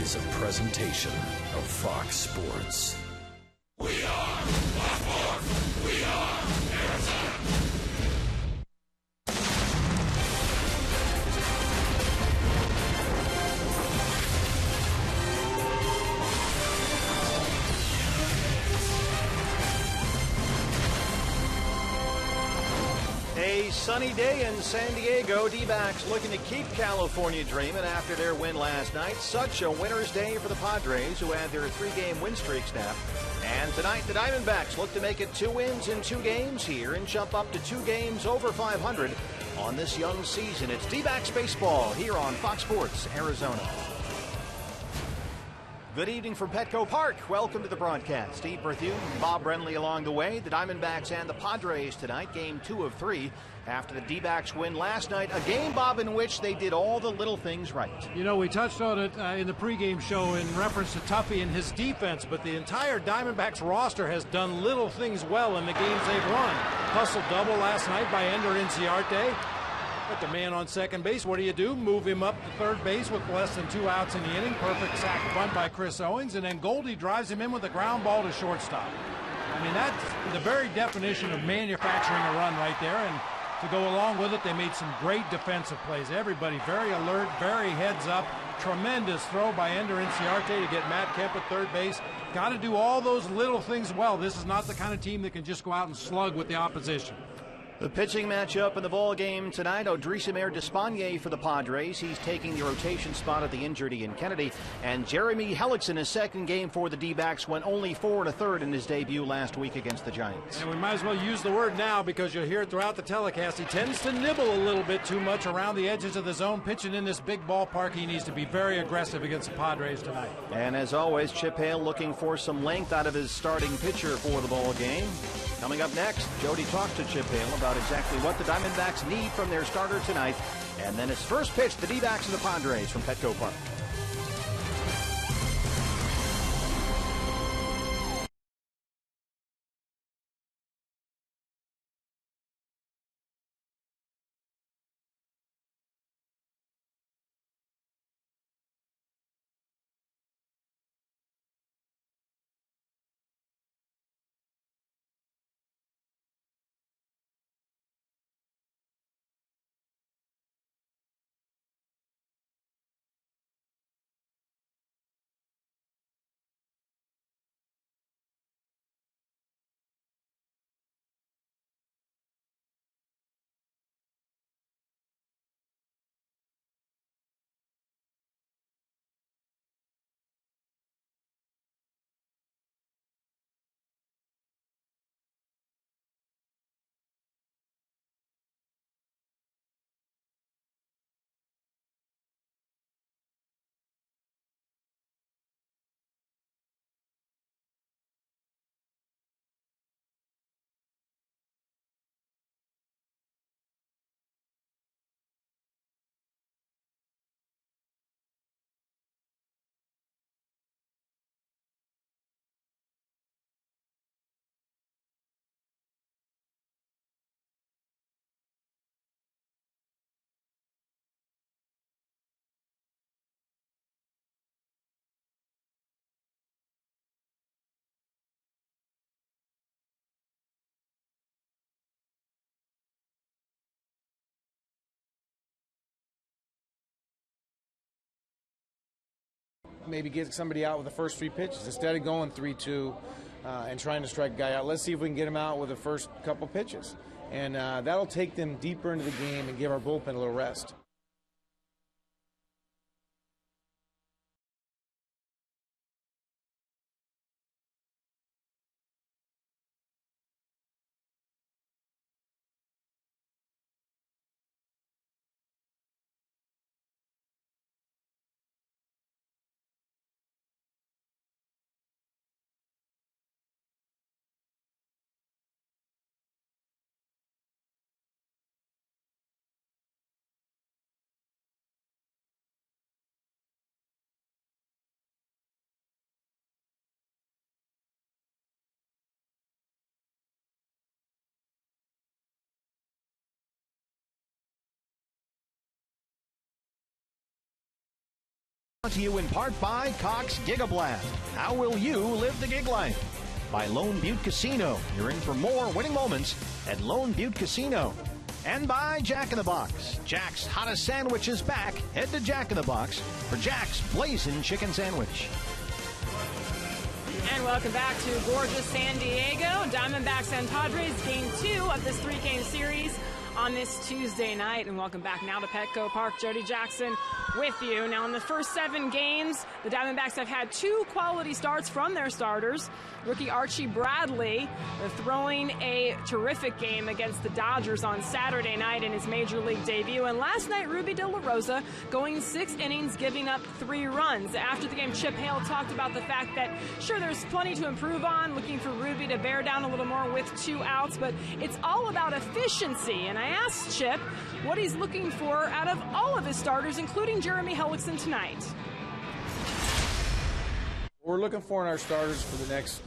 is a presentation of Fox Sports. We are Baltimore. We are Arizona. A sunny day in San Diego. D-backs looking to keep California dreaming after their win last night. Such a winner's day for the Padres, who had their 3-game win streak snapped. And tonight, the Diamondbacks look to make it 2 wins in 2 games here and jump up to 2 games over 500 on this young season. It's D-backs baseball here on Fox Sports Arizona. Good evening from Petco Park. Welcome to the broadcast. Steve Berthune and Bob Brenly along the way. The Diamondbacks and the Padres tonight, game 2 of 3 after the D-backs win last night. A game, Bob, in which they did all the little things right. You know, we touched on it in the pregame show in reference to Tuffy and his defense, but the entire Diamondbacks roster has done little things well in the games they've won. Hustle double last night by Ender Inciarte. Got the man on second base. What do? Move him up to third base with less than 2 outs in the inning. Perfect sac bunt by Chris Owings, and then Goldie drives him in with a ground ball to shortstop. I mean, that's the very definition of manufacturing a run right there, and to go along with it, they made some great defensive plays. Everybody very alert, very heads up. Tremendous throw by Ender Inciarte to get Matt Kemp at third base. Got to do all those little things well. This is not the kind of team that can just go out and slug with the opposition. The pitching matchup in the ball game tonight, Odrisamer Despaigne for the Padres. He's taking the rotation spot at the injured Ian Kennedy. And Jeremy Hellickson, his second game for the D-backs, went only 4 1/3 in his debut last week against the Giants. And we might as well use the word now because you'll hear it throughout the telecast. He tends to nibble a little bit too much around the edges of the zone. Pitching in this big ballpark, he needs to be very aggressive against the Padres tonight. And as always, Chip Hale looking for some length out of his starting pitcher for the ball game. Coming up next, Jody talks to Chip Hale about exactly what the Diamondbacks need from their starter tonight. And then his first pitch, the D-backs and the Padres from Petco Park. Maybe get somebody out with the first 3 pitches instead of going 3-2 and trying to strike a guy out. Let's see if we can get him out with the first couple pitches. And that'll take them deeper into the game and give our bullpen a little rest. Brought to you in part by Cox Gigablast. How will you live the gig life? By Lone Butte Casino. You're in for more winning moments at Lone Butte Casino. And by Jack in the Box. Jack's hottest sandwich is back. Head to Jack in the Box for Jack's Blazing Chicken Sandwich. And welcome back to gorgeous San Diego. Diamondbacks and Padres, game 2 of this 3-game series on this Tuesday night. And welcome back now to Petco Park. Jody Jackson with you. Now, in the first 7 games, the Diamondbacks have had 2 quality starts from their starters. Rookie Archie Bradley throwing a terrific game against the Dodgers on Saturday night in his major league debut. And last night, Ruby De La Rosa going 6 innings, giving up 3 runs. After the game, Chip Hale talked about the fact that, sure, there's plenty to improve on, looking for Ruby to bear down a little more with 2 outs, but it's all about efficiency. And I asked Chip what he's looking for out of all of his starters, including Jeremy Hellickson tonight. We're looking for in our starters for the next,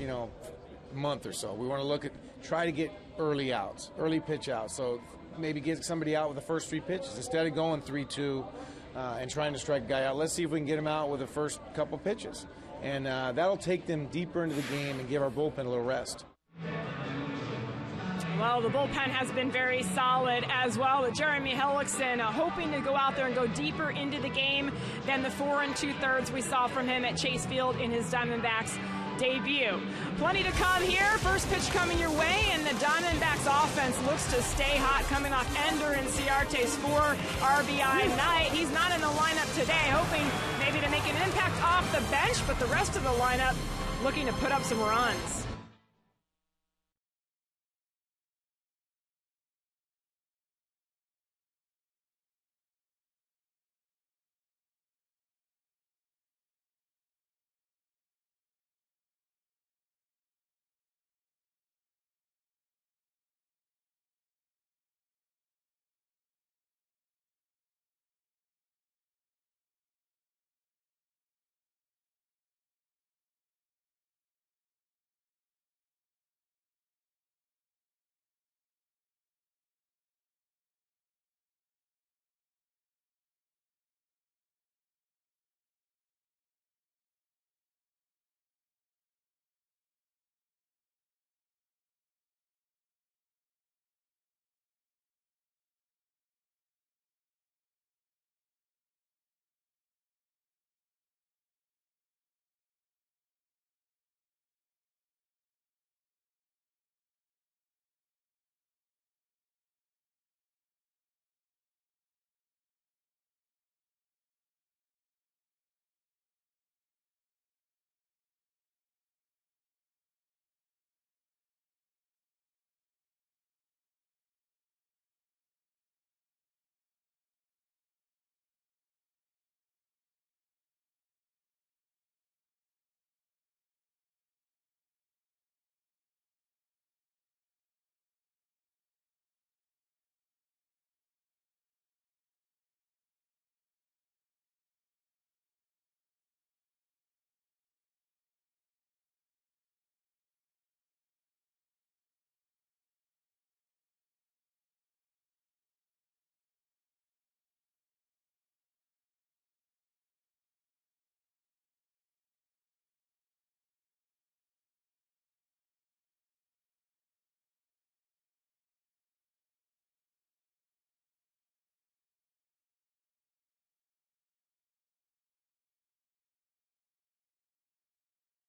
month or so. We want to try to get early outs, early pitch outs. So maybe get somebody out with the first 3 pitches instead of going 3-2 and trying to strike a guy out. Let's see if we can get him out with the first couple pitches, and that'll take them deeper into the game and give our bullpen a little rest. Well, the bullpen has been very solid as well, with Jeremy Hellickson hoping to go out there and go deeper into the game than the 4 2/3 we saw from him at Chase Field in his Diamondbacks debut. Plenty to come here. First pitch coming your way, and the Diamondbacks offense looks to stay hot, coming off Ender Inciarte's 4 RBI night. He's not in the lineup today, hoping maybe to make an impact off the bench, but the rest of the lineup looking to put up some runs.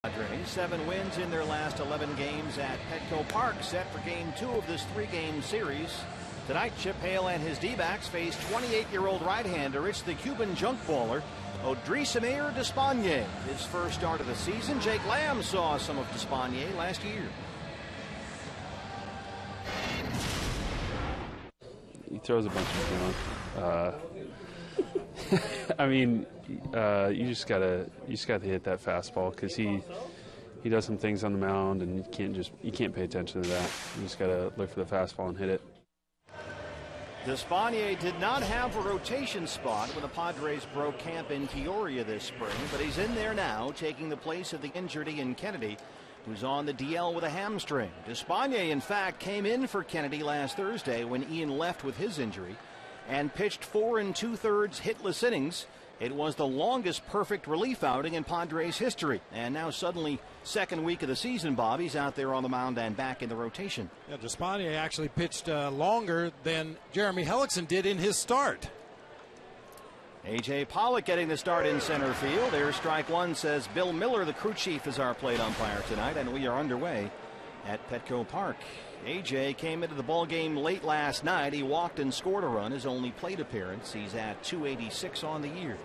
Padres, 7 wins in their last 11 games at Petco Park, set for game 2 of this 3-game series. Tonight, Chip Hale and his D-backs face 28-year-old right-hander. It's the Cuban junk baller, Odrisamer Despaigne. His first start of the season. Jake Lamb saw some of Despaigne last year. He throws a bunch of junk. I mean, you just gotta hit that fastball, because he does some things on the mound, and you can't pay attention to that. You just gotta look for the fastball and hit it. Despaigne did not have a rotation spot when the Padres broke camp in Peoria this spring, but he's in there now, taking the place of the injured Ian Kennedy, who's on the DL with a hamstring. Despaigne, in fact, came in for Kennedy last Thursday when Ian left with his injury, and pitched 4 2/3 hitless innings It was the longest perfect relief outing in Padres history. And now suddenly, second week of the season, Bob, he's out there on the mound and back in the rotation. Yeah, Despaigne actually pitched longer than Jeremy Hellickson did in his start. A.J. Pollock getting the start in center field. There's strike one, says Bill Miller, the crew chief, is our plate umpire tonight, and we are underway at Petco Park. A.J. came into the ball game late last night. He walked and scored a run, his only plate appearance. He's at 286 on the year.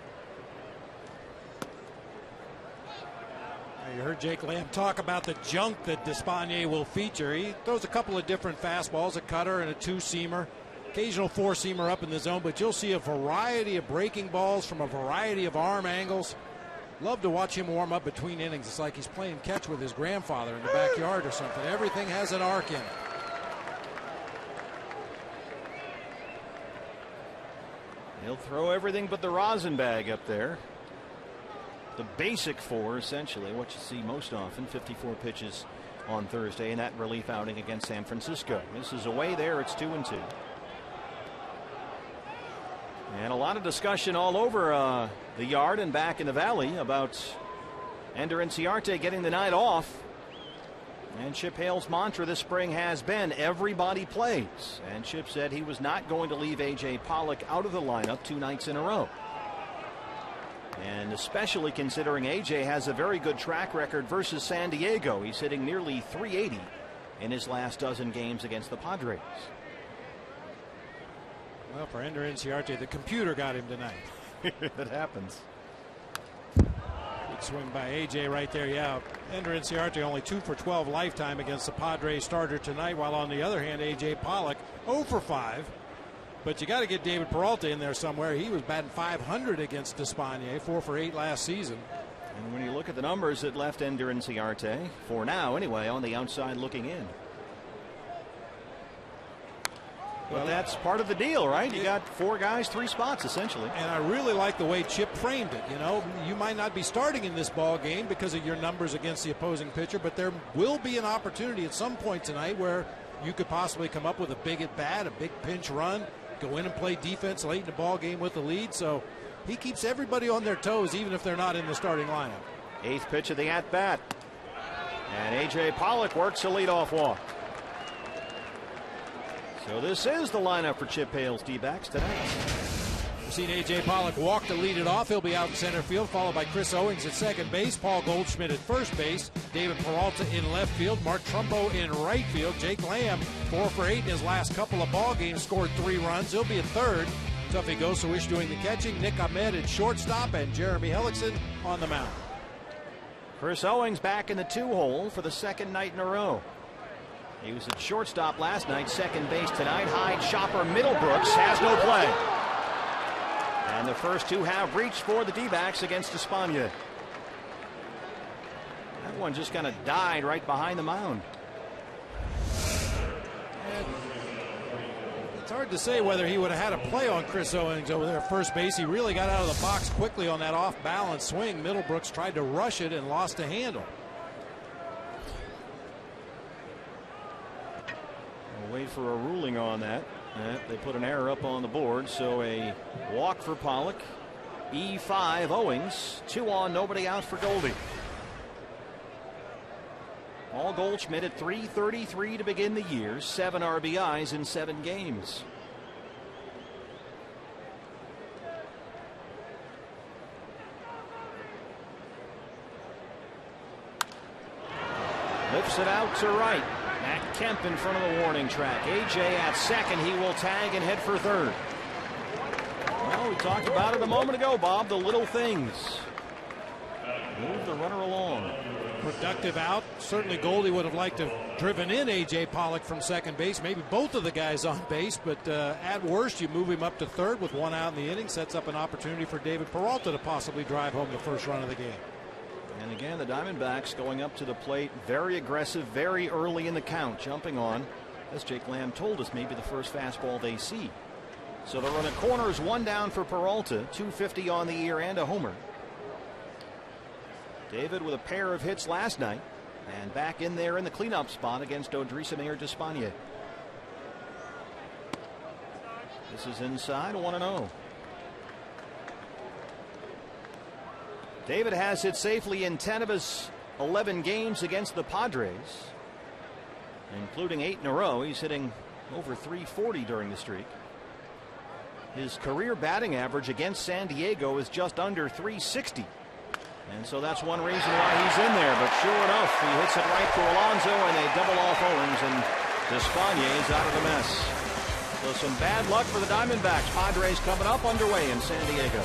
You heard Jake Lamb talk about the junk that Despaigne will feature. He throws a couple of different fastballs, a cutter and a two-seamer, occasional four-seamer up in the zone, but you'll see a variety of breaking balls from a variety of arm angles. Love to watch him warm up between innings. It's like he's playing catch with his grandfather in the backyard or something. Everything has an arc in it. He'll throw everything but the rosin bag up there. The basic four, essentially, what you see most often. 54 pitches on Thursday in that relief outing against San Francisco. Misses away there. It's 2-2. And a lot of discussion all over the yard and back in the valley about Ender Inciarte getting the night off. And Chip Hale's mantra this spring has been everybody plays. And Chip said he was not going to leave A.J. Pollock out of the lineup 2 nights in a row. And especially considering A.J. has a very good track record versus San Diego. He's hitting nearly .380 in his last dozen games against the Padres. Well, for Ender Inciarte, the computer got him tonight. That happens. Good swing by A.J. right there. Yeah, Ender Inciarte only 2 for 12 lifetime against the Padres starter tonight, while on the other hand, A.J. Pollock 0 for 5. But you got to get David Peralta in there somewhere. He was batting .500 against Despaigne, 4 for 8 last season. And when you look at the numbers that left Ender Inciarte, for now anyway, on the outside looking in. But that's part of the deal, right? You got 4 guys, 3 spots, essentially. And I really like the way Chip framed it. You know, you might not be starting in this ball game because of your numbers against the opposing pitcher, but there will be an opportunity at some point tonight where you could possibly come up with a big at bat, a big pinch run, go in and play defense late in the ball game with the lead. So he keeps everybody on their toes, even if they're not in the starting lineup. 8th pitch of the at bat, and A.J. Pollock works a leadoff walk. So this is the lineup for Chip Hale's D-backs tonight. We've seen A.J. Pollock walk to lead it off. He'll be out in center field, followed by Chris Owings at second base, Paul Goldschmidt at first base, David Peralta in left field, Mark Trumbo in right field. Jake Lamb 4 for 8 in his last couple of ball games, scored 3 runs. He'll be at third. Tuffy Gosawish doing the catching, Nick Ahmed at shortstop, and Jeremy Hellickson on the mound. Chris Owings back in the 2-hole for the second night in a row. He was at shortstop last night, second base tonight. Hyde, Chopper, Middlebrooks has no play. And the first 2 have reached for the D-backs against Despaigne. That one just kind of died right behind the mound. And it's hard to say whether he would have had a play on Chris Owings over there at first base. He really got out of the box quickly on that off-balance swing. Middlebrooks tried to rush it and lost the handle. We'll wait for a ruling on that. They put an error up on the board, so a walk for Pollock. E5 Owings. 2 on, nobody out for Goldie. Paul Goldschmidt at .333 to begin the year. 7 RBIs in 7 games. Lifts it out to right. Matt Kemp in front of the warning track. A.J. at second. He will tag and head for third. Well, we talked about it a moment ago, Bob. The little things. Move the runner along. Productive out. Certainly Goldie would have liked to have driven in A.J. Pollock from second base. Maybe both of the guys on base, but at worst, you move him up to third with 1 out in the inning. Sets up an opportunity for David Peralta to possibly drive home the first run of the game. And again, the Diamondbacks going up to the plate, very aggressive, very early in the count, jumping on, as Jake Lamb told us, maybe the first fastball they see. So they're on the corners, 1 down for Peralta, 250 on the year and a homer. David with a pair of hits last night, and back in there in the cleanup spot against Odrisamer Despaigne. This is inside, 1-0. David has hit safely in 10 of his 11 games against the Padres, including 8 in a row. He's hitting over .340 during the streak. His career batting average against San Diego is just under .360. And so that's one reason why he's in there. But sure enough, he hits it right to Alonso, and they double off Owens, and Despaignet's out of the mess. So some bad luck for the Diamondbacks. Padres coming up underway in San Diego.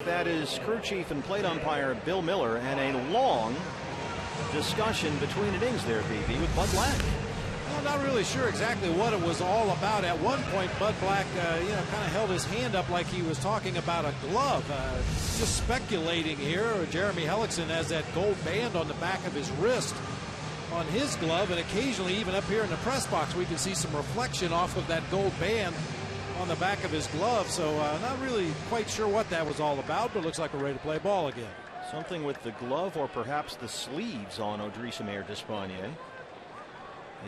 That is crew chief and plate umpire Bill Miller, and a long discussion between innings there, BB, with Bud Black. Well, not really sure exactly what it was all about. At one point, Bud Black, kind of held his hand up like he was talking about a glove. Just speculating here. Jeremy Hellickson has that gold band on the back of his wrist on his glove, and occasionally even up here in the press box we can see some reflection off of that gold band on the back of his glove. So not really quite sure what that was all about, but looks like we're ready to play ball again. Something with the glove or perhaps the sleeves on Odrisamer Despaigne.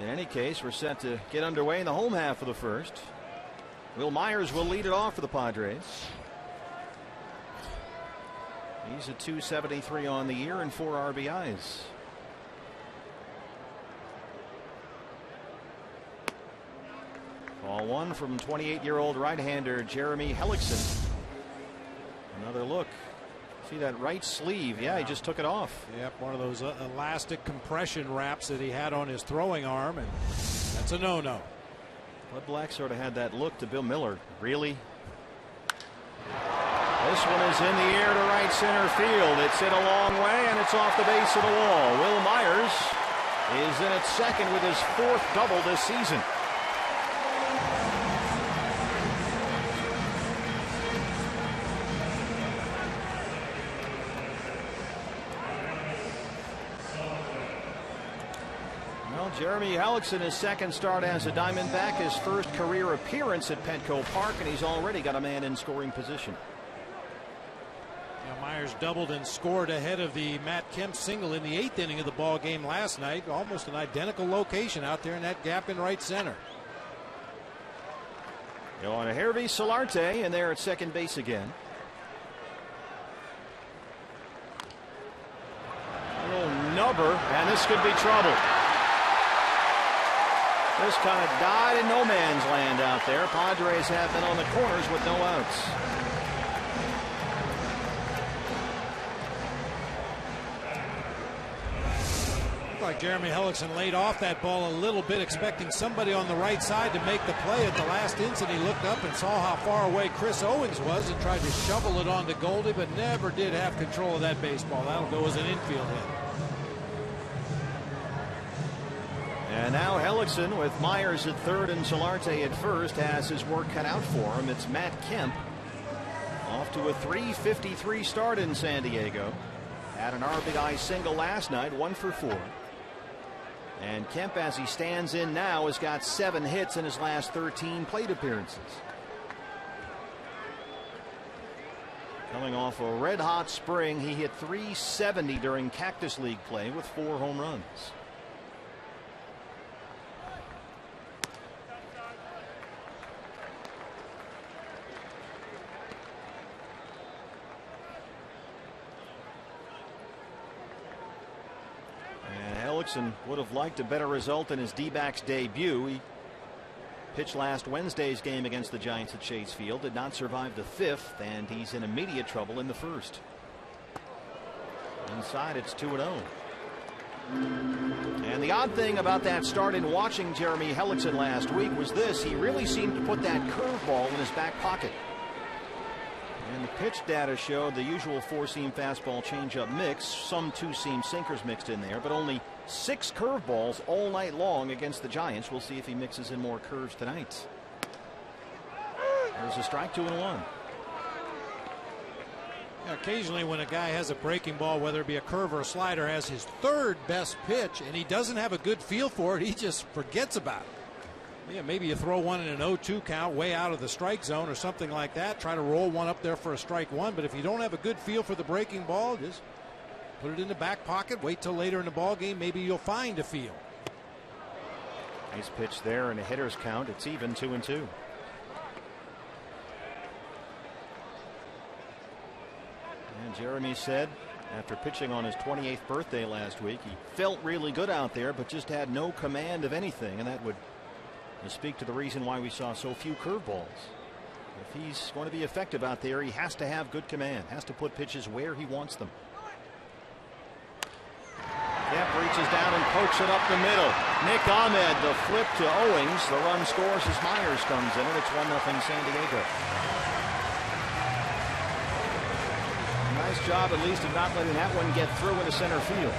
In any case, we're set to get underway in the home half of the first. Will Myers will lead it off for the Padres. He's at .273 on the year and 4 RBIs. Ball one from 28-year-old right-hander Jeremy Hellickson. Another look. See that right sleeve? Yeah, he just took it off. Yep, one of those elastic compression wraps that he had on his throwing arm, and that's a no-no. Bud Black sort of had that look to Bill Miller. Really? This one is in the air to right center field. It's hit a long way, and it's off the base of the wall. Will Myers is in at second with his 4th double this season. Jeremy Hellickson, his 2nd start as a Diamondback, his 1st career appearance at Petco Park, and he's already got a man in scoring position. Now Myers doubled and scored ahead of the Matt Kemp single in the 8th inning of the ball game last night. Almost an identical location out there in that gap in right center. On a Hervey Solarte, and there at second base again. A little nubber, and this could be trouble. This kind of died in no man's land out there. Padres have been on the corners with no outs. Looked like Jeremy Hellickson laid off that ball a little bit, expecting somebody on the right side to make the play. At the last instant, he looked up and saw how far away Chris Owens was and tried to shovel it onto Goldie, but never did have control of that baseball. That'll go as an infield hit. And now Hellickson, with Myers at 3rd and Solarte at 1st, has his work cut out for him. It's Matt Kemp off to a .353 start in San Diego. Had an RBI single last night, 1 for 4. And Kemp, as he stands in now, has got 7 hits in his last 13 plate appearances. Coming off a red-hot spring, he hit .370 during Cactus League play with 4 home runs. And would have liked a better result in his D-backs debut. He pitched last Wednesday's game against the Giants at Chase Field, did not survive the 5th, and he's in immediate trouble in the 1st. Inside, it's 2-0. And the odd thing about that start in watching Jeremy Hellickson last week was this: he really seemed to put that curveball in his back pocket. And the pitch data showed the usual 4-seam fastball changeup mix, some 2-seam sinkers mixed in there, but only 6 curveballs all night long against the Giants. We'll see if he mixes in more curves tonight. There's a strike, 2-1. Occasionally when a guy has a breaking ball, whether it be a curve or a slider, has his 3rd best pitch and he doesn't have a good feel for it, he just forgets about it. Yeah, maybe you throw one in an 0-2 count way out of the strike zone or something like that. Try to roll one up there for a strike 1. But if you don't have a good feel for the breaking ball, just put it in the back pocket. Wait till later in the ball game. Maybe you'll find a feel. Nice pitch there and a hitter's count. It's even 2-2. And Jeremy said after pitching on his 28th birthday last week, he felt really good out there, but just had no command of anything. And that would speak to the reason why we saw so few curveballs. If he's going to be effective out there, he has to have good command, has to put pitches where he wants them. Kemp reaches down and pokes it up the middle. Nick Ahmed, the flip to Owings. The run scores as Myers comes in, and it's 1-0 San Diego. Nice job, at least, of not letting that one get through into center field.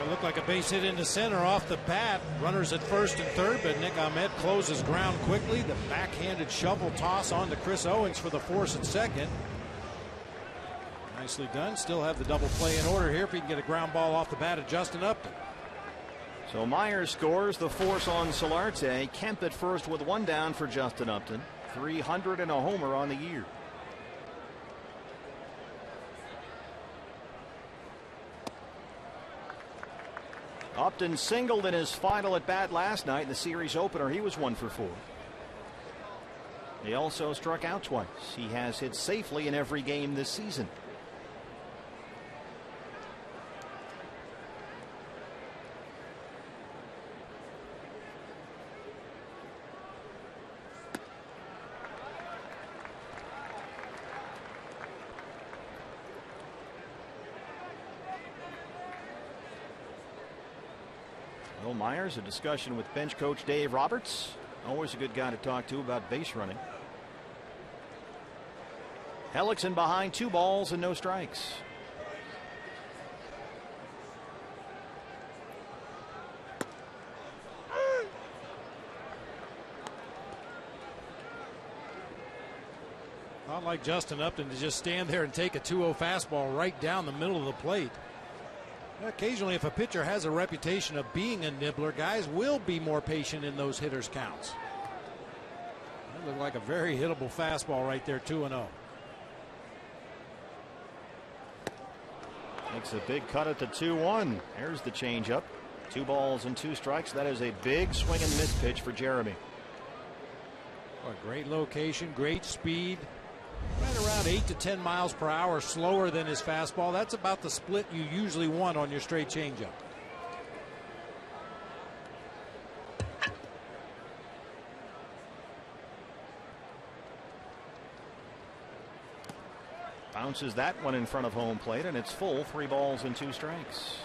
Looked like a base hit into center off the bat. Runners at 1st and 3rd, but Nick Ahmed closes ground quickly. The backhanded shovel toss on to Chris Owings for the force at 2nd. Nicely done. Still have the double play in order here if he can get a ground ball off the bat of Justin Upton. So Myers scores, the force on Solarte. Kemp at first with 1 down for Justin Upton. 300 and a homer on the year. Upton singled in his final at bat last night in the series opener. He was 1 for 4. He also struck out twice. He has hit safely in every game this season. Will Myers, a discussion with bench coach Dave Roberts. Always a good guy to talk to about base running. Hellickson behind 2 balls and no strikes. Not like Justin Upton to just stand there and take a 2-0 fastball right down the middle of the plate. Occasionally, if a pitcher has a reputation of being a nibbler, guys will be more patient in those hitters' counts. That looked like a very hittable fastball right there, 2-0. Makes a big cut at the 2-1. There's the changeup. 2 balls and 2 strikes. That is a big swing and miss pitch for Jeremy. A great location, great speed. Right around 8 to 10 miles per hour slower than his fastball. That's about the split you usually want on your straight changeup. Bounces that one in front of home plate, and it's full. 3 balls and 2 strikes.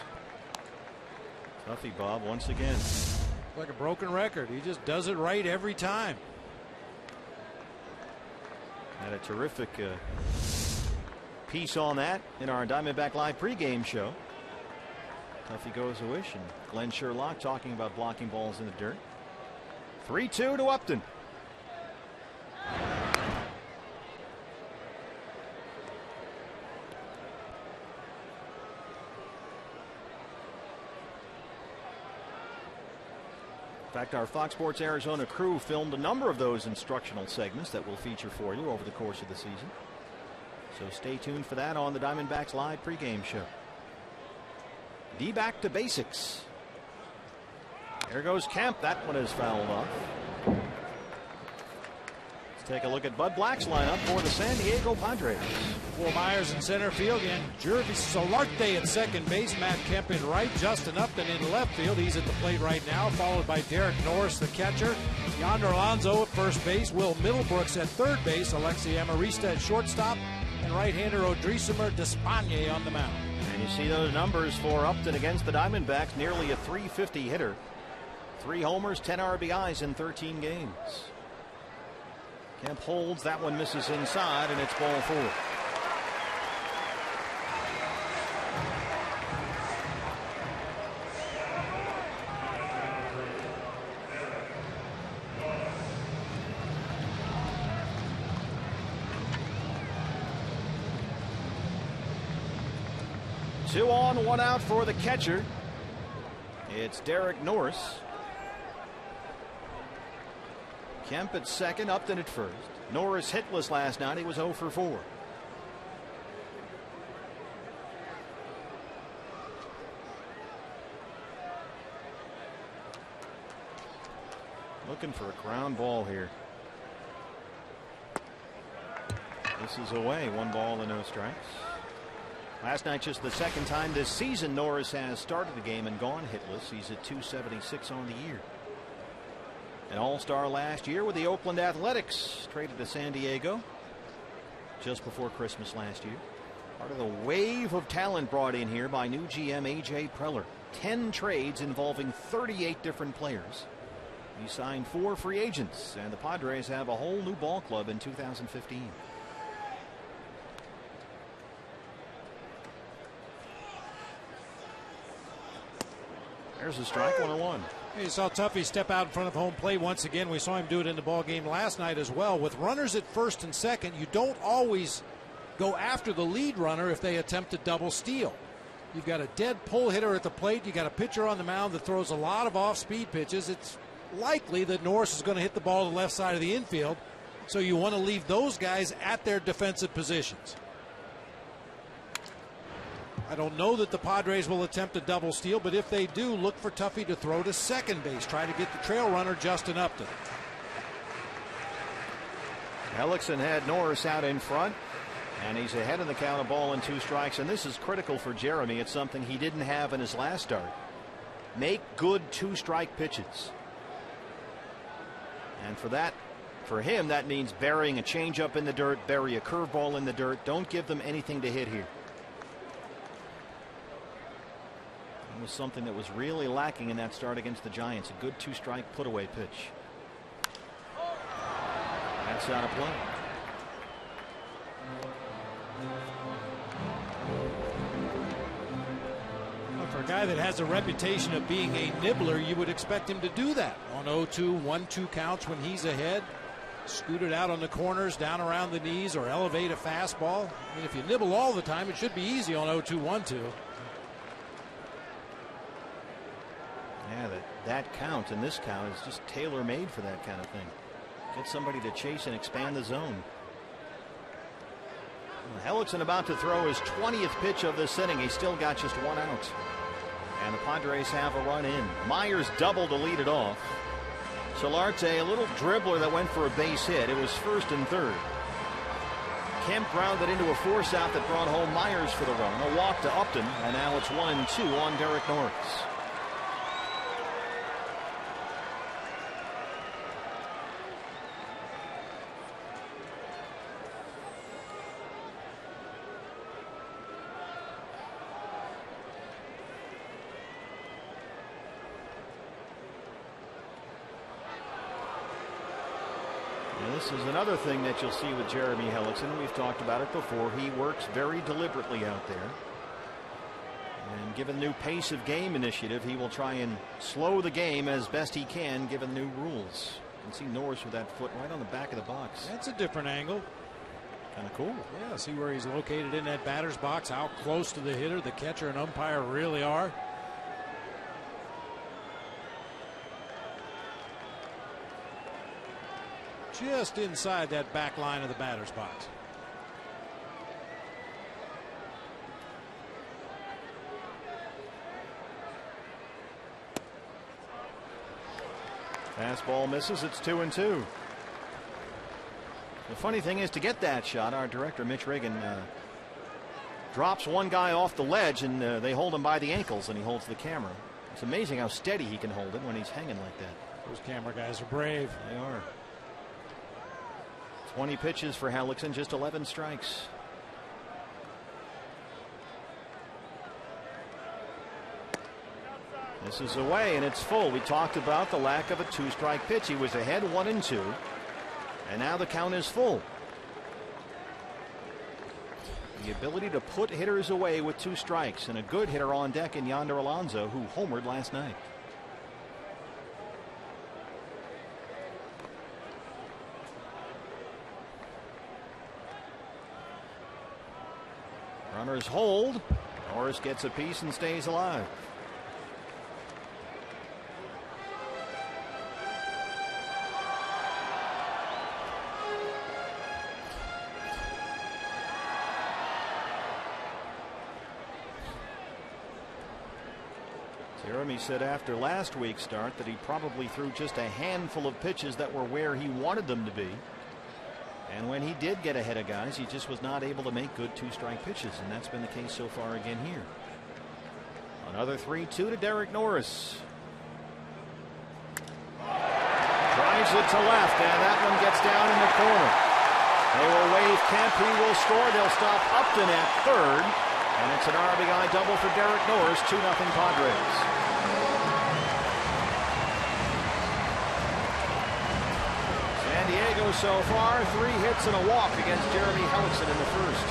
Tuffy Bob once again. Like a broken record. He just does it right every time. Had a terrific piece on that in our Diamondback Live pregame show. Tuffy goes a wish, and Glenn Sherlock talking about blocking balls in the dirt. 3-2 to Upton. fact, our Fox Sports Arizona crew filmed a number of those instructional segments that we'll feature for you over the course of the season. So stay tuned for that on the Diamondbacks live pregame show. D back to basics. There goes Kemp. That one is fouled off. Let's take a look at Bud Black's lineup for the San Diego Padres. Will Myers in center field again. Jervis Solarte at second base. Matt Kemp in right. Justin Upton in left field. He's at the plate right now, followed by Derek Norris, the catcher. Yonder Alonso at first base. Will Middlebrooks at third base. Alexi Amarista at shortstop. And right-hander Odrisamer Despagne on the mound. And you see those numbers for Upton against the Diamondbacks. Nearly a .350 hitter. 3 homers, 10 RBIs in 13 games. Kemp holds. That one misses inside, and it's ball 4. Two on, 1 out for the catcher. It's Derek Norris. Kemp at second, Upton at first. Norris hitless last night. He was 0 for 4. Looking for a ground ball here. This is away. 1 ball and no strikes. Last night, just the second time this season Norris has started the game and gone hitless. He's at .276 on the year. An all-star last year with the Oakland Athletics. Traded to San Diego just before Christmas last year. Part of the wave of talent brought in here by new GM A.J. Preller. 10 trades involving 38 different players. He signed 4 free agents, and the Padres have a whole new ball club in 2015. There's a strike, 1-1. You saw Tuffy step out in front of home plate once again. We saw him do it in the ball game last night as well. With runners at first and second, you don't always go after the lead runner if they attempt to double steal. You've got a dead pull hitter at the plate. You got a pitcher on the mound that throws a lot of off-speed pitches. It's likely that Norris is going to hit the ball to the left side of the infield, so you want to leave those guys at their defensive positions. I don't know that the Padres will attempt a double steal, but if they do, look for Tuffy to throw to second base. Try to get the trail runner Justin Upton. Hellickson had Norris out in front, and he's ahead in the count of 1-2 strikes. And this is critical for Jeremy. It's something he didn't have in his last start. Make good 2-strike pitches. And for him, that means burying a changeup in the dirt, bury a curveball in the dirt. Don't give them anything to hit here. It was something that was really lacking in that start against the Giants. A good 2-strike put-away pitch. That's out of play. Well, for a guy that has a reputation of being a nibbler, you would expect him to do that on 0-2, 1-2 counts when he's ahead. Scoot it out on the corners, down around the knees, or elevate a fastball. I mean, if you nibble all the time, it should be easy on 0-2, 1-2. Yeah, that count and this count is just tailor-made for that kind of thing. Get somebody to chase and expand the zone. Hellickson about to throw his 20th pitch of this inning. He's still got just 1 out. And the Padres have a run in. Myers doubled to lead it off. Solarte, a little dribbler that went for a base hit. It was first and third. Kemp grounded into a force out that brought home Myers for the run. A walk to Upton, and now it's 1-2 on Derek Norris. This is another thing that you'll see with Jeremy Hellickson. We've talked about it before. He works very deliberately out there. And given the new pace of game initiative, he will try and slow the game as best he can given new rules. You can see Norris with that foot right on the back of the box. That's a different angle. Kind of cool. Yeah, see where he's located in that batter's box, how close to the hitter the catcher and umpire really are. just inside that back line of the batter's box. Fastball misses. It's 2-2. The funny thing is, to get that shot, our director Mitch Reagan drops one guy off the ledge, and they hold him by the ankles, and he holds the camera. It's amazing how steady he can hold it when he's hanging like that. Those camera guys are brave. They are. 20 pitches for Hellickson, just 11 strikes. This is away, and it's full. We talked about the lack of a 2-strike pitch. He was ahead 1-2, and now the count is full. The ability to put hitters away with 2 strikes, and a good hitter on deck in Yonder Alonso, who homered last night. Runners hold. Norris gets a piece and stays alive. Jeremy said after last week's start that he probably threw just a handful of pitches that were where he wanted them to be. And when he did get ahead of guys, he just was not able to make good 2-strike pitches, and that's been the case so far again here. Another 3-2 to Derek Norris. Drives it to left, and that one gets down in the corner. They will wave Kemp. He will score. They'll stop Upton at third, and it's an RBI double for Derek Norris. 2-0 Padres. San Diego so far, 3 hits and a walk against Jeremy Hellickson in the first.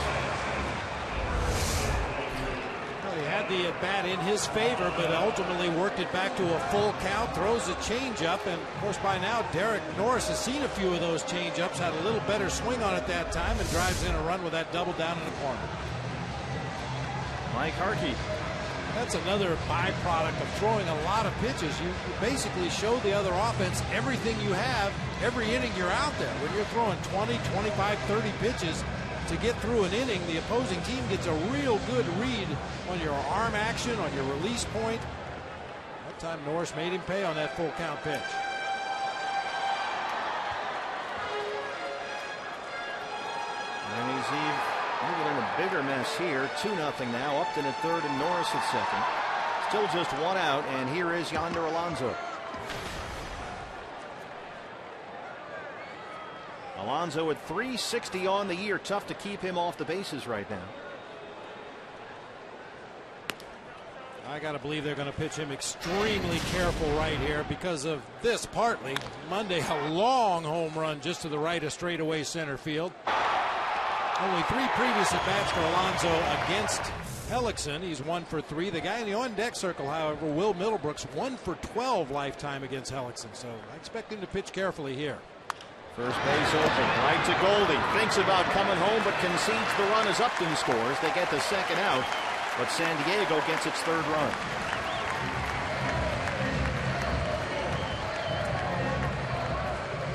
Well, he had the at-bat in his favor, but ultimately worked it back to a full count, throws a changeup, and of course by now Derek Norris has seen a few of those changeups, had a little better swing on it that time, and drives in a run with that double down in the corner. Mike Harkey. That's another byproduct of throwing a lot of pitches. You basically show the other offense everything you have every inning you're out there. When you're throwing 20, 25, 30 pitches to get through an inning, the opposing team gets a real good read on your arm action, on your release point. That time Norris made him pay on that full count pitch. And he's moving in a bigger mess here. 2-0 now. Upton at third and Norris at second. Still just 1 out, and here is Yonder Alonso. Alonso at .360 on the year. Tough to keep him off the bases right now. I got to believe they're going to pitch him extremely careful right here because of this partly. Monday, a long home run just to the right of straightaway center field. Only 3 previous at-bats for Alonso against Hellickson. He's 1 for 3. The guy in the on-deck circle, however, Will Middlebrooks, 1 for 12 lifetime against Hellickson. So I expect him to pitch carefully here. First base open, right to Goldie. Thinks about coming home, but concedes the run as Upton scores. They get the second out, but San Diego gets its third run.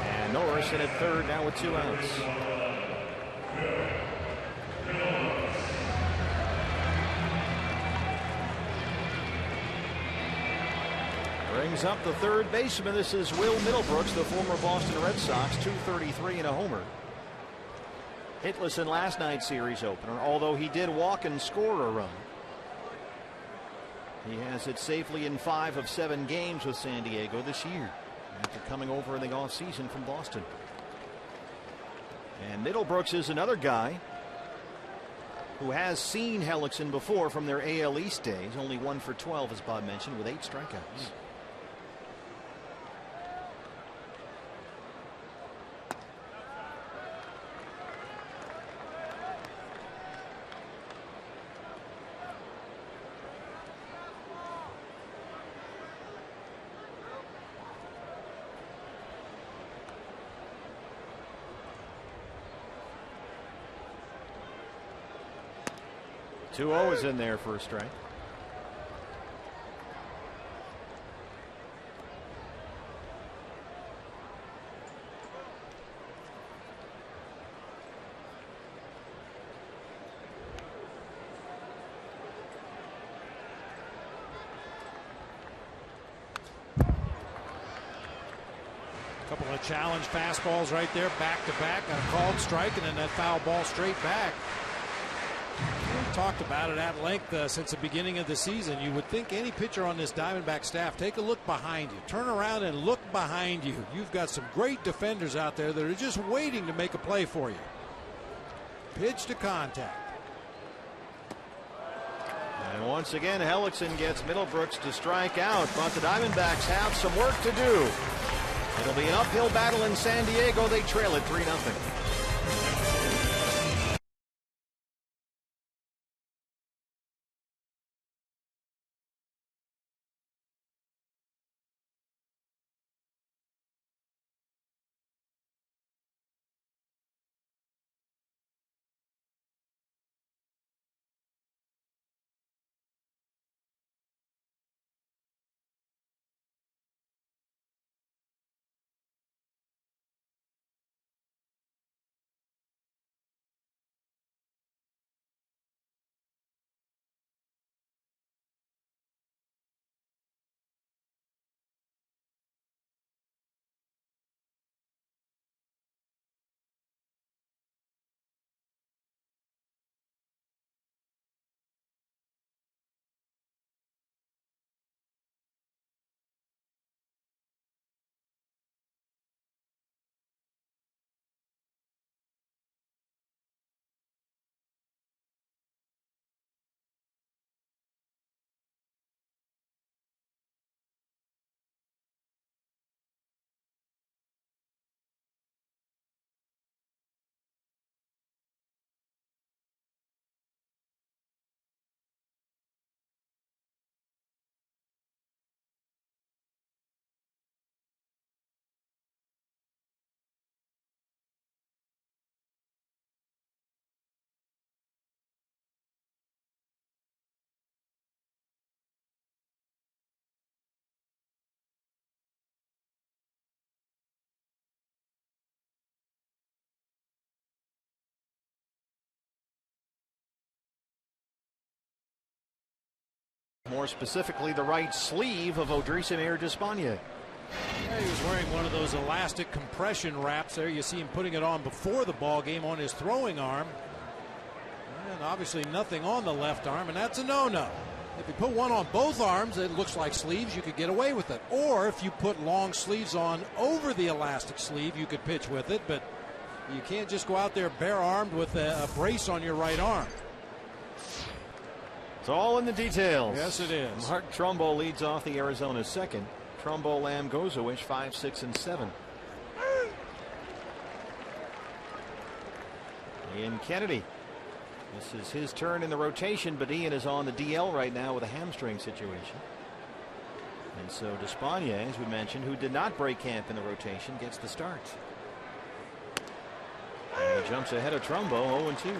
And Norris in at third now with 2 outs. Brings up the third baseman. This is Will Middlebrooks, the former Boston Red Sox, .233 and a homer. Hitless in last night's series opener, although he did walk and score a run. He has it safely in 5 of 7 games with San Diego this year, after coming over in the offseason from Boston. And Middlebrooks is another guy who has seen Hellickson before from their AL East days. Only 1 for 12, as Bob mentioned, with 8 strikeouts. Two-0 is in there for a strike. Couple of challenge fastballs right there, back to back, a called strike, and then that foul ball straight back. We've talked about it at length since the beginning of the season. You would think any pitcher on this Diamondback staff, take a look behind you, turn around and look behind you. You've got some great defenders out there that are just waiting to make a play for you. Pitch to contact. And once again, Hellickson gets Middlebrooks to strike out, but the Diamondbacks have some work to do. It'll be an uphill battle in San Diego. They trail it 3-0. More specifically, the right sleeve of Odrisamer Despaigne. Yeah, he was wearing one of those elastic compression wraps there. You see him putting it on before the ball game on his throwing arm. And obviously nothing on the left arm, and that's a no-no. If you put one on both arms, it looks like sleeves, you could get away with it. Or if you put long sleeves on over the elastic sleeve, you could pitch with it, but you can't just go out there bare-armed with a brace on your right arm. It's all in the details. Yes, it is. Mark Trumbo leads off the Arizona second. Trumbo, Lamb, Gozowich, 5, 6, and 7. Ian Kennedy. This is his turn in the rotation, but Ian is on the DL right now with a hamstring situation. And so Despaigne, as we mentioned, who did not break camp in the rotation, gets the start. And he jumps ahead of Trumbo, 0-2.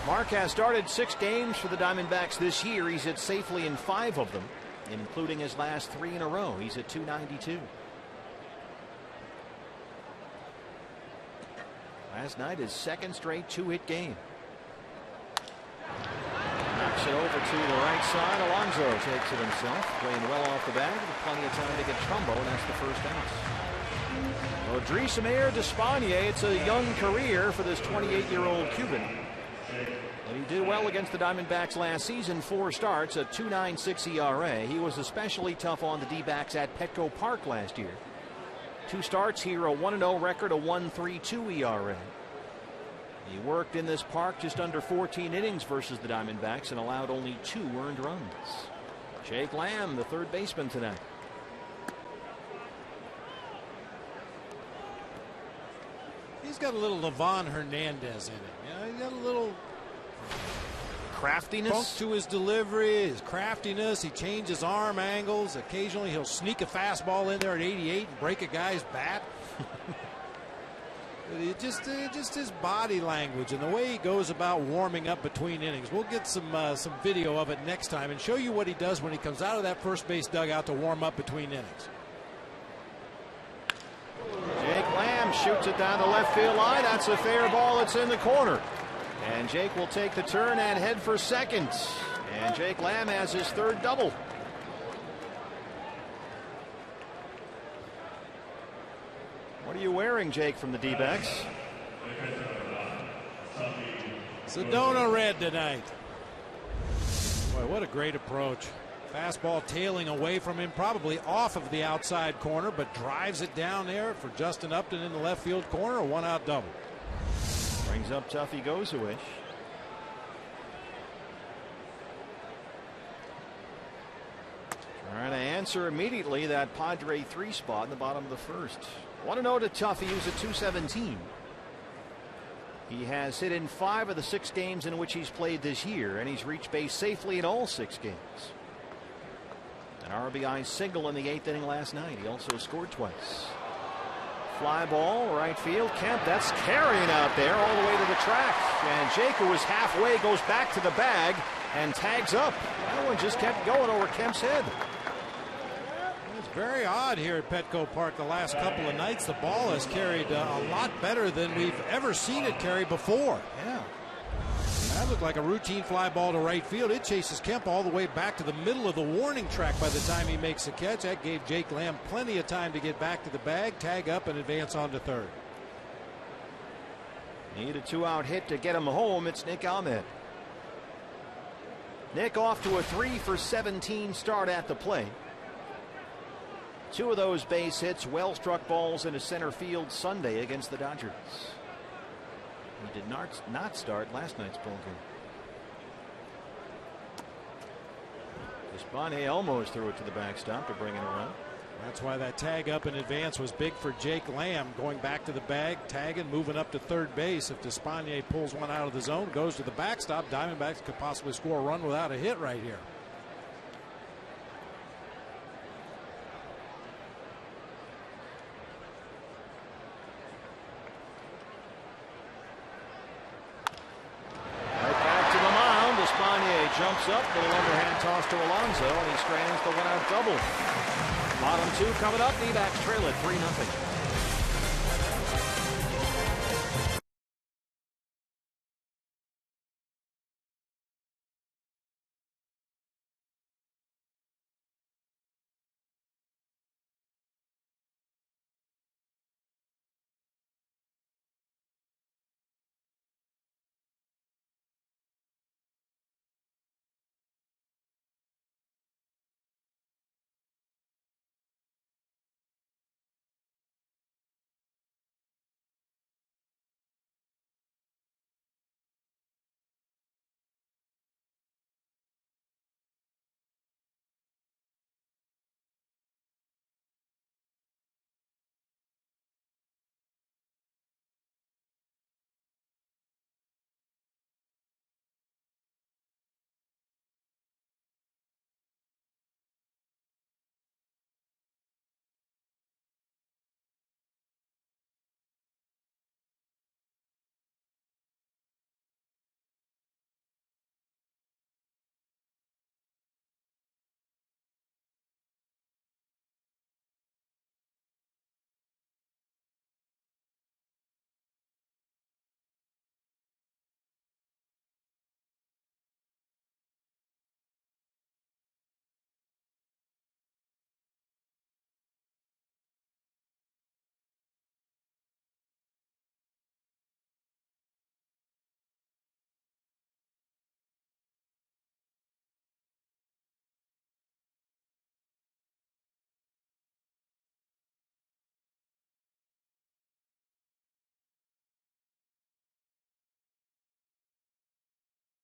Mark has started 6 games for the Diamondbacks this year. He's hit safely in 5 of them, including his last 3 in a row. He's at .292. Last night, his second straight 2-hit game. Knocks it over to the right side. Alonso takes it himself, playing well off the bag with plenty of time to get Trumbo, and that's the first out. Odrisamer Despaigne, it's a young career for this 28-year-old Cuban. And he did well against the Diamondbacks last season, 4 starts, a .296 ERA. He was especially tough on the D-backs at Petco Park last year. 2 starts here, a 1-0 record, a 1.32 ERA. He worked in this park just under 14 innings versus the Diamondbacks and allowed only 2 earned runs. Jake Lamb, the third baseman tonight. He's got a little Livan Hernandez in him. You know, he's got a little craftiness funk to his delivery, his craftiness. He changes arm angles. Occasionally he'll sneak a fastball in there at 88 and break a guy's bat. just his body language and the way he goes about warming up between innings. We'll get some video of it next time and show you what he does when he comes out of that first base dugout to warm up between innings. Jake Lamb shoots it down the left field line. That's a fair ball. It's in the corner. And Jake will take the turn and head for second. And Jake Lamb has his 3rd double. What are you wearing, Jake, from the D-backs? Sedona red tonight. Boy, what a great approach. Fastball tailing away from him, probably off of the outside corner, but drives it down there for Justin Upton in the left field corner. A one-out double. Brings up Tuffy Gozuish. Trying to answer immediately that Padre 3 spot in the bottom of the first. 1-0 to Tuffy, who's at 217. He has hit in 5 of the 6 games in which he's played this year, and he's reached base safely in all 6 games. An RBI single in the 8th inning last night. He also scored twice. Fly ball, right field. Kemp, that's carrying out there all the way to the track. And Jake, who was halfway, goes back to the bag and tags up. That one just kept going over Kemp's head. It's very odd here at Petco Park the last couple of nights. The ball has carried a lot better than we've ever seen it carry before. Yeah. That looked like a routine fly ball to right field. It chases Kemp all the way back to the middle of the warning track by the time he makes the catch. That gave Jake Lamb plenty of time to get back to the bag, tag up, and advance on to third. Need a 2-out hit to get him home. It's Nick Ahmed. Nick off to a 3 for 17 start at the plate. 2 of those base hits, well-struck balls into center field Sunday against the Dodgers. He did not start last night's ball game. Despaigne almost threw it to the backstop to bring in a run. That's why that tag up in advance was big for Jake Lamb, going back to the bag, tagging, moving up to third base. If Despaigne pulls one out of the zone, goes to the backstop, Diamondbacks could possibly score a run without a hit right here. Jumps up, little underhand toss to Alonso, and he strands the one-out double. Bottom 2 coming up. D-backs trail at 3-0.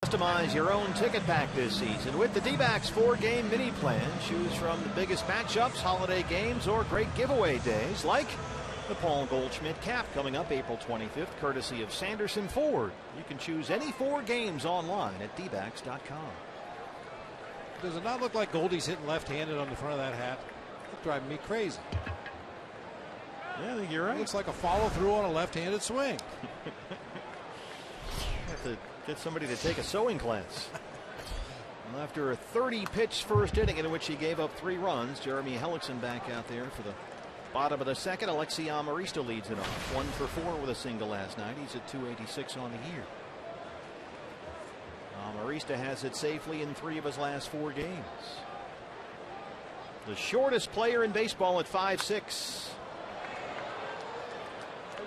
Customize your own ticket pack this season with the D-backs 4-game mini plan. Choose from the biggest matchups, holiday games, or great giveaway days like the Paul Goldschmidt Cap coming up April 25th, courtesy of Sanderson Ford. You can choose any 4 games online at dbacks.com. Does it not look like Goldie's hitting left-handed on the front of that hat? That's driving me crazy. Yeah, I think you're right. It looks like a follow-through on a left-handed swing. Have to get somebody to take a sewing class. Well, after a 30-pitch first inning in which he gave up 3 runs, Jeremy Hellickson back out there for the bottom of the second. Alexi Amarista leads it off. 1 for 4 with a single last night. He's at 286 on the year. Amarista has it safely in 3 of his last 4 games. The shortest player in baseball at 5'6".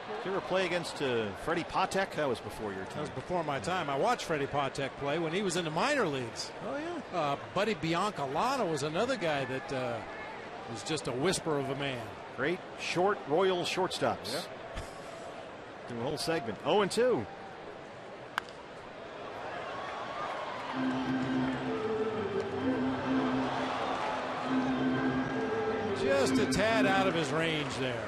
Did you ever play against Freddie Patek? That was before your time. That was before my time. I watched Freddie Patek play when he was in the minor leagues. Oh, yeah. Buddy Biancalana was another guy that was just a whisper of a man. Great short Royal shortstops. Yeah. Through the whole segment. 0-2. Just a tad out of his range there.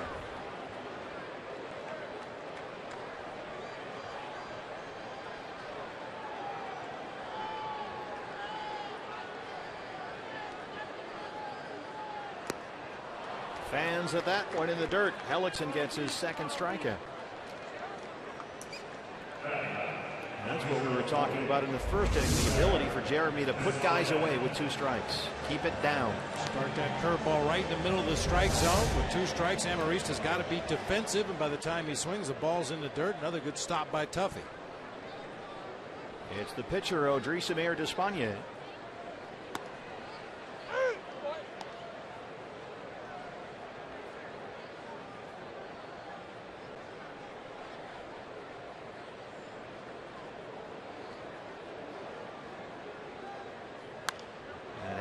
Fans at that point in the dirt. Hellickson gets his second strikeout. That's what we were talking about in the first inning, the ability for Jeremy to put guys away with 2 strikes. Keep it down. Start that curveball right in the middle of the strike zone. With 2 strikes, Amarista's got to be defensive, and by the time he swings, the ball's in the dirt. Another good stop by Tuffy. It's the pitcher, Odrisamer Despaigne.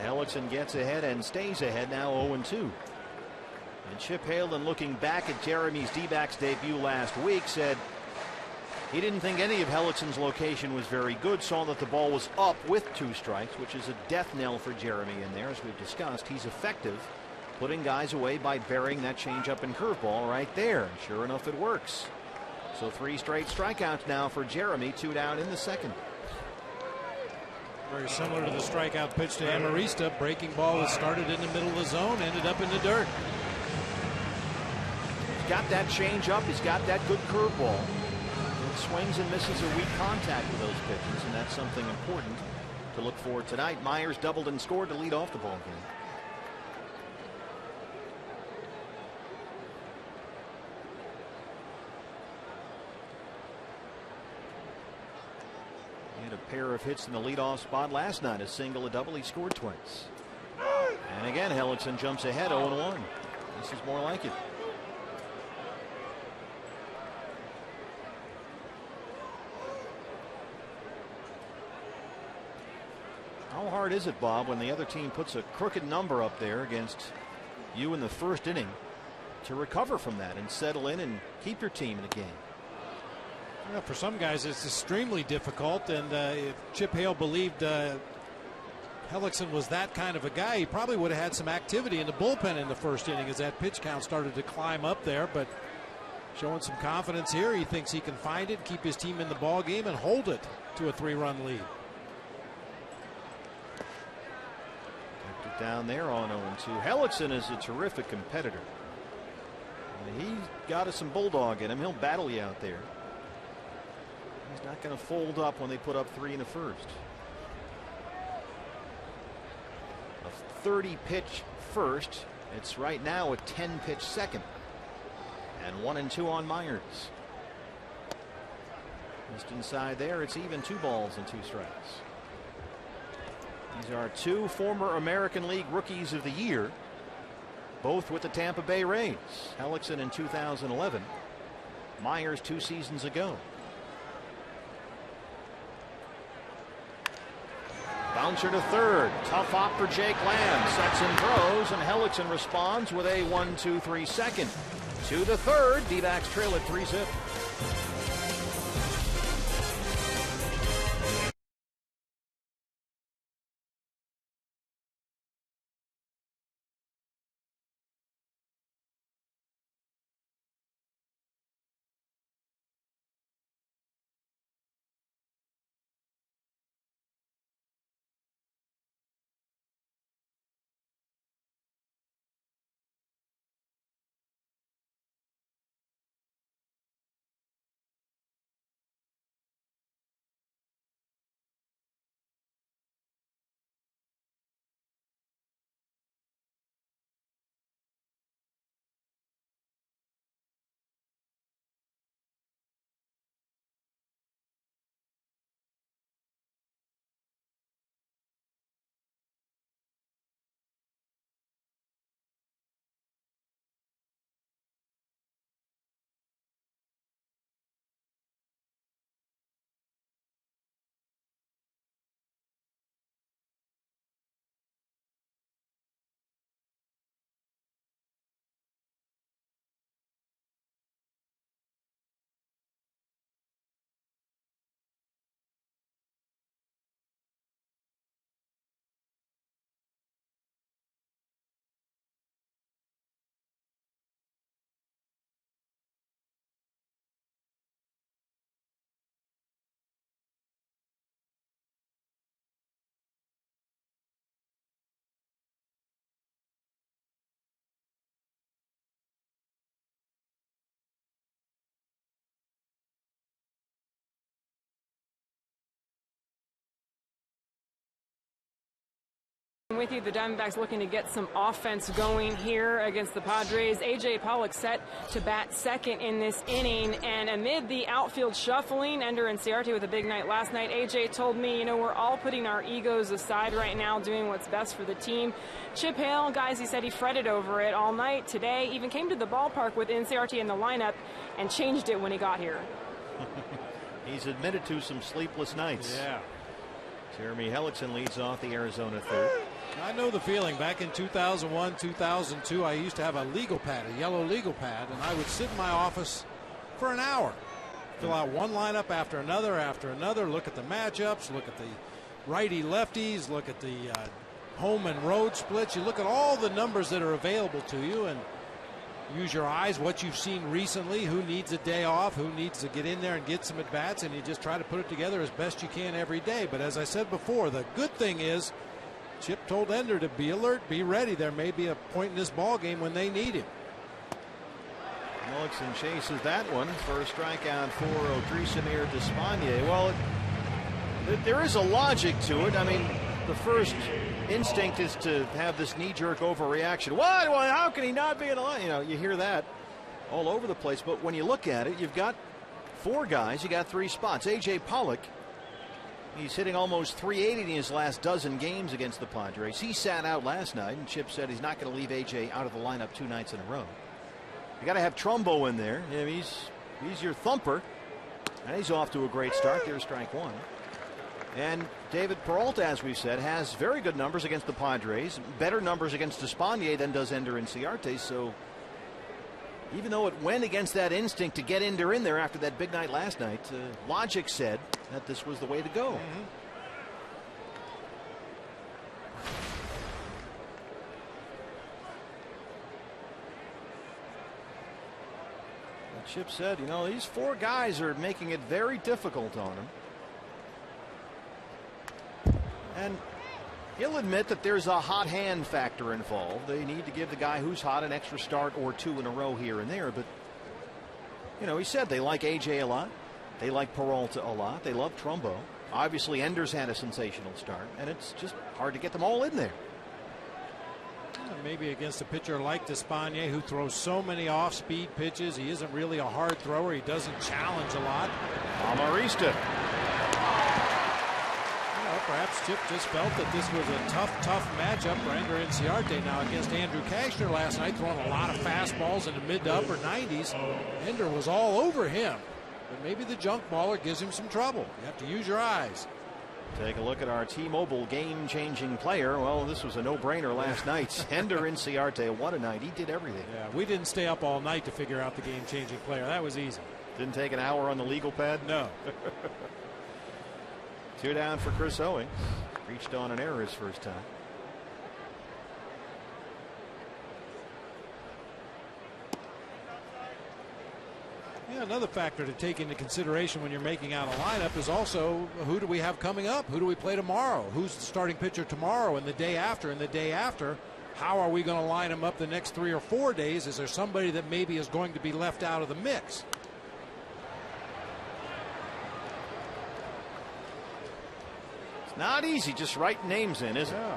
Hellickson gets ahead and stays ahead, now 0-2. And Chip Halen, looking back at Jeremy's D-backs debut last week, said he didn't think any of Hellickson's location was very good, saw that the ball was up with 2 strikes, which is a death knell for Jeremy in there. As we've discussed, he's effective putting guys away by burying that changeup and curveball right there. Sure enough, it works. So 3 straight strikeouts now for Jeremy, 2 down in the second. Very similar to the strikeout pitch to Amarista. Breaking ball that started in the middle of the zone, ended up in the dirt. He's got that change up. He's got that good curveball. It swings and misses a weak contact with those pitches, and that's something important to look for tonight. Myers doubled and scored to lead off the ball game. He had a pair of hits in the leadoff spot last night, a single, a double. He scored twice. And again, Hellickson jumps ahead 0-1. This is more like it. How hard is it, Bob, when the other team puts a crooked number up there against you in the first inning to recover from that and settle in and keep your team in the game? Well, for some guys, it's extremely difficult, and if Chip Hale believed Hellickson was that kind of a guy, he probably would have had some activity in the bullpen in the first inning as that pitch count started to climb up there. But showing some confidence here, he thinks he can find it, keep his team in the ball game, and hold it to a 3-run lead. Kept it down there on 0-2. Hellickson is a terrific competitor. He's got some bulldog in him. He'll battle you out there. He's not going to fold up when they put up 3 in the first. A 30-pitch first. It's right now a 10-pitch second. And 1-2 on Myers. Just inside there, it's even 2 balls and 2 strikes. These are 2 former American League Rookies of the Year, both with the Tampa Bay Rays. Hellickson in 2011. Myers 2 seasons ago. Bouncer to third. Tough hop for Jake Lamb. Sets and throws, and Hellickson responds with a 1-2-3 second. To the third. D-backs trail at 3-zip. With you, the Diamondbacks looking to get some offense going here against the Padres. A.J. Pollock set to bat second in this inning, and amid the outfield shuffling, Ender and Ciarte with a big night last night. A.J. told me, we're all putting our egos aside right now, doing what's best for the team. Chip Hale, guys, he said he fretted over it all night today, even came to the ballpark with Ciarte in the lineup and changed it when he got here. He's admitted to some sleepless nights. Yeah. Jeremy Hellickson leads off the Arizona third. I know the feeling. Back in 2001, 2002, I used to have a legal pad, a yellow legal pad, and I would sit in my office for an hour, fill out one lineup after another, look at the matchups, look at the righty-lefties, look at the home and road splits. You look at all the numbers that are available to you and use your eyes, what you've seen recently, who needs a day off, who needs to get in there and get some at-bats, and you just try to put it together as best you can every day. But as I said before, the good thing is Chip told Ender to be alert, be ready. There may be a point in this ball game when they need him. Hellickson chases that one for a strikeout for Odrisamer Despaigne. Well, there is a logic to it. I mean, the first instinct is to have this knee-jerk overreaction. What? Well, how can he not be in a line? You hear that all over the place. But when you look at it, you've got four guys. You got three spots. A.J. Pollock, he's hitting almost .380 in his last dozen games against the Padres. He sat out last night, and Chip said he's not going to leave A.J. out of the lineup 2 nights in a row. You got to have Trumbo in there. He's your thumper, and he's off to a great start. There's strike one. And David Peralta, as we've said, has very good numbers against the Padres, better numbers against Despaigne than does Ender and Ciarte. So even though it went against that instinct to get Ender in there after that big night last night, logic said that this was the way to go. Chip said, these four guys are making it very difficult on him. And he'll admit that there's a hot hand factor involved. They need to give the guy who's hot an extra start or two in a row here and there. But, he said they like A.J. a lot. They like Peralta a lot. They love Trumbo. Obviously, Ender's had a sensational start, and it's just hard to get them all in there. Maybe against a pitcher like Despaigne, who throws so many off-speed pitches. He isn't really a hard thrower. He doesn't challenge a lot. Amarista. Perhaps Chip just felt that this was a tough matchup for Ender and Ciarte. Now against Andrew Cashner last night, throwing a lot of fastballs in the mid to upper 90s. Ender was all over him. But maybe the junk baller gives him some trouble. You have to use your eyes. Take a look at our T-Mobile game-changing player. Well, this was a no-brainer last night. Ender and Ciarte, what a night. He did everything. Yeah, we didn't stay up all night to figure out the game-changing player. That was easy. Didn't take an hour on the legal pad? No. 2 down for Chris Owings. Reached on an error his first time. Yeah, another factor to take into consideration when you're making out a lineup is also who do we have coming up? Who do we play tomorrow? Who's the starting pitcher tomorrow and the day after and the day after? How are we going to line them up the next 3 or 4 days? Is there somebody that maybe is going to be left out of the mix? Not easy just writing names in, is it? Yeah.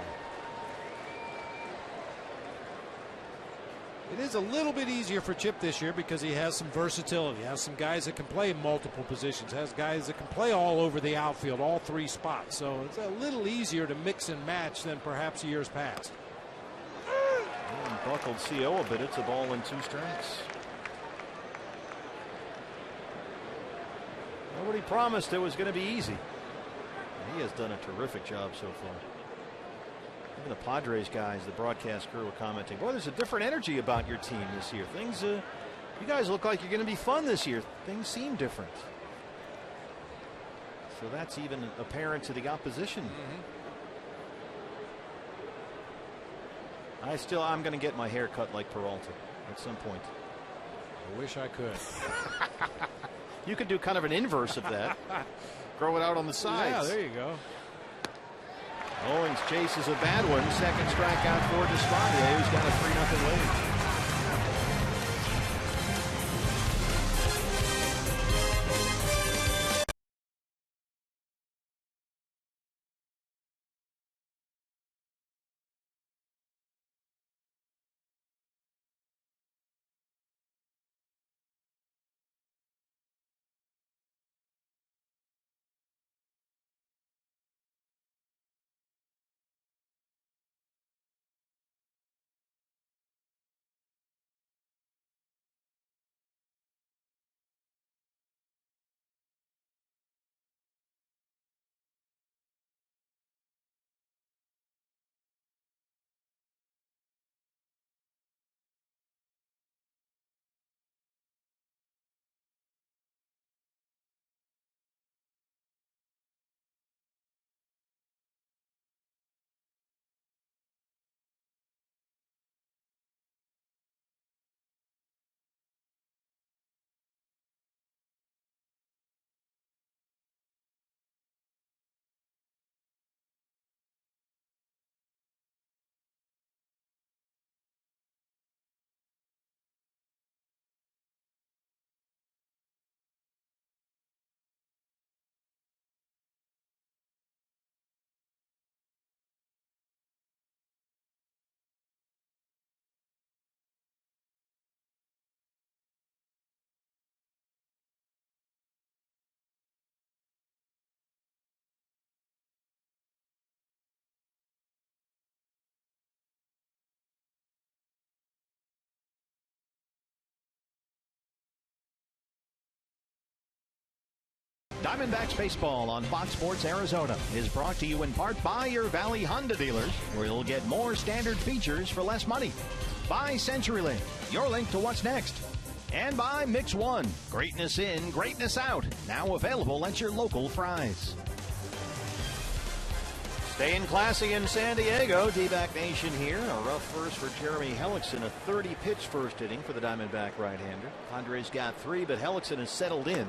It is a little bit easier for Chip this year because he has some versatility. He has some guys that can play multiple positions. Has guys that can play all over the outfield, all 3 spots. So it's a little easier to mix and match than perhaps years past. Buckled CO a bit. It's a ball and 2 strikes. Nobody promised it was going to be easy. He has done a terrific job so far. Even the Padres guys, the broadcast crew, were commenting, boy, there's a different energy about your team this year. Things, you guys look like you're going to be fun this year. Things seem different. So that's even apparent to the opposition. I'm going to get my hair cut like Peralta at some point. I wish I could. You could do kind of an inverse of that. Grow it out on the sides. Yeah, there you go. Owings chases a bad one. Second strikeout for Despaigne, who's got a 3-0 lead. Diamondbacks baseball on Fox Sports Arizona is brought to you in part by your Valley Honda dealers, where you'll get more standard features for less money. By CenturyLink, your link to what's next. And by Mix One, greatness in, greatness out. Now available at your local Fry's. Staying classy in San Diego, D-back nation here. A rough first for Jeremy Hellickson, a 30-pitch first inning for the Diamondback right-hander. Padres got 3, but Hellickson has settled in.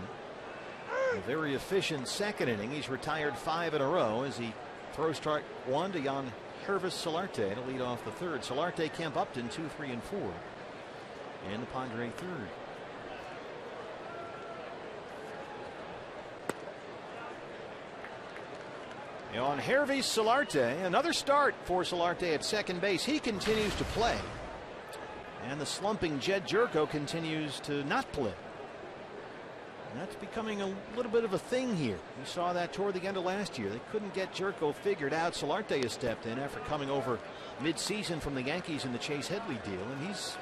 A very efficient second inning. He's retired 5 in a row as he throws strike 1 to Jan Hervis Solarte to lead off the third. Solarte, Kemp, Upton 2, 3, and 4 in the Padre third. On Hervis Solarte, another start for Solarte at second base. He continues to play, and the slumping Jed Jerko continues to not play. And that's becoming a little bit of a thing here. We saw that toward the end of last year. They couldn't get Jerko figured out. Solarte has stepped in after coming over mid-season from the Yankees in the Chase Headley deal, and he's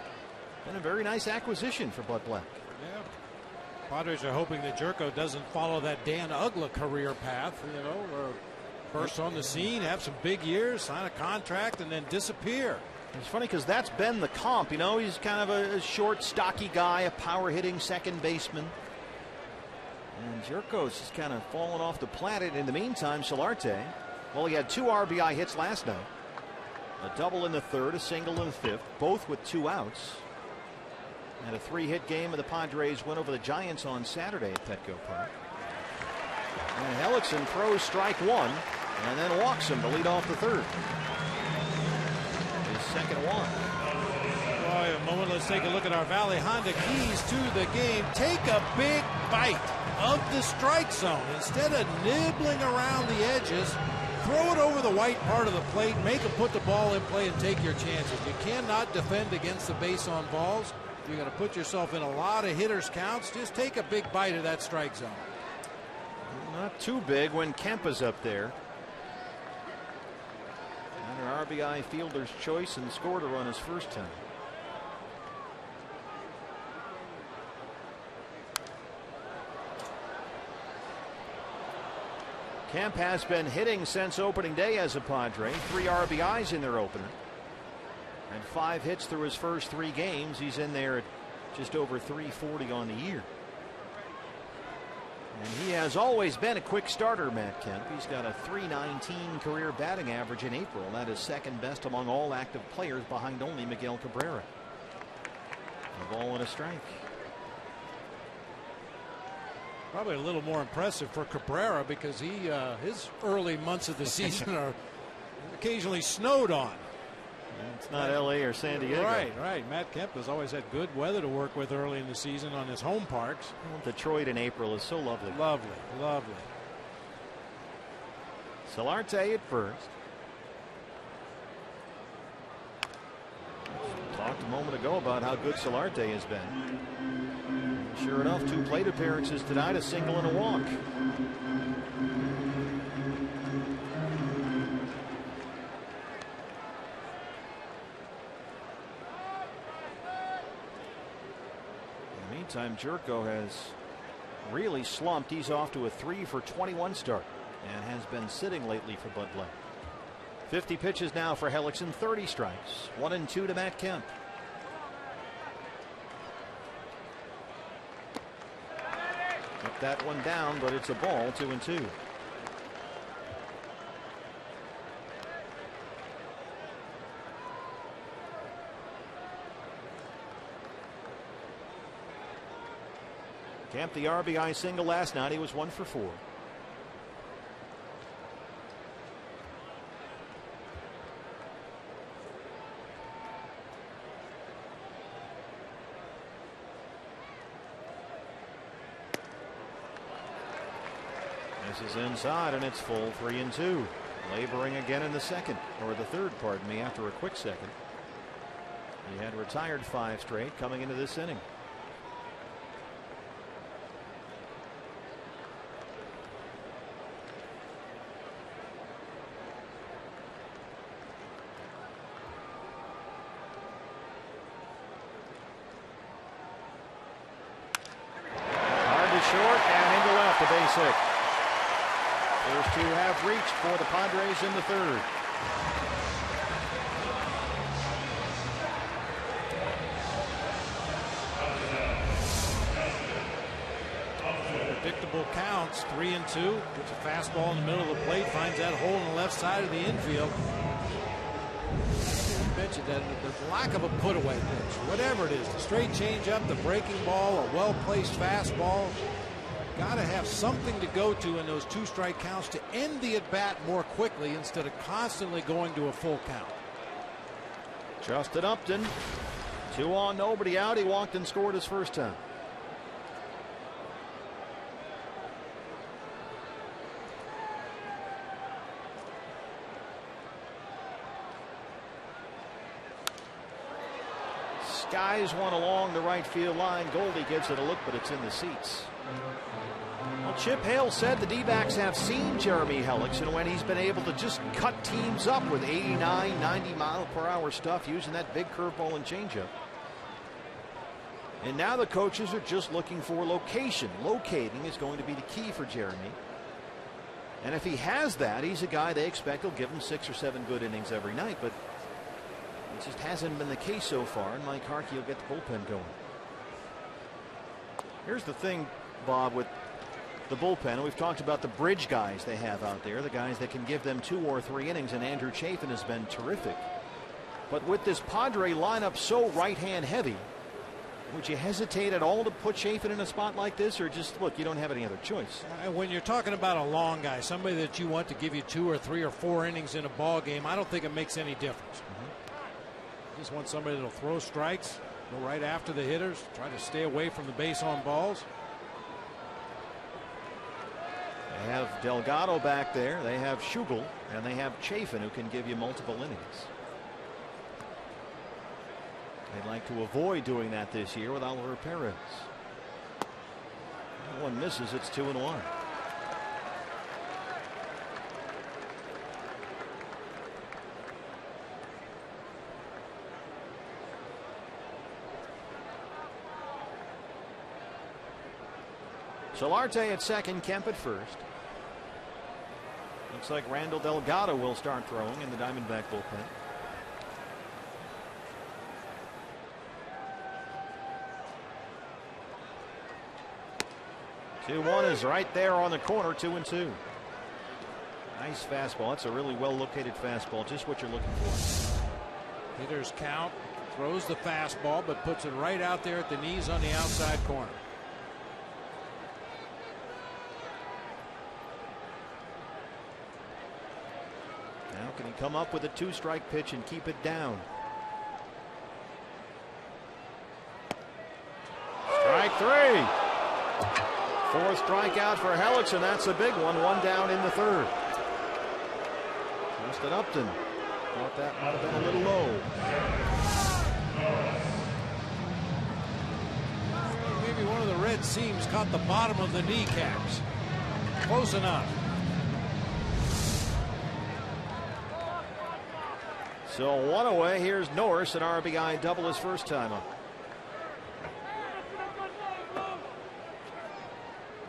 been a very nice acquisition for Bud Black. Yeah. Padres are hoping that Jerko doesn't follow that Dan Uggla career path, burst on the scene, have some big years, sign a contract, and then disappear. It's funny because that's been the comp. He's kind of a short, stocky guy, a power-hitting second baseman. And Jerko's just kind of fallen off the planet. In the meantime, Solarte, well, he had 2 RBI hits last night. A double in the third, a single in the fifth, both with 2 outs. And a 3-hit game of the Padres win over the Giants on Saturday at Petco Park. And Hellickson throws strike 1 and then walks him to lead off the third. His second walk. Boy, a moment. Let's take a look at our Valley Honda keys to the game. Take a big bite of the strike zone. Instead of nibbling around the edges, throw it over the white part of the plate, make them put the ball in play, and take your chances. You cannot defend against the base on balls. You're going to put yourself in a lot of hitters' counts. Just take a big bite of that strike zone. Not too big when Kemp is up there. Another RBI fielder's choice and scored a run his first time. Kemp has been hitting since opening day as a Padre. 3 RBIs in their opener. And 5 hits through his first 3 games. He's in there at just over 340 on the year. And he has always been a quick starter, Matt Kemp. He's got a .319 career batting average in April. That is second best among all active players, behind only Miguel Cabrera. A ball and a strike. Probably a little more impressive for Cabrera because his early months of the season are occasionally snowed on. It's not L.A. or San Diego. Right. Matt Kemp has always had good weather to work with early in the season on his home parks. Detroit in April is so lovely. Lovely. Solarte at first. Talked a moment ago about how good Solarte has been. Sure enough, 2 plate appearances tonight, a single and a walk. In the meantime, Jerko has really slumped. He's off to a 3 for 21 start and has been sitting lately for Bud Black. 50 pitches now for Hellickson, 30 strikes, 1 and 2 to Matt Kemp. Up that one down, but it's a ball, 2 and 2. Kemp, the RBI single last night. He was 1 for 4. This is inside, and it's full, 3 and 2. Laboring again in the second, or the third, pardon me, after a quick second. He had retired 5 straight coming into this inning. Hard to short and into left. the base hit. First two have reached for the Padres in the third. Predictable counts, 3-2. Gets a fastball in the middle of the plate, finds that hole on the left side of the infield. You mentioned that the lack of a put-away pitch, whatever it is, the straight changeup, the breaking ball, a well-placed fastball. Got to have something to go to in those 2-strike counts to end the at-bat more quickly instead of constantly going to a full count. Justin Upton, 2 on, nobody out. He walked and scored his first time. Skies one along the right field line. Goldie gives it a look, but it's in the seats. Well, Chip Hale said the D-backs have seen Jeremy Hellickson when he's been able to just cut teams up with 89, 90 mile per hour stuff using that big curveball and changeup. And now the coaches are just looking for location. Locating is going to be the key for Jeremy. And if he has that, he's a guy they expect will give him 6 or 7 good innings every night. But it just hasn't been the case so far, and Mike Harkey will get the bullpen going. Here's the thing, Bob, with the bullpen. We've talked about the bridge guys they have out there, the guys that can give them 2 or 3 innings, and Andrew Chafin has been terrific. But with this Padre lineup so right-hand heavy, would you hesitate at all to put Chafin in a spot like this, or just, look, you don't have any other choice? When you're talking about a long guy, somebody that you want to give you 2 or 3 or 4 innings in a ball game, I don't think it makes any difference. Just want somebody that'll throw strikes, go right after the hitters, try to stay away from the base on balls. They have Delgado back there, they have Schugel, and they have Chafin, who can give you multiple innings. They'd like to avoid doing that this year with Oliver Perez. One misses, it's 2-1. Solarte at second, Kemp at first. Looks like Randall Delgado will start throwing in the Diamondback bullpen. Two one is right there on the corner, 2-2. Nice fastball. That's a really well located fastball, just what you're looking for. Hitters count, throws the fastball, but puts it right out there at the knees on the outside corner. Now can he come up with a 2-strike pitch and keep it down? Strike 3. 4th strikeout for Hellickson. That's a big one. 1 down in the third. Justin Upton thought that might have been a little low. Maybe one of the red seams caught the bottom of the kneecaps. Close enough. So 1 away. Here's Norris, an RBI double his first time up.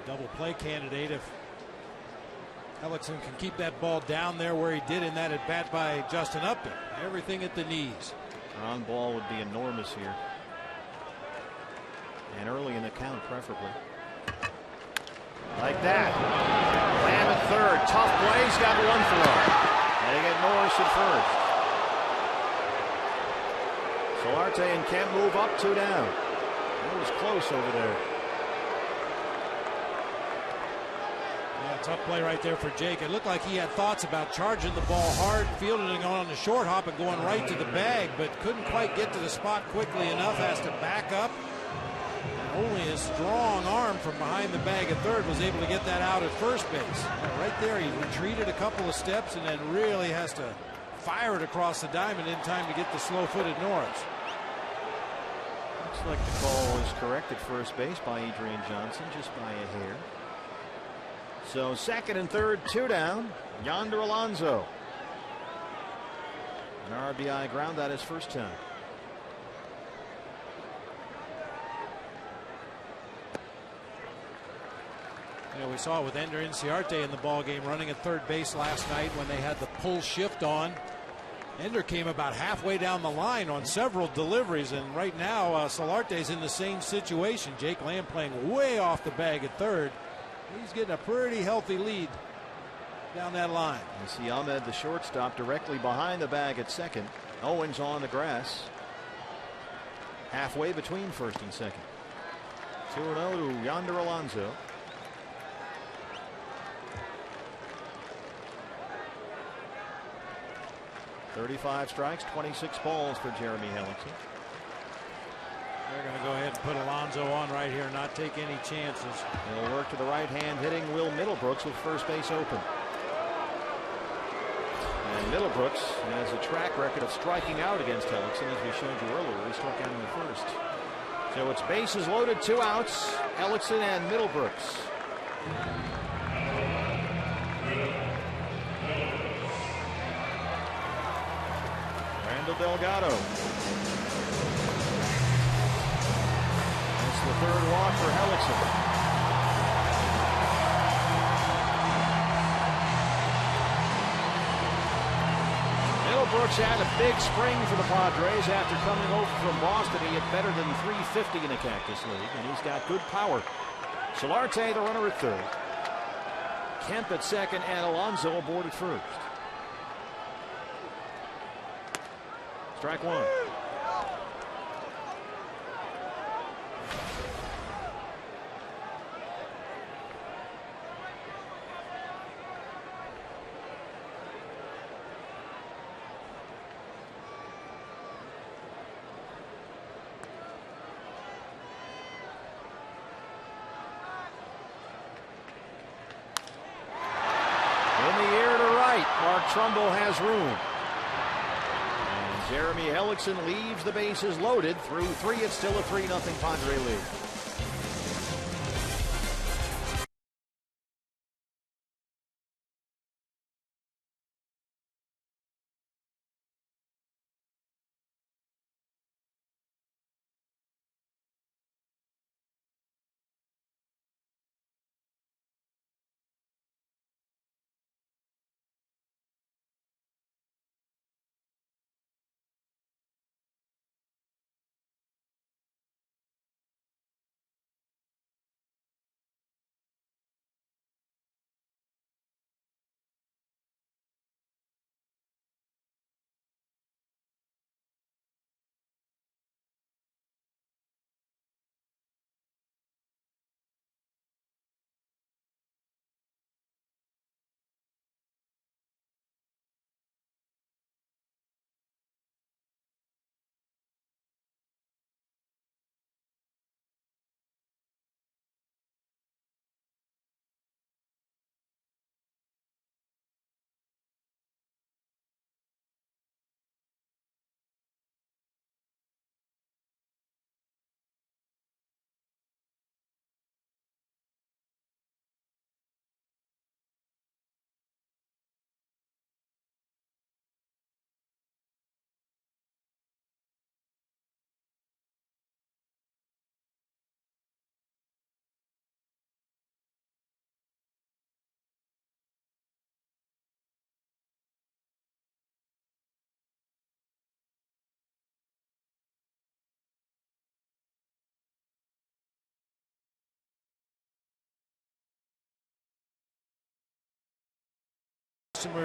Double play candidate if Hellickson can keep that ball down there where he did in that at bat by Justin Upton. Everything at the knees. On ball would be enormous here. And early in the count, preferably. Like that. Lamb at third. Tough play. He's got 1 throw. They get Norris at first. Solarte and Kemp move up, 2 down. It was close over there. Yeah, tough play right there for Jake. It looked like he had thoughts about charging the ball hard, fielding it on the short hop and going right to the bag, but couldn't quite get to the spot quickly enough. Has to back up. And only his strong arm from behind the bag at third was able to get that out at first base. Right there, he retreated a couple of steps and then really has to fire it across the diamond in time to get the slow-footed Norris. Looks like the call is correct at first base by Adrian Johnson, just by a hair. So second and third, 2 down. Yonder Alonso. An RBI ground out his first time. You know, we saw it with Ender Inciarte in the ball game running at third base last night when they had the pull shift on. Ender came about halfway down the line on several deliveries, and right now Solarte's in the same situation. Jake Lamb playing way off the bag at third. He's getting a pretty healthy lead down that line. You see Ahmed, the shortstop, directly behind the bag at second. Owens on the grass, halfway between first and second. 2-0 to Yonder Alonso. .35 strikes, 26 balls for Jeremy Hellickson. They're going to go ahead and put Alonso on right here, not take any chances. He'll work to the right hand, hitting Will Middlebrooks with first base open. And Middlebrooks has a track record of striking out against Hellickson, as we showed you earlier. He struck out in the first. So it's bases loaded, 2 outs. Hellickson and Middlebrooks. Randall Delgado. That's the third walk for Hellickson. Brooks had a big spring for the Padres after coming over from Boston. He hit better than .350 in the Cactus League, and he's got good power. Solarte, the runner, at third. Kemp at second, and Alonso aboard at first. Strike one. Trumbo has room. And Jeremy Hellickson leaves the bases loaded. Through 3, it's still a 3-0 Padre lead.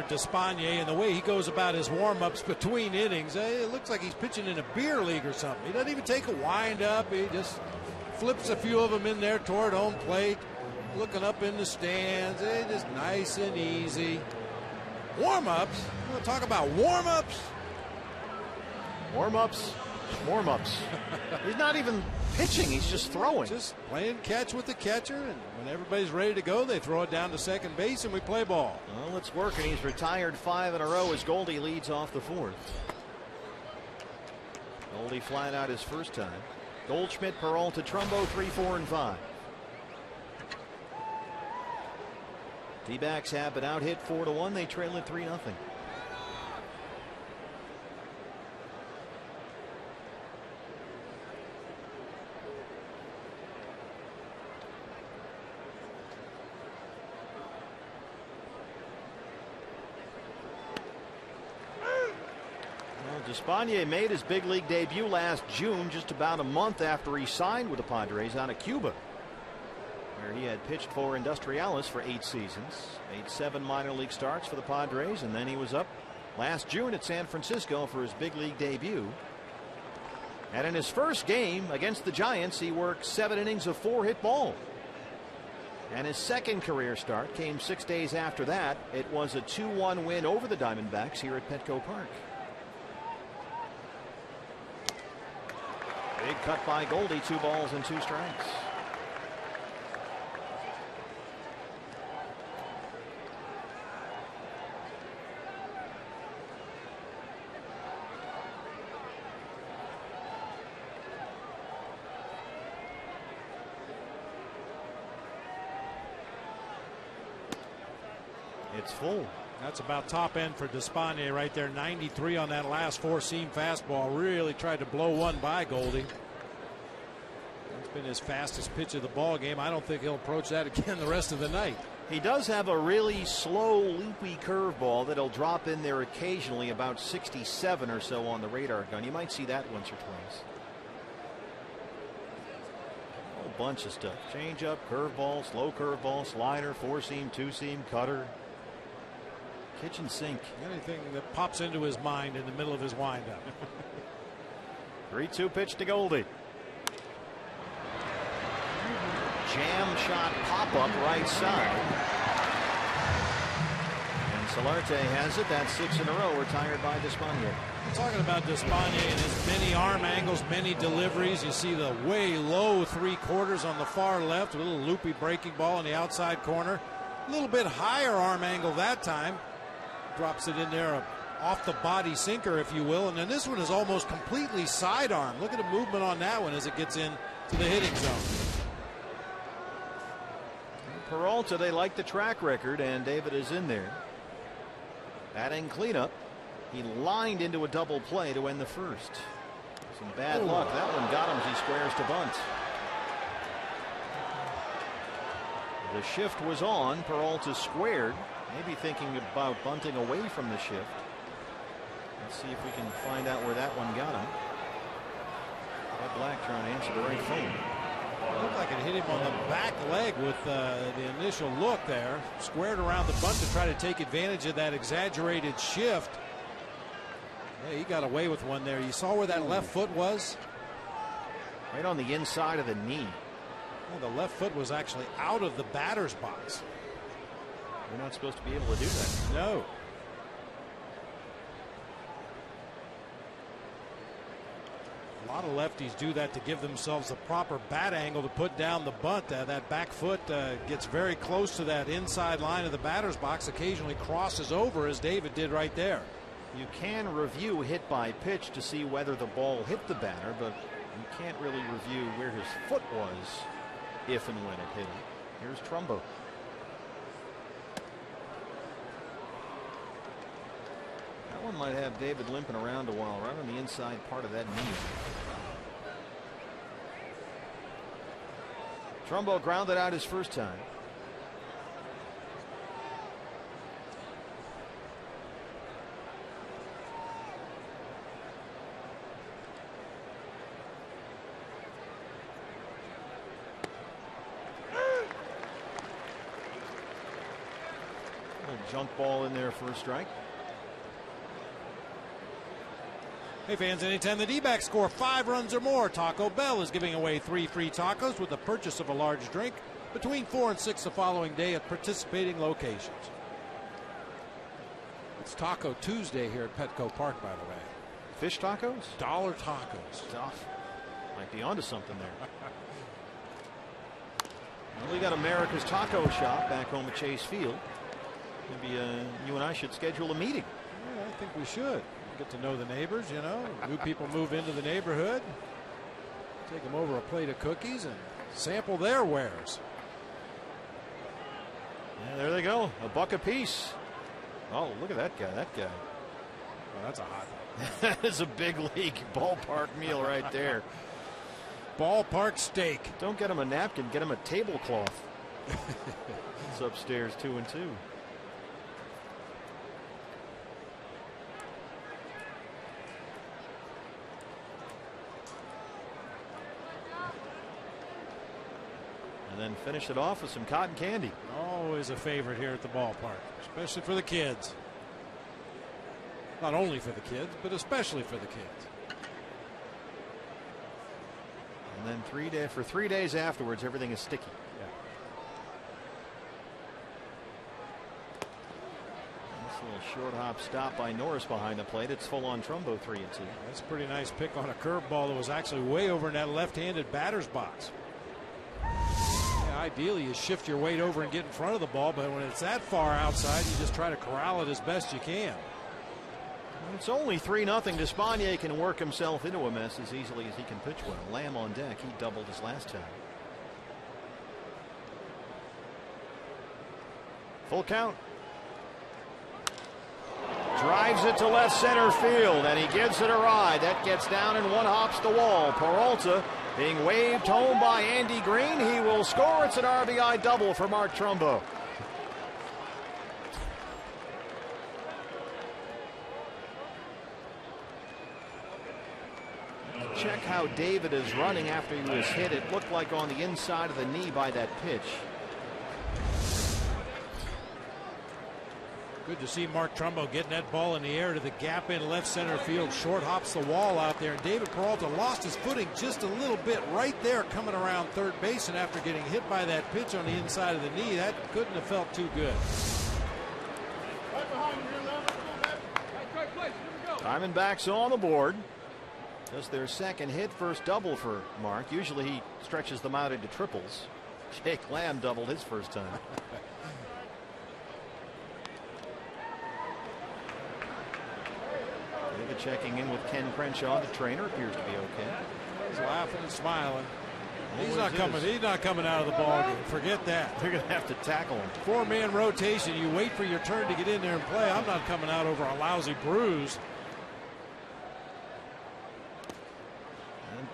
Despaigne, and the way he goes about his warm-ups between innings, it looks like he's pitching in a beer league or something. He doesn't even take a wind-up. He just flips a few of them in there toward home plate, looking up in the stands. Just nice and easy. Warm-ups? You want to talk about warm-ups? Warm-ups? Warm-ups. He's not even pitching. He's just throwing. Just playing catch with the catcher, and when everybody's ready to go, they throw it down to second base, and we play ball. Well, it's working. He's retired 5 in a row as Goldie leads off the 4th. Goldie flying out his first time. Goldschmidt, Peralta, Trumbo, 3, 4, and 5. D-backs have been out hit 4-1. They trail at 3-0. Despaigne made his big league debut last June, just about a month after he signed with the Padres out of Cuba, where he had pitched for Industriales for 8 seasons, made 7 minor league starts for the Padres, and then he was up last June at San Francisco for his big league debut. And in his first game against the Giants, he worked 7 innings of 4-hit ball. And his second career start came 6 days after that. It was a 2-1 win over the Diamondbacks here at Petco Park. Big cut by Goldie, 2 balls and 2 strikes. It's full. That's about top end for Despaigne right there. 93 on that last 4-seam fastball. Really tried to blow one by Goldie. That's been his fastest pitch of the ball game. I don't think he'll approach that again the rest of the night. He does have a really slow, loopy curveball that'll drop in there occasionally, about 67 or so on the radar gun. You might see that once or twice. A whole bunch of stuff. Changeup, curveball, slow curveball, slider, 4-seam, 2-seam, cutter. Kitchen sink. Anything that pops into his mind in the middle of his windup. 3-2 pitch to Goldie. Jam shot pop up right side. And Solarte has it. That's 6 in a row retired by Despaigne. Talking about Despaigne and his many arm angles, many deliveries. You see the way low 3/4 on the far left, a little loopy breaking ball in the outside corner. A little bit higher arm angle that time. Drops it in there, off the body sinker, if you will. And then this one is almost completely sidearm. Look at the movement on that one as it gets in to the hitting zone. Peralta, they like the track record, and David is in there. Batting cleanup. He lined into a double play to end the first. Some bad luck. That one got him as he squares to bunt. The shift was on. Peralta squared. Maybe thinking about bunting away from the shift. Let's see if we can find out where that one got him. Red Black trying to answer the right phone. It looked like it hit him on the back leg with the initial look there. Squared around the bunt to try to take advantage of that exaggerated shift. Yeah, he got away with one there. You saw where that left foot was? Right on the inside of the knee. Well, the left foot was actually out of the batter's box. You're not supposed to be able to do that. No. A lot of lefties do that to give themselves the proper bat angle to put down the bunt. That back foot gets very close to that inside line of the batter's box, occasionally crosses over, as David did right there. You can review hit by pitch to see whether the ball hit the batter, but you can't really review where his foot was if and when it hit him. Here's Trumbo. That one might have David limping around a while, right on the inside part of that knee. Trumbo grounded out his first time. Junk ball in there for a strike. Hey fans, anytime the D-backs score 5 runs or more, Taco Bell is giving away 3 free tacos with the purchase of a large drink between 4 and 6 the following day at participating locations. It's Taco Tuesday here at Petco Park, by the way. Fish tacos? Dollar tacos. Stuff. Might be onto something there. Well, we got America's Taco Shop back home at Chase Field. Maybe you and I should schedule a meeting. Yeah, I think we should. Get to know the neighbors, you know. New people move into the neighborhood. Take them over a plate of cookies and sample their wares. Yeah, there they go. $1 a piece. Oh, look at that guy. That guy. Oh, that's a hot one. That is a big league ballpark meal right there. Ballpark steak. Don't get him a napkin. Get him a tablecloth. It's upstairs 2-2. And then finish it off with some cotton candy. Always a favorite here at the ballpark, especially for the kids. Not only for the kids, but especially for the kids. And then for 3 days afterwards, everything is sticky. Yeah. Nice little short hop stop by Norris behind the plate. It's full on Trumbo, 3-2. That's a pretty nice pick on a curveball that was actually way over in that left-handed batter's box. Yeah, ideally, you shift your weight over and get in front of the ball, but when it's that far outside, you just try to corral it as best you can. It's only 3-0. Despaigne can work himself into a mess as easily as he can pitch well. Lamb on deck. He doubled his last time. Full count. Drives it to left center field, and he gives it a ride. That gets down and one hops the wall. Peralta being waved home by Andy Green. He will score. It's an RBI double for Mark Trumbo. Check how David is running after he was hit. It looked like on the inside of the knee by that pitch. Good to see Mark Trumbo getting that ball in the air to the gap in left center field. Short hops the wall out there. And David Peralta lost his footing just a little bit right there coming around third base. And after getting hit by that pitch on the inside of the knee, that couldn't have felt too good. Diamondbacks on the board. Just their second hit, first double for Mark. Usually he stretches them out into triples. Jake Lamb doubled his first time. David checking in with Ken Crenshaw. The trainer appears to be okay. He's laughing and smiling. He's not coming out of the ball game. Forget that. They're going to have to tackle him. 4-man rotation. You wait for your turn to get in there and play. I'm not coming out over a lousy bruise.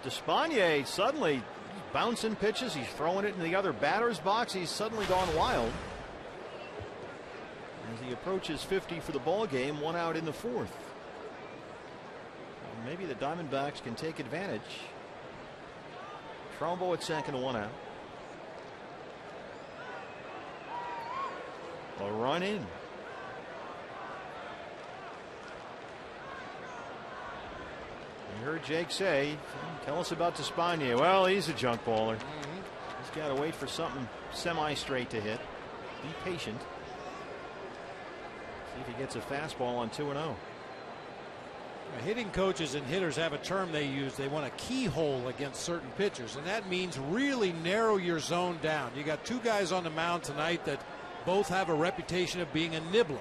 Despaigne suddenly bouncing pitches. He's throwing it in the other batter's box. He's suddenly gone wild as he approaches 50 for the ball game. 1 out in the 4th. Maybe the Diamondbacks can take advantage. Trumbo at second, 1 out. A run in. You heard Jake say, tell us about Despaigne. Well, he's a junk baller. He's got to wait for something semi-straight to hit. Be patient. See if he gets a fastball on 2-0. Hitting coaches and hitters have a term they use. They want a keyhole against certain pitchers, and that means really narrow your zone down. You got 2 guys on the mound tonight that both have a reputation of being a nibbler.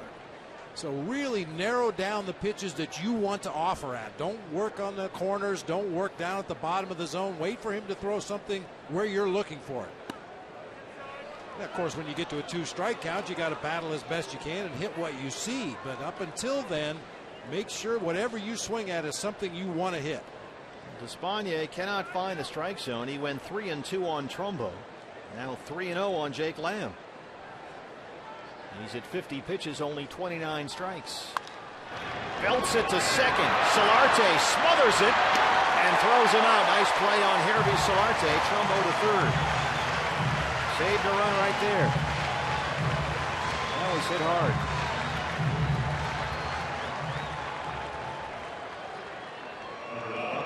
So really narrow down the pitches that you want to offer at. Don't work on the corners. Don't work down at the bottom of the zone. Wait for him to throw something where you're looking for it. And of course, when you get to a 2-strike count, you got to battle as best you can and hit what you see. But up until then, make sure whatever you swing at is something you want to hit. Despaigne cannot find the strike zone. He went 3-2 on Trumbo. Now 3-0 on Jake Lamb. He's at 50 pitches, only 29 strikes. Belts it to second. Solarte smothers it and throws him out. Nice play on Hervey Solarte. Trumbo to third. Saved a run right there. Oh, he's hit hard.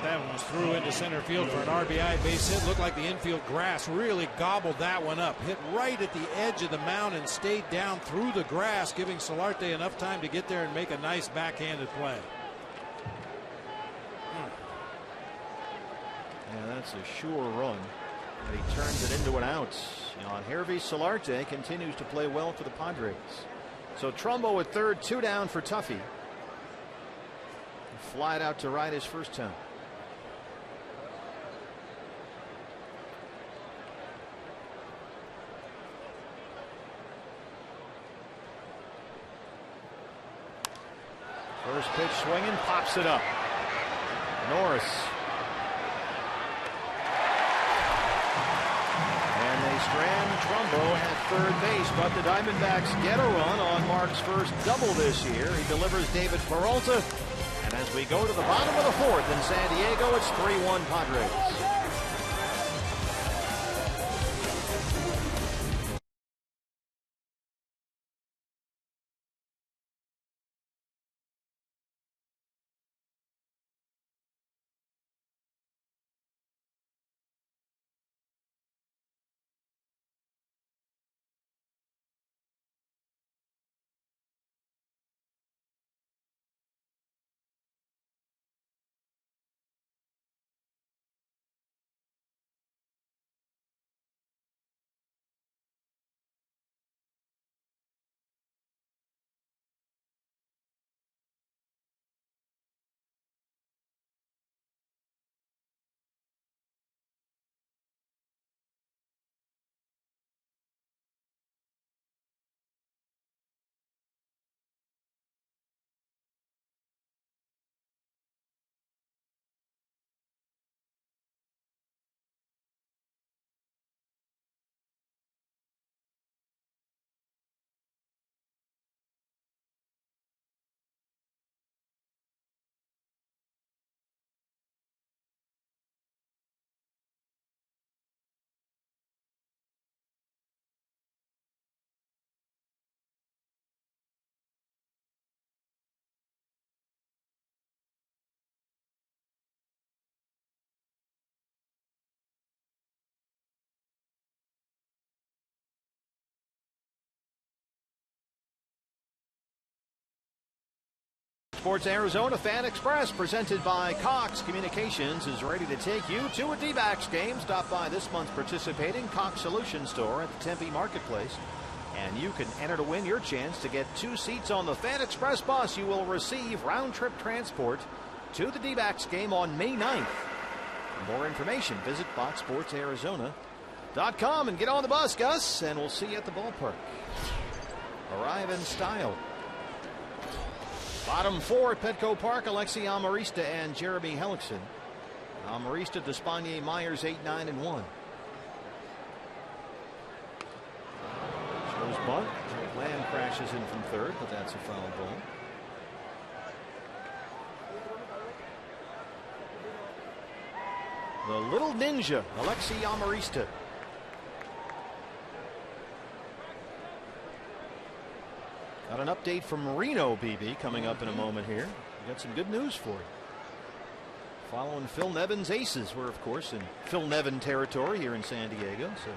That one was through into center field for an RBI base hit. Looked like the infield grass really gobbled that one up. Hit right at the edge of the mound and stayed down through the grass, giving Solarte enough time to get there and make a nice backhanded play. Yeah, that's a sure run. And he turns it into an out. On Hervey Solarte continues to play well for the Padres. So Trumbo at third, 2 down for Tuffy. Flied out to right his first time. First pitch swinging, pops it up. Norris. And they strand Trumbo at third base, but the Diamondbacks get a run on Mark's first double this year. He delivers David Peralta. And as we go to the bottom of the 4th in San Diego, it's 3-1 Padres. Sports Arizona Fan Express, presented by Cox Communications, is ready to take you to a D-backs game. Stop by this month's participating Cox Solution Store at the Tempe Marketplace, and you can enter to win your chance to get 2 seats on the Fan Express bus. You will receive round-trip transport to the D-backs game on May 9th. For more information, visit foxsportsarizona.com and get on the bus, Gus, and we'll see you at the ballpark. Arrive in style. Bottom 4 at Petco Park, Alexi Amarista and Jeremy Hellickson. Amarista, Despaigne, Myers 8-9-1. Shows bunt. Lamb crashes in from third, but that's a foul ball. The little ninja, Alexi Amarista. Got an update from Reno, BB, coming up in a moment here. We got some good news for you. Following Phil Nevin's aces. We're, of course, in Phil Nevin territory here in San Diego. So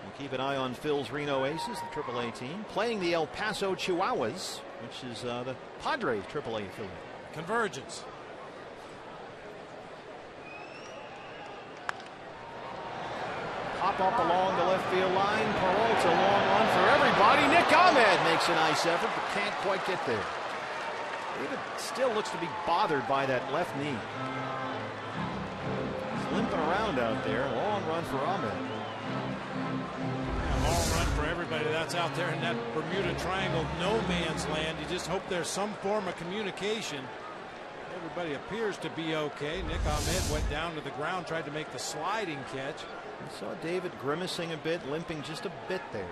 we'll keep an eye on Phil's Reno Aces, the AAA team, playing the El Paso Chihuahuas, which is the Padres AAA affiliate. Convergence. Pop up along the left field line. Peralta, long run for everybody. Nick Ahmed makes a nice effort, but can't quite get there. David still looks to be bothered by that left knee. He's limping around out there. Long run for Ahmed. A long run for everybody that's out there in that Bermuda Triangle no man's land. You just hope there's some form of communication. Everybody appears to be okay. Nick Ahmed went down to the ground, tried to make the sliding catch. I saw David grimacing a bit, limping just a bit there.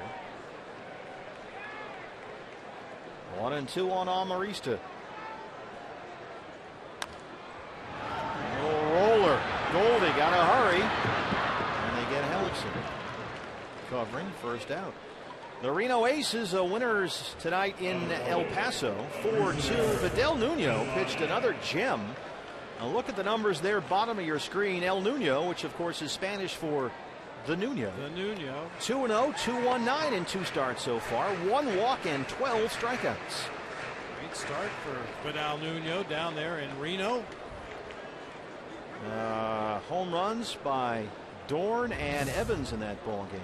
1-2 on Amarista. Little roller. Goldie got to hurry. And they get Hellickson covering, first out. The Reno Aces winners tonight in El Paso. 4-2. Vidal Nuno pitched another gem. Now look at the numbers there, bottom of your screen. El Nuno, which of course is Spanish for the Nuno. The Nuno. 2-0, 2-1-9 in 2 starts so far. 1 walk and 12 strikeouts. Great start for Vidal Nuno down there in Reno. Home runs by Dorn and Evans in that ball game.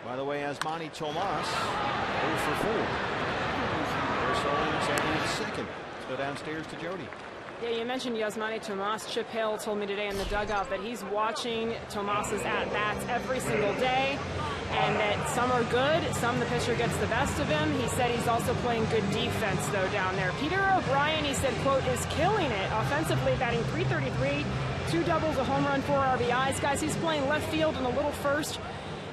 By the way, Yasmani Tomas 0 for 4. There's Owens at second. Let's go downstairs to Jody. Yeah, you mentioned Yasmani Tomas. Chip Hale told me today in the dugout that he's watching Tomas's at-bats every single day, and that some are good, some the pitcher gets the best of him. He said he's also playing good defense, though, down there. Peter O'Brien, he said, quote, is killing it offensively, batting .333, 2 doubles, a home run, 4 RBIs. Guys, he's playing left field and a little first.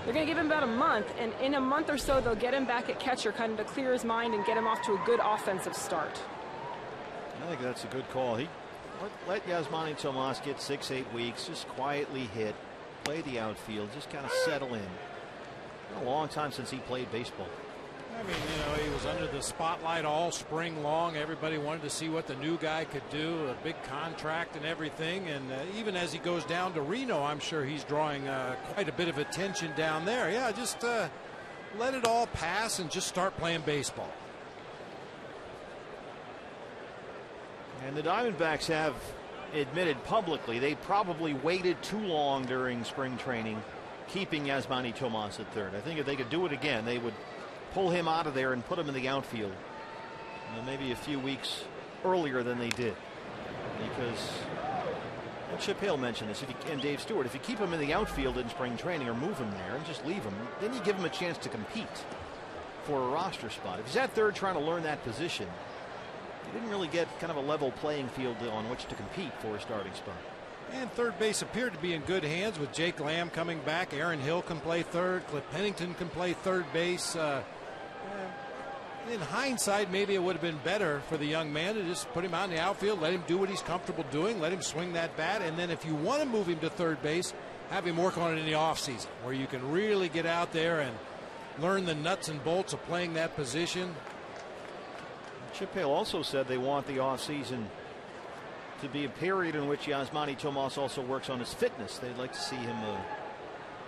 They're going to give him about a month, and in a month or so, they'll get him back at catcher, kind of to clear his mind and get him off to a good offensive start. I think that's a good call. He let Yasmani Tomas get 6-8 weeks, just quietly hit, play the outfield, just kind of settle in. Been a long time since he played baseball. I mean, you know, he was under the spotlight all spring long. Everybody wanted to see what the new guy could do, a big contract and everything. And even as he goes down to Reno, I'm sure he's drawing quite a bit of attention down there. Yeah, just let it all pass and just start playing baseball. And the Diamondbacks have admitted publicly they probably waited too long during spring training, keeping Yasmani Tomas at third. I think if they could do it again, they would pull him out of there and put him in the outfield, maybe a few weeks earlier than they did. Because, and Chip Hale mentioned this, and Dave Stewart, if you keep him in the outfield in spring training or move him there and just leave him, then you give him a chance to compete for a roster spot. If he's at third trying to learn that position, he didn't really get kind of a level playing field on which to compete for a starting spot. And third base appeared to be in good hands with Jake Lamb coming back. Aaron Hill can play third. Cliff Pennington can play third base. In hindsight, maybe it would have been better for the young man to just put him out in the outfield, let him do what he's comfortable doing, let him swing that bat, and then if you want to move him to third base, have him work on it in the offseason, where you can really get out there and learn the nuts and bolts of playing that position. Chip Hale also said they want the offseason to be a period in which Yasmani Tomas also works on his fitness. They'd like to see him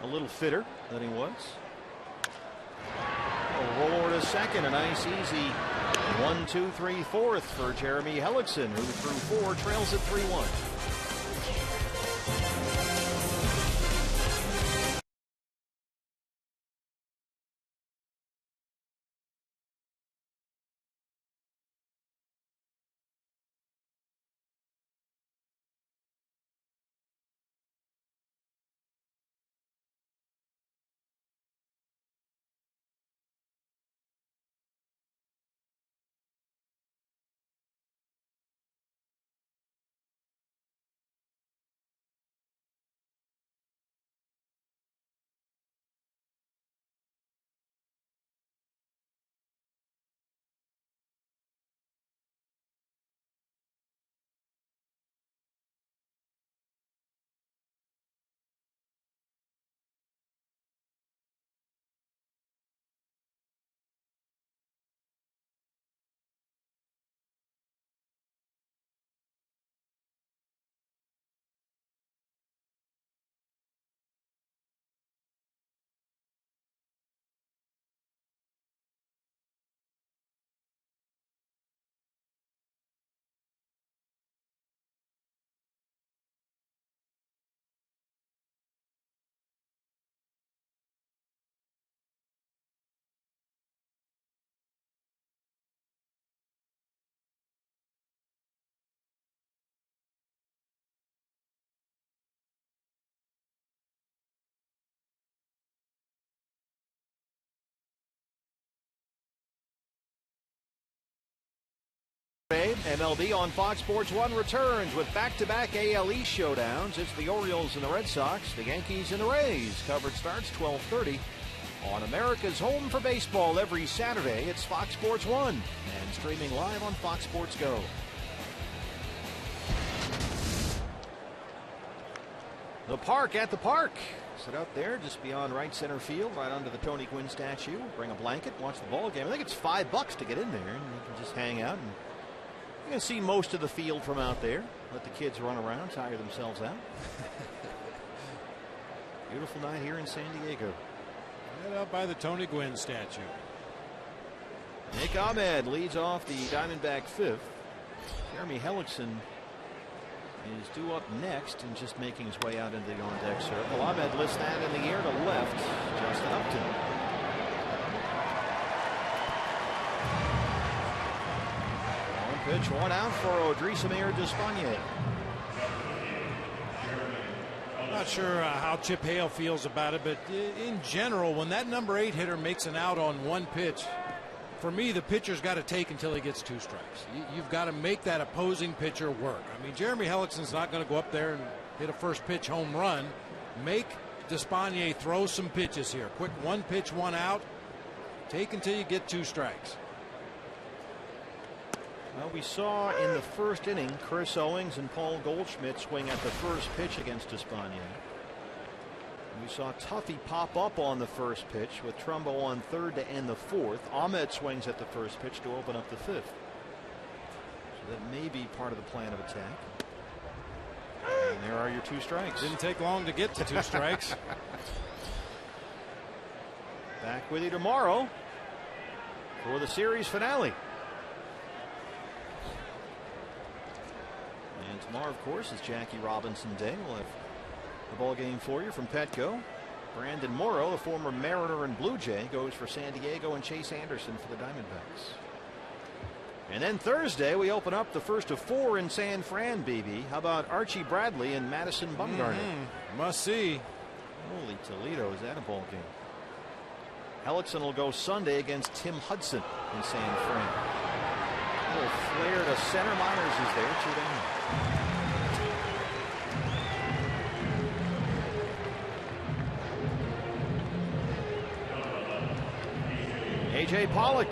a little fitter than he was. A roll over to second, a nice easy 1, 2, 3, 4th for Jeremy Hellickson, who threw 4, trails at 3-1. MLB on Fox Sports 1 returns with back-to-back AL East showdowns. It's the Orioles and the Red Sox, the Yankees and the Rays. Coverage starts 12:30 on America's home for baseball every Saturday. It's Fox Sports 1 and streaming live on Fox Sports Go. The park at the park. Sit out there just beyond right center field, right under the Tony Gwynn statue. Bring a blanket, watch the ball game. I think it's $5 to get in there, and you can just hang out and you can see most of the field from out there. Let the kids run around, tire themselves out. Beautiful night here in San Diego. Right out by the Tony Gwynn statue. Nick Ahmed leads off the Diamondback 5th. Jeremy Hellickson is due up next and just making his way out into the on-deck circle. Ahmed lifts that in the air to left. Justin Upton. One pitch, one out for Odrisamer Despaigne. Not sure how Chip Hale feels about it, but in general, when that number 8 hitter makes an out on one pitch, for me, the pitcher's got to take until he gets 2 strikes. You've got to make that opposing pitcher work. I mean, Jeremy Hellickson's not going to go up there and hit a first pitch home run. Make Despaigne throw some pitches here. Quick one pitch, one out. Take until you get 2 strikes. Well, we saw in the first inning Chris Owings and Paul Goldschmidt swing at the first pitch against Despaigne. We saw Tuffy pop up on the first pitch with Trumbo on third to end the 4th. Ahmed swings at the first pitch to open up the 5th. So that may be part of the plan of attack. And there are your 2 strikes. Didn't take long to get to 2 strikes. Back with you tomorrow for the series finale. And tomorrow, of course, is Jackie Robinson Day. We'll have the ball game for you from Petco. Brandon Morrow, the former Mariner and Blue Jay, goes for San Diego, and Chase Anderson for the Diamondbacks. And then Thursday, we open up the first of 4 in San Fran, BB. How about Archie Bradley and Madison Bumgarner? Must see. Holy Toledo, is that a ball game? Hellickson will go Sunday against Tim Hudson in San Fran. A little flare to center. Myers is there, 2 down. A.J. Pollock.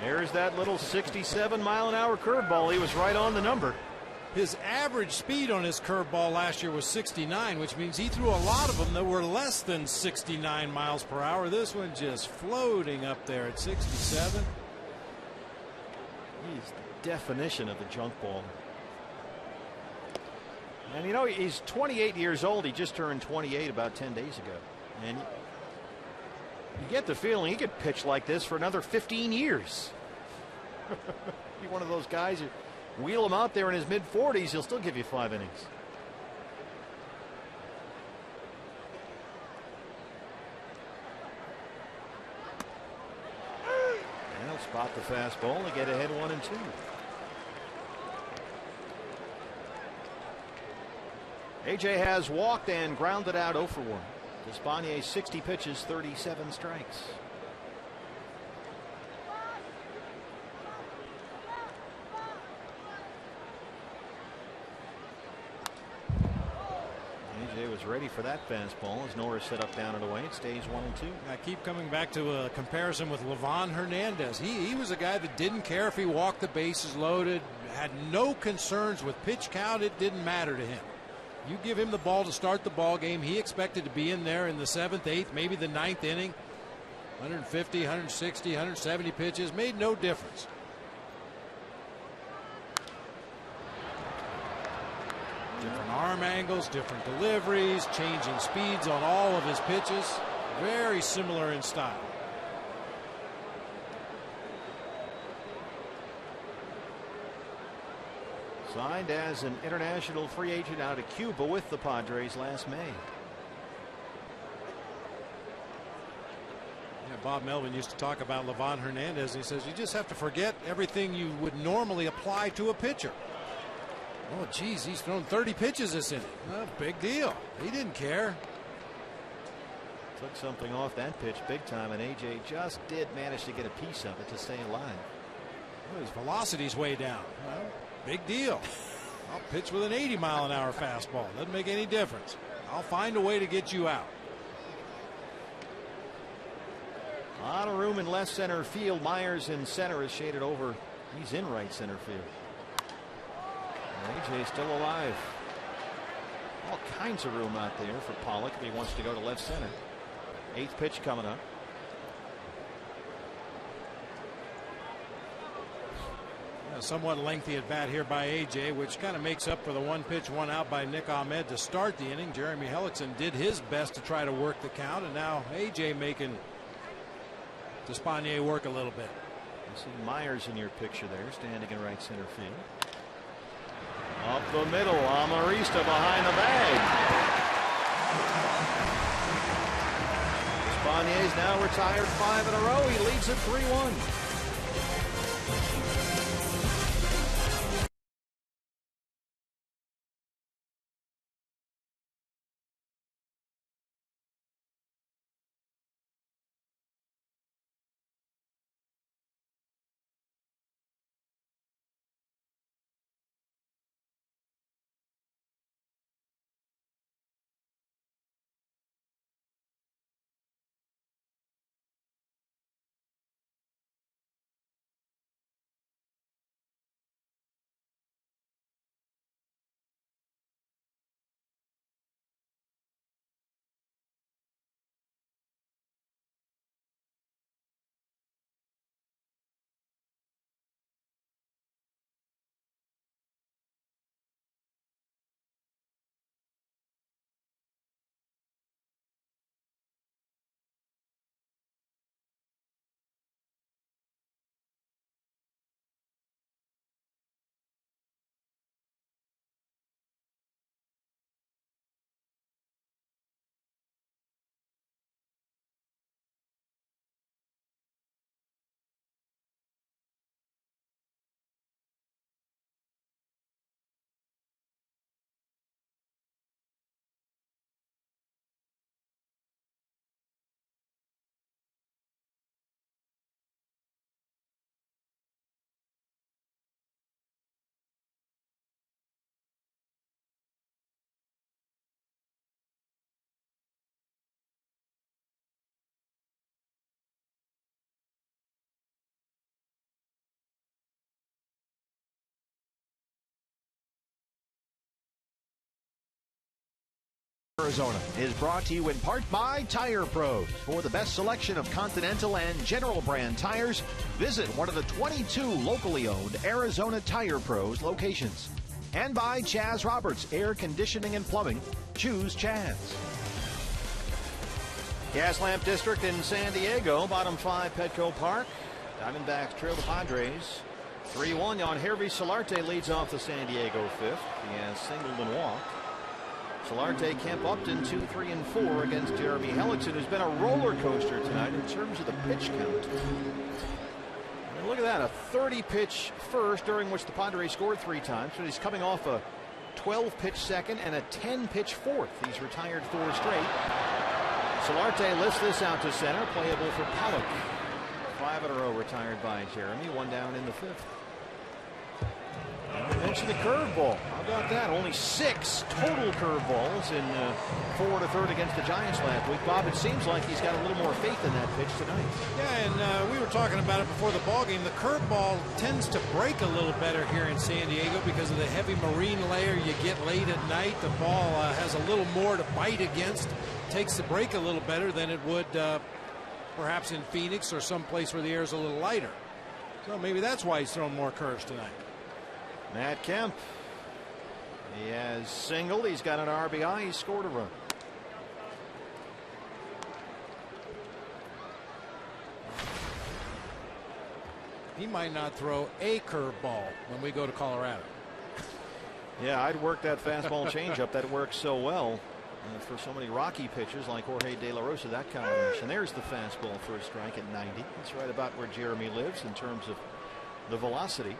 There's that little 67-mile-an-hour curveball. He was right on the number. His average speed on his curveball last year was 69, which means he threw a lot of them that were less than 69 miles per hour. This one just floating up there at 67. He's the definition of the junk ball. And you know, he's 28 years old. He just turned 28 about 10 days ago. And you get the feeling he could pitch like this for another 15 years. Be one of those guys, you wheel him out there in his mid-40s, he'll still give you 5 innings. And he'll spot the fastball to get ahead 1-2. AJ has walked and grounded out 0 for 1. Despaigne 60 pitches, 37 strikes. AJ was ready for that fastball as Norris set up down and away. It stays 1-2. I keep coming back to a comparison with Livan Hernandez. He was a guy that didn't care if he walked the bases loaded, had no concerns with pitch count. It didn't matter to him. You give him the ball to start the ball game. He expected to be in there in the 7th, 8th, maybe the 9th inning. 150, 160, 170 pitches made no difference. Different arm angles, different deliveries, changing speeds on all of his pitches. Very similar in style. Signed as an international free agent out of Cuba with the Padres last May. Yeah, Bob Melvin used to talk about Livan Hernandez. He says you just have to forget everything you would normally apply to a pitcher. Oh, geez, he's thrown 30 pitches this inning. Well, big deal. He didn't care. Took something off that pitch big time, and AJ just did manage to get a piece of it to stay alive. Well, his velocity's way down. Well, big deal. I'll pitch with an 80-mile-an-hour fastball. Doesn't make any difference. I'll find a way to get you out. A lot of room in left center field. Myers in center is shaded over. He's in right center field. AJ still alive. All kinds of room out there for Pollock if he wants to go to left center. 8th pitch coming up. A somewhat lengthy at bat here by AJ, which kind of makes up for the 1 pitch, 1 out by Nick Ahmed to start the inning. Jeremy Hellickson did his best to try to work the count, and now AJ making Despaigne work a little bit. You see Myers in your picture there, standing in right center field. Up the middle, Amarista behind the bag. Despaigne's now retired 5 in a row. He leads at 3-1. Arizona is brought to you in part by Tire Pros. For the best selection of Continental and General brand tires, visit one of the 22 locally owned Arizona Tire Pros locations. And by Chaz Roberts Air Conditioning and Plumbing. Choose Chaz. Gaslamp District in San Diego, bottom 5 Petco Park. Diamondbacks trail the Padres 3-1 on Hervey Solarte leads off the San Diego fifth. He has singled and walked. Solarte, Kemp, Upton 2, 3, and 4 against Jeremy Hellickson, who's been a roller coaster tonight in terms of the pitch count. And look at that, a 30-pitch first, during which the Padres scored 3 times, but he's coming off a 12-pitch second and a 10-pitch fourth. He's retired 4 straight. Solarte lifts this out to center, playable for Pollock. 5 in a row retired by Jeremy, 1 down in the 5th. I mentioned the curveball. How about that? Only 6 total curveballs in 4 1/3 against the Giants last week. Bob, it seems like he's got a little more faith in that pitch tonight. Yeah, and we were talking about it before the ballgame. The curveball tends to break a little better here in San Diego because of the heavy marine layer you get late at night. The ball has a little more to bite against. Takes the break a little better than it would perhaps in Phoenix or someplace where the air is a little lighter. So maybe that's why he's throwing more curves tonight. Matt Kemp. He has singled. He's got an RBI. He scored a run. He might not throw a curveball when we go to Colorado. Yeah, I'd work that fastball changeup. That works so well for so many Rocky pitchers like Jorge De La Rosa, that combination. There's the fastball for a strike at 90. That's right about where Jeremy lives in terms of the velocity.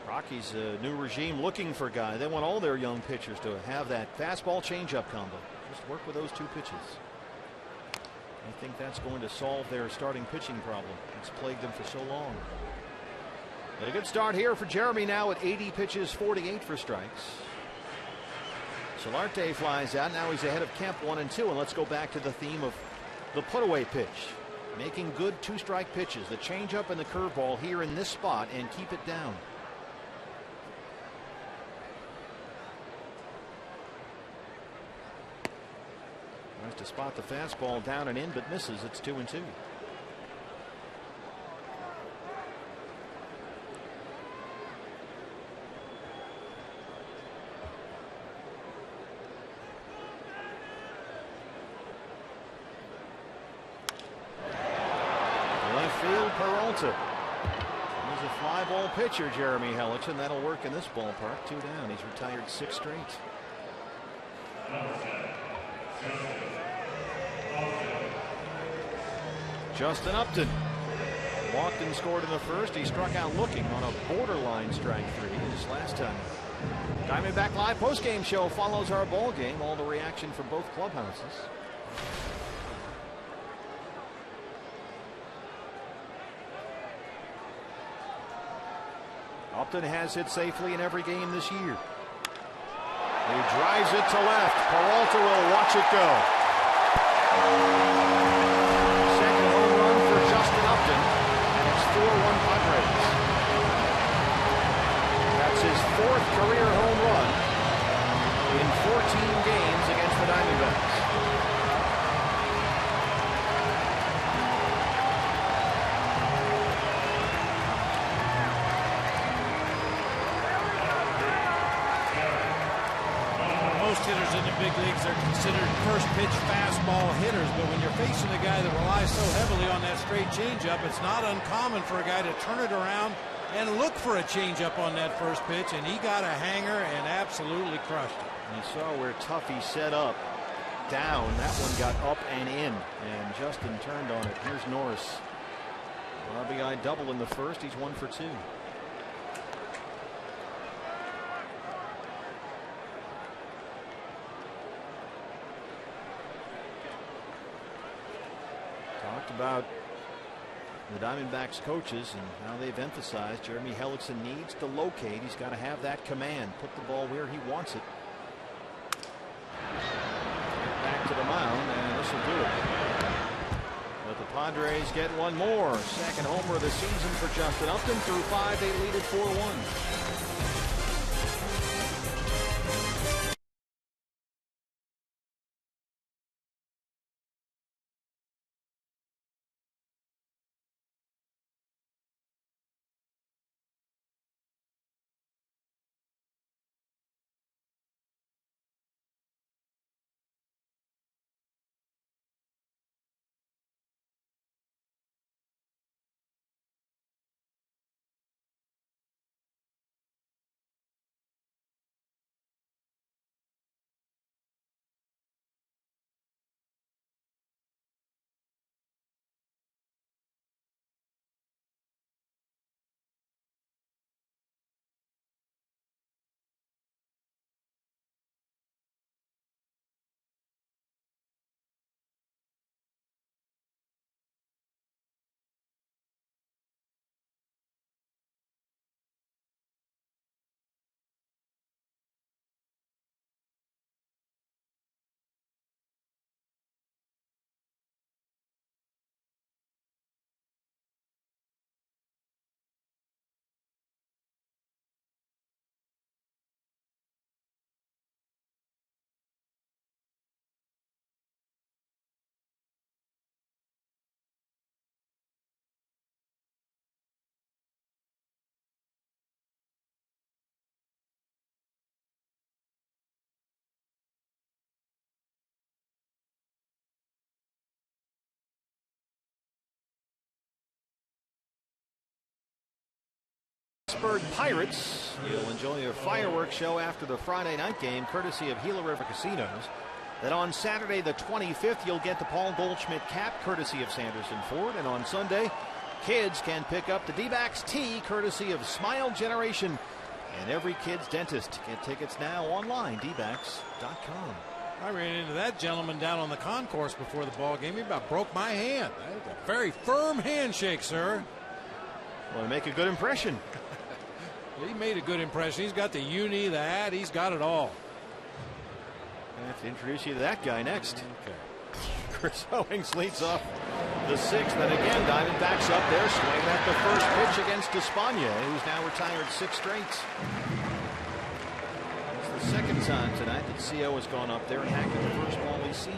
Rockies, a new regime looking for guys. They want all their young pitchers to have that fastball changeup combo. Just work with those 2 pitches. I think that's going to solve their starting pitching problem. It's plagued them for so long. But a good start here for Jeremy now at 80 pitches, 48 for strikes. Solarte flies out. Now he's ahead of Kemp 1 and 2. And let's go back to the theme of the put-away pitch. Making good 2-strike pitches. The changeup and the curveball here in this spot and keep it down. Tries to spot the fastball down and in, but misses. It's 2 and 2. Left field, Peralta. He's a fly ball pitcher, Jeremy Hellickson. That'll work in this ballpark. 2 down. He's retired 6 straight. Justin Upton walked and scored in the first. He struck out looking on a borderline strike 3 his last time. Diamondback Live postgame show follows our ball game. All the reaction from both clubhouses. Upton has hit safely in every game this year. He drives it to left. Peralta will watch it go. Second home run for Justin Upton, and it's 4-1 Padres. That's his 4th career home run in 14 games against the Diamondbacks. Hitters in the big leagues are considered first pitch fastball hitters, but when you're facing a guy that relies so heavily on that straight changeup, it's not uncommon for a guy to turn it around and look for a changeup on that first pitch, and he got a hanger and absolutely crushed it. You saw where Tuffy set up down. That one got up and in, and Justin turned on it. Here's Norris. RBI double in the first. He's 1 for 2. About the Diamondbacks coaches and how they've emphasized Jeremy Hellickson needs to locate. He's got to have that command, put the ball where he wants it. Back to the mound, and this will do it. But the Padres get one more. Second homer of the season for Justin Upton. Through 5, they lead it 4-1. Pittsburgh Pirates. You'll enjoy a fireworks show after the Friday night game, courtesy of Gila River Casinos. Then on Saturday the 25th, you'll get the Paul Goldschmidt cap, courtesy of Sanderson Ford. And on Sunday, kids can pick up the D-backs tee, courtesy of Smile Generation and every kid's dentist. Get tickets now online, dbacks.com. I ran into that gentleman down on the concourse before the ball game. He about broke my hand. That was a very firm handshake, sir. Want to make a good impression. He made a good impression. He's got the uni, the hat, he's got it all. I have to introduce you to that guy next. Okay. Chris Owings leads off the 6th, and again Diamondbacks up there swinging at the first pitch against Despaigne, who's now retired 6 straights. It's the second time tonight that CO has gone up there and hacked at the first ball he's seen.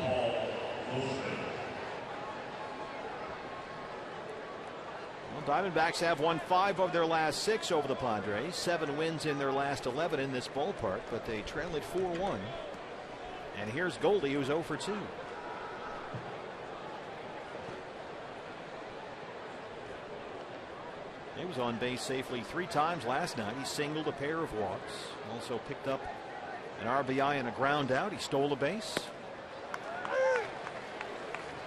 Well, Diamondbacks have won 5 of their last 6 over the Padres, 7 wins in their last 11 in this ballpark, but they trail it 4-1. And here's Goldie, who's 0 for 2. He was on base safely 3 times last night. He singled a pair of walks. Also picked up an RBI and a ground out. He stole a base.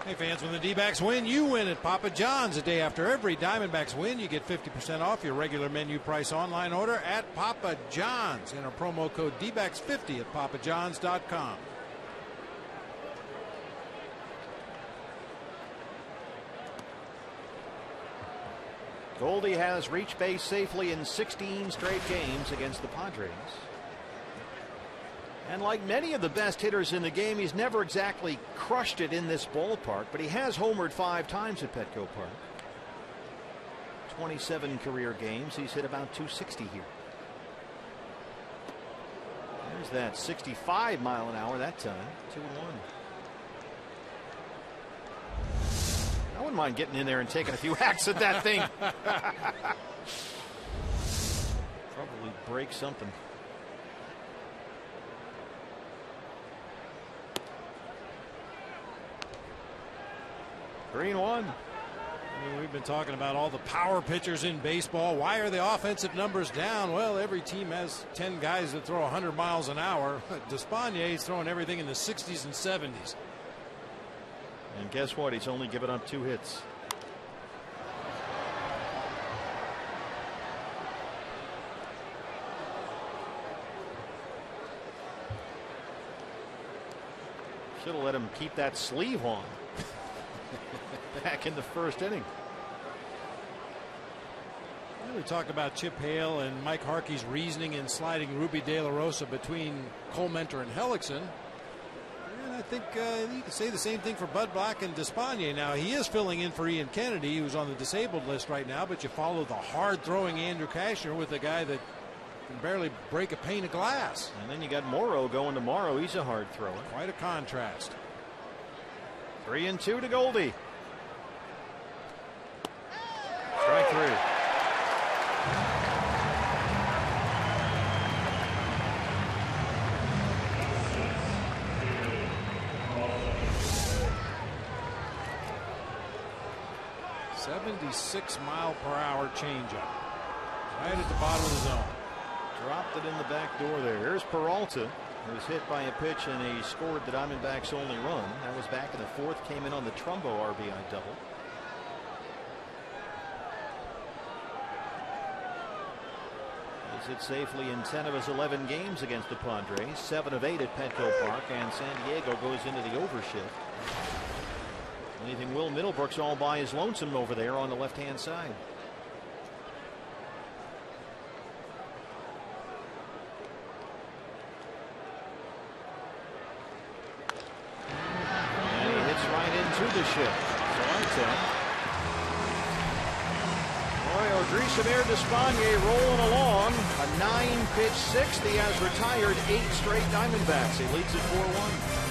Hey fans, when the D-backs win, you win at Papa John's. The day after every Diamondbacks win, you get 50% off your regular menu price online order at Papa John's. Enter promo code D-backs50 at papajohns.com. Goldie has reached base safely in 16 straight games against the Padres. And like many of the best hitters in the game, he's never exactly crushed it in this ballpark, but he has homered 5 times at Petco Park. 27 career games. He's hit about 260 here. There's that 65 mile an hour that time. 2-1. I wouldn't mind getting in there and taking a few hacks at that thing. Probably break something. Green 1. We've been talking about all the power pitchers in baseball. Why are the offensive numbers down? Well, every team has 10 guys that throw 100 miles an hour. Despaigne is throwing everything in the 60s and 70s. And guess what? He's only given up 2 hits. Should have let him keep that sleeve on back in the first inning. We talked about Chip Hale and Mike Harkey's reasoning in sliding Ruby De La Rosa between Cole Mentor and Hellickson. And I think you could say the same thing for Bud Black and Despaigne. Now, he is filling in for Ian Kennedy, who's on the disabled list right now, but you follow the hard-throwing Andrew Kashner with a guy that can barely break a pane of glass. And then you got Morrow going tomorrow. He's a hard thrower. Quite a contrast. 3-2 to Goldie. Strike 3. .76-mile-per-hour changeup. Right at the bottom of the zone. Dropped it in the back door there. Here's Peralta, who was hit by a pitch and he scored the Diamondbacks' only run. That was back in the 4th. Came in on the Trumbo RBI double. He's hit safely in 10 of his 11 games against the Padres. 7 of 8 at Petco Park, and San Diego goes into the overshift. Leaving Will Middlebrooks all by his lonesome over there on the left-hand side. And he hits right into the shift. So I 10. Boy, Odrisamer Despaigne rolling along. A 9-pitch 6th. He has retired 8 straight Diamondbacks. He leads at 4-1.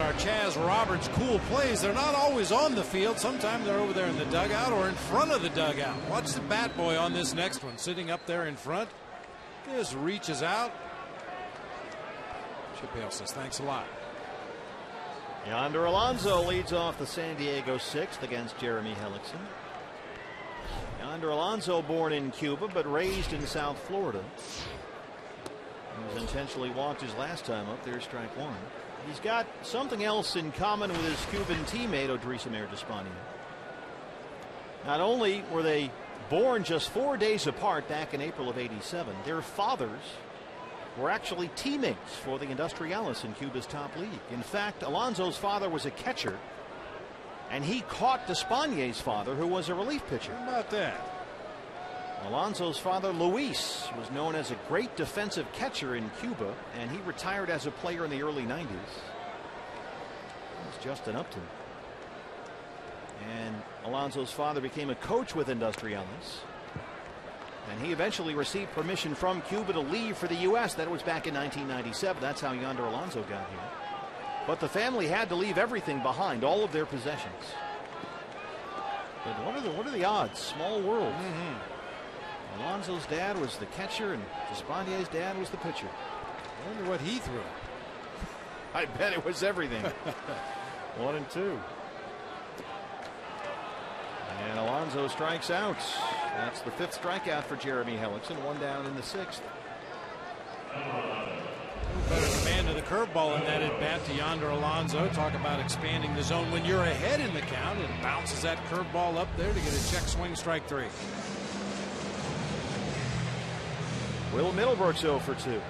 Our Chaz Roberts cool plays. They're not always on the field. Sometimes they're over there in the dugout or in front of the dugout. Watch the bat boy on this next one, sitting up there in front. Just reaches out. Chip Hale says thanks a lot. Yonder Alonso leads off the San Diego sixth against Jeremy Hellickson. Yonder Alonso, born in Cuba but raised in South Florida. He was intentionally walked his last time up. There's strike one. He's got something else in common with his Cuban teammate Odrisamer Despaigne. Not only were they born just 4 days apart back in April of '87, their fathers were actually teammates for the Industriales in Cuba's top league. In fact, Alonso's father was a catcher, and he caught Despaigne's father, who was a relief pitcher. How about that? Alonso's father, Luis, was known as a great defensive catcher in Cuba, and he retired as a player in the early '90s. It was Justin Upton. And Alonso's father became a coach with Industriales. And he eventually received permission from Cuba to leave for the U.S. That was back in 1997. That's how Yonder Alonso got here. But the family had to leave everything behind, all of their possessions. But what are the odds? Small world. Alonso's dad was the catcher, and Despaigne's dad was the pitcher. I wonder what he threw. I bet it was everything. 1 and 2. And Alonso strikes out. That's the 5th strikeout for Jeremy Hellickson. 1 down in the 6th. Better command of the curveball in that at bat to Yonder Alonso. Talk about expanding the zone when you're ahead in the count. It bounces that curveball up there to get a check swing, strike 3. Will Middlebrooks 0 for 2.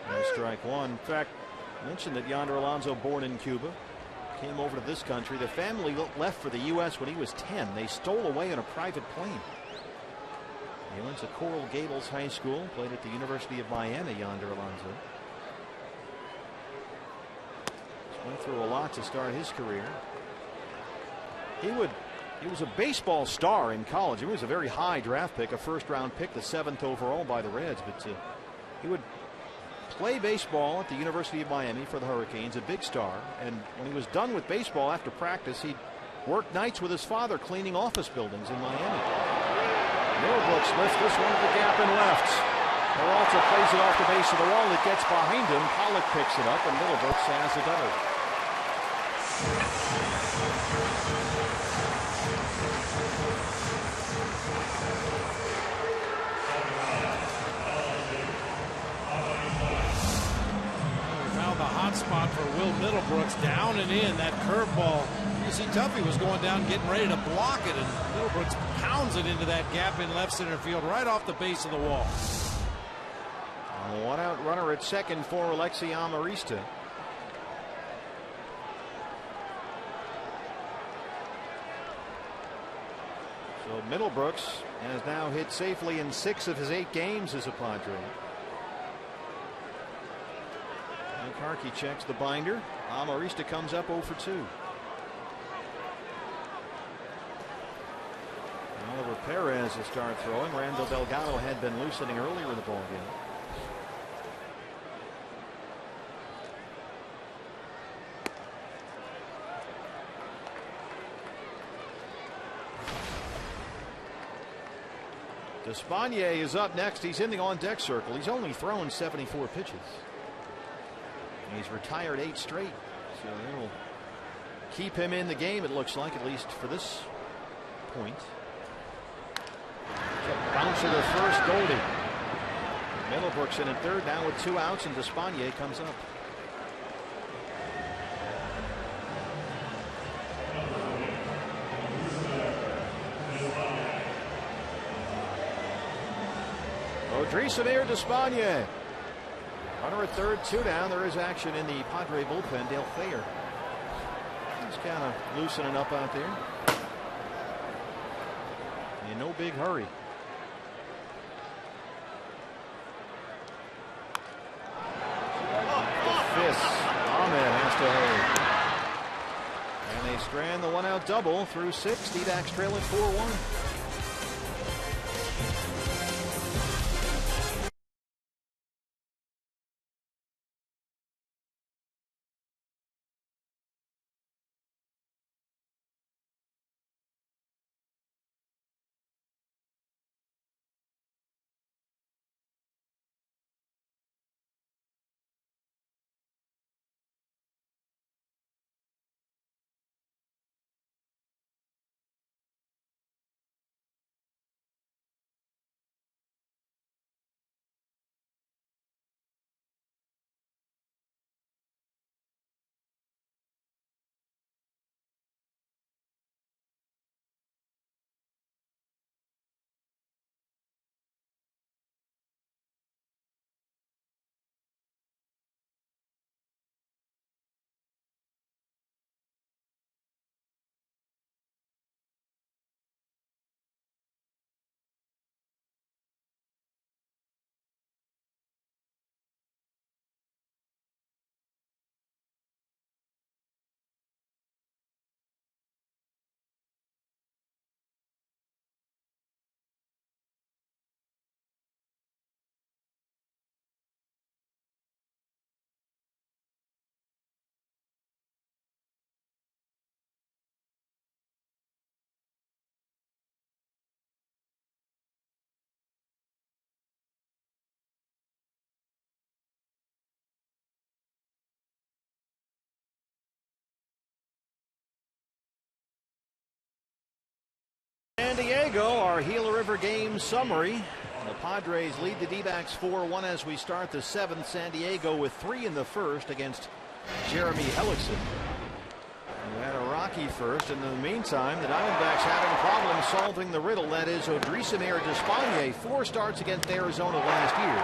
And strike 1. In fact, I mentioned that Yonder Alonso, born in Cuba, came over to this country. The family left for the U.S. when he was 10. They stole away on a private plane. He went to Coral Gables High School, played at the University of Miami, Yonder Alonso. Went through a lot to start his career. He was a baseball star in college. He was a very high draft pick, a first-round pick, the 7th overall by the Reds. But he would play baseball at the University of Miami for the Hurricanes, a big star. And when he was done with baseball after practice, he'd work nights with his father cleaning office buildings in Miami. Middlebrooks lifts this one to the gap and left. Peralta plays it off the base of the wall. It gets behind him. Pollock picks it up, and Middlebrooks has a double. Found the hot spot for Will Middlebrooks, down and in. That curveball. You see Tuffy was going down getting ready to block it, and Middlebrooks pounds it into that gap in left center field right off the base of the wall. A one-out runner at second for Alexi Amarista. So Middlebrooks has now hit safely in 6 of his 8 games as a Padre. And Karki checks the binder. Amarista comes up 0 for 2. Oliver Perez will start throwing. Randall Delgado had been loosening earlier in the ballgame. Despaigne is up next. He's in the on-deck circle. He's only thrown 74 pitches. And he's retired 8 straight. So they will keep him in the game, it looks like, at least for this point. Bouncer to first, Goldie. Middlebrooks in at third now with 2 outs, and Despaigne comes up. Odrisamer Despaigne. Runner at third, 2 down. There is action in the Padre bullpen. Dale Thayer. He's kind of loosening up out there. In no big hurry. The fist. Ahmed has to hurry. And they strand the one-out double through 6. D-backs trail at 4-1. San Diego, our Gila River game summary. The Padres lead the D-backs 4-1 as we start the 7th. San Diego with 3 in the first against Jeremy Hellickson, who had a rocky first. And in the meantime, the Diamondbacks having problems solving the riddle that is Odrisamer Despaigne. 4 starts against Arizona last year.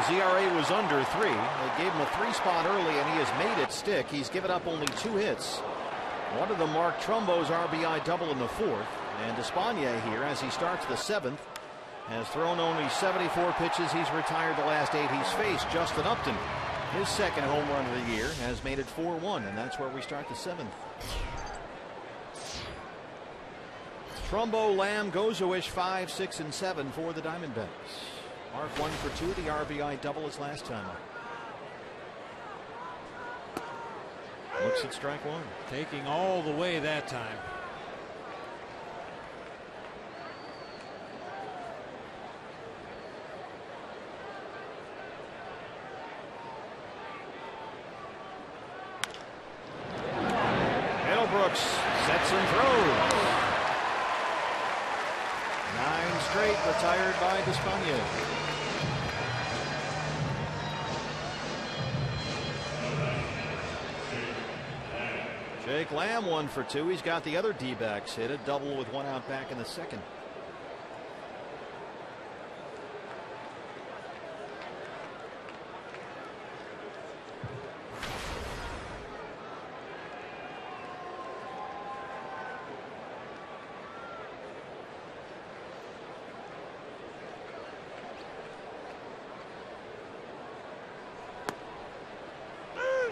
His ERA was under 3. They gave him a 3-spot early, and he has made it stick. He's given up only 2 hits. One of them marked Trumbo's RBI double in the 4th. And Despaigne here, as he starts the 7th, has thrown only 74 pitches. He's retired the last 8 he's faced. Justin Upton, his 2nd home run of the year, has made it 4-1, and that's where we start the 7th. Trumbo, Lamb, Gozowish 5, 6, and 7 for the Diamondbacks. Mark 1 for 2. The RBI double his last time up. Looks at strike 1. Taking all the way that time. Brooks sets and throws. 9 straight retired by Despaigne. Jake Lamb 1 for 2. He's got the other D-backs hit, a double with 1 out back in the 2nd.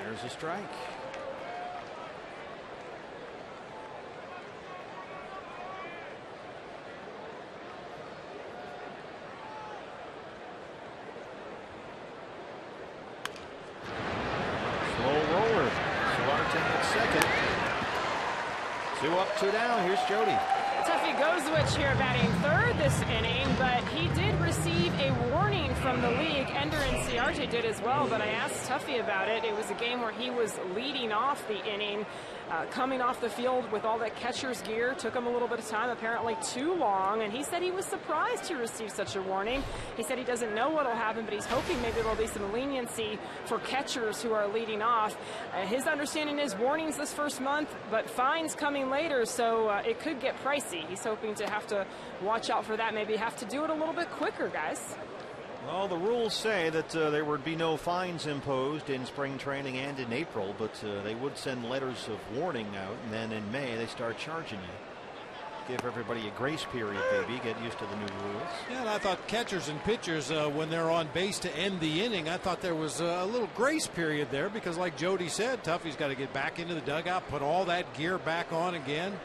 There's a strike. Slow roller. Solarte at 2nd. 2 up, 2 down. Here's Jody. Tuffy Gozowish here batting 3rd this inning, but he did receive a warning from the league. Ender and Ciarte did as well, but I asked Tuffy about it. It was a game where he was leading off the inning, coming off the field with all that catcher's gear. Took him a little bit of time, apparently too long, and he said he was surprised to receive such a warning. He said he doesn't know what will happen, but he's hoping maybe there'll be some leniency for catchers who are leading off. His understanding is warnings this first month, but fines coming later, so it could get pricey. He's hoping to have to watch out for that, maybe have to do it a little bit quicker, guys. Well, the rules say that there would be no fines imposed in spring training and in April, but they would send letters of warning out, and then in May they start charging you. Give everybody a grace period, baby. Get used to the new rules. Yeah, and I thought catchers and pitchers, when they're on base to end the inning, I thought there was a little grace period there because, like Jody said, Tuffy's got to get back into the dugout, put all that gear back on again.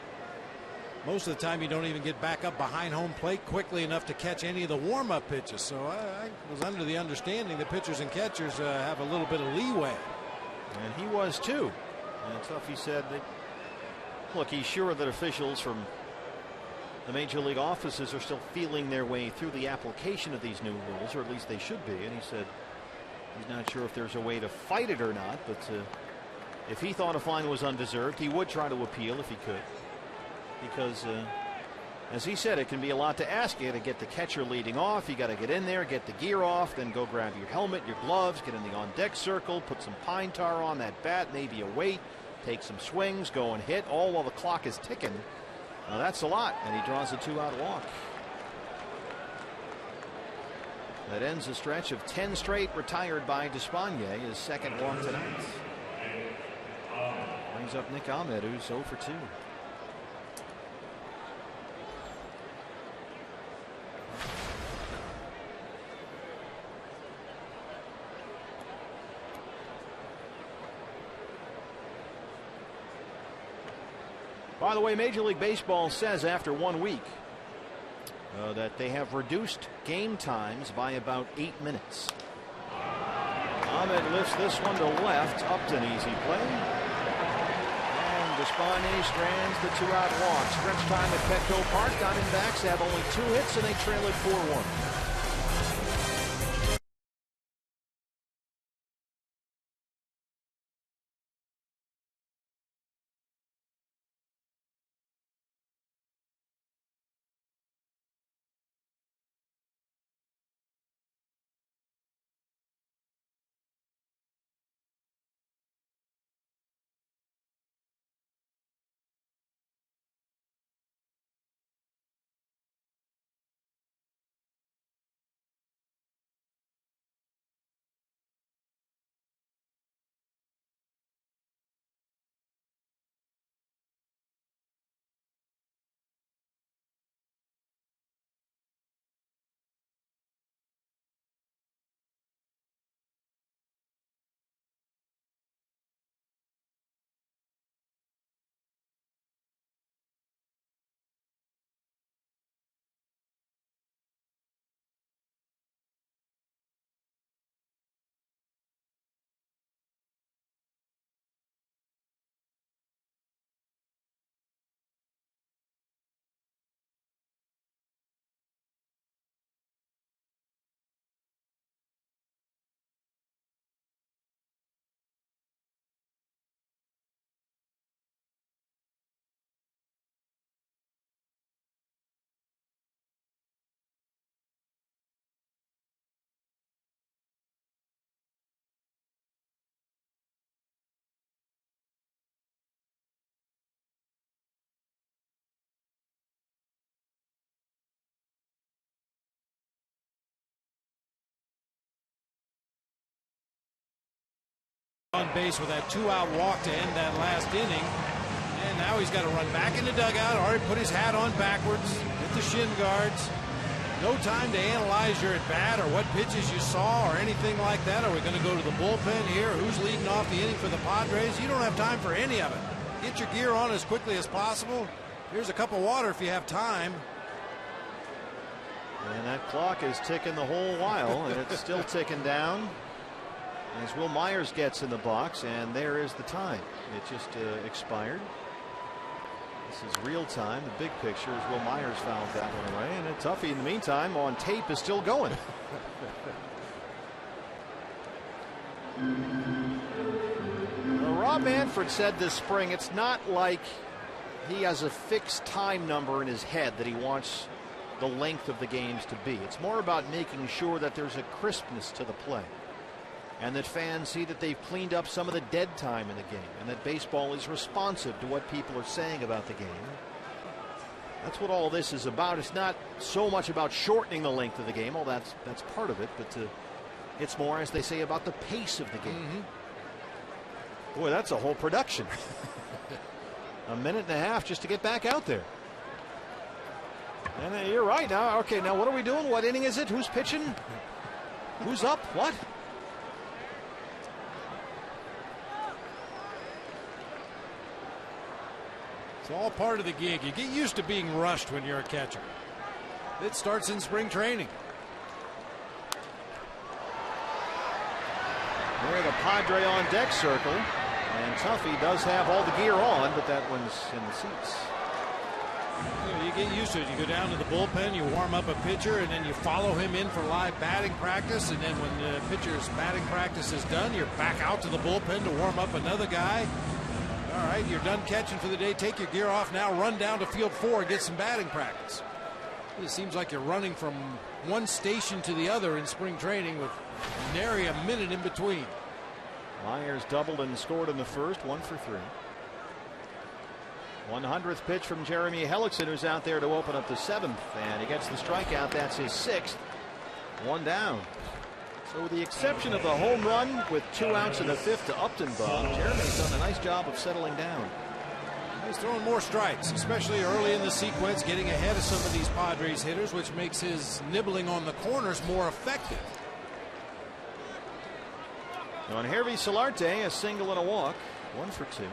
Most of the time, you don't even get back up behind home plate quickly enough to catch any of the warm-up pitches. So I was under the understanding that pitchers and catchers have a little bit of leeway. And he was, too. And Tuffy said that, look, he's sure that officials from the major league offices are still feeling their way through the application of these new rules, or at least they should be. And he said he's not sure if there's a way to fight it or not, but if he thought a fine was undeserved, he would try to appeal if he could. Because, as he said, it can be a lot to ask you to get the catcher leading off. You got to get in there, get the gear off, then go grab your helmet, your gloves, get in the on-deck circle, put some pine tar on that bat, maybe a weight, take some swings, go and hit, all while the clock is ticking. Now that's a lot, and he draws a 2-out walk. That ends a stretch of 10 straight retired by Despagne, his second walk tonight. Brings up Nick Ahmed, who's 0 for 2. By the way, Major League Baseball says after 1 week that they have reduced game times by about 8 minutes. Ahmed lifts this one to left. Upton easy play. And Despagne strands the 2-out walk. Stretch time at Petco Park. Diamondbacks have only 2 hits and they trail it 4-1. On base with that 2-out walk to end that last inning. And now he's got to run back in the dugout. Already put his hat on backwards. Hit the shin guards. No time to analyze your at-bat or what pitches you saw or anything like that. Are we going to go to the bullpen here? Who's leading off the inning for the Padres? You don't have time for any of it. Get your gear on as quickly as possible. Here's a cup of water if you have time. And that clock is ticking the whole while, and it's still ticking down. As Will Myers gets in the box, and there is the time. It just expired. This is real time. The big picture is Will Myers fouled that one away, and Tuffy in the meantime on tape is still going. Rob Manfred said this spring it's not like he has a fixed time number in his head that he wants the length of the games to be. It's more about making sure that there's a crispness to the play, and that fans see that they've cleaned up some of the dead time in the game, and that baseball is responsive to what people are saying about the game. That's what all this is about. It's not so much about shortening the length of the game. Well, that's part of it, but it's more, as they say, about the pace of the game. Boy, that's a whole production. A minute and a half just to get back out there. And you're right. Now, okay, now what are we doing? What inning is it? Who's pitching? Who's up? What? It's all part of the gig. You get used to being rushed when you're a catcher. It starts in spring training. We're the Padre on deck circle. And Tuffy does have all the gear on, but that one's in the seats. You get used to it. You go down to the bullpen, you warm up a pitcher, and then you follow him in for live batting practice. And then when the pitcher's batting practice is done, you're back out to the bullpen to warm up another guy. All right, you're done catching for the day. Take your gear off now. Run down to field 4 and get some batting practice. It seems like you're running from one station to the other in spring training with nary a minute in between. Myers doubled and scored in the first, 1 for 3. 100th pitch from Jeremy Hellickson, who's out there to open up the 7th, and he gets the strikeout. That's his 6th. 1 down. So with the exception of the home run with 2 outs in the 5th to Upton, Bob, Jeremy's done a nice job of settling down. He's throwing more strikes, especially early in the sequence, getting ahead of some of these Padres hitters, which makes his nibbling on the corners more effective. On Hervey Solarte, a single and a walk, 1 for 2.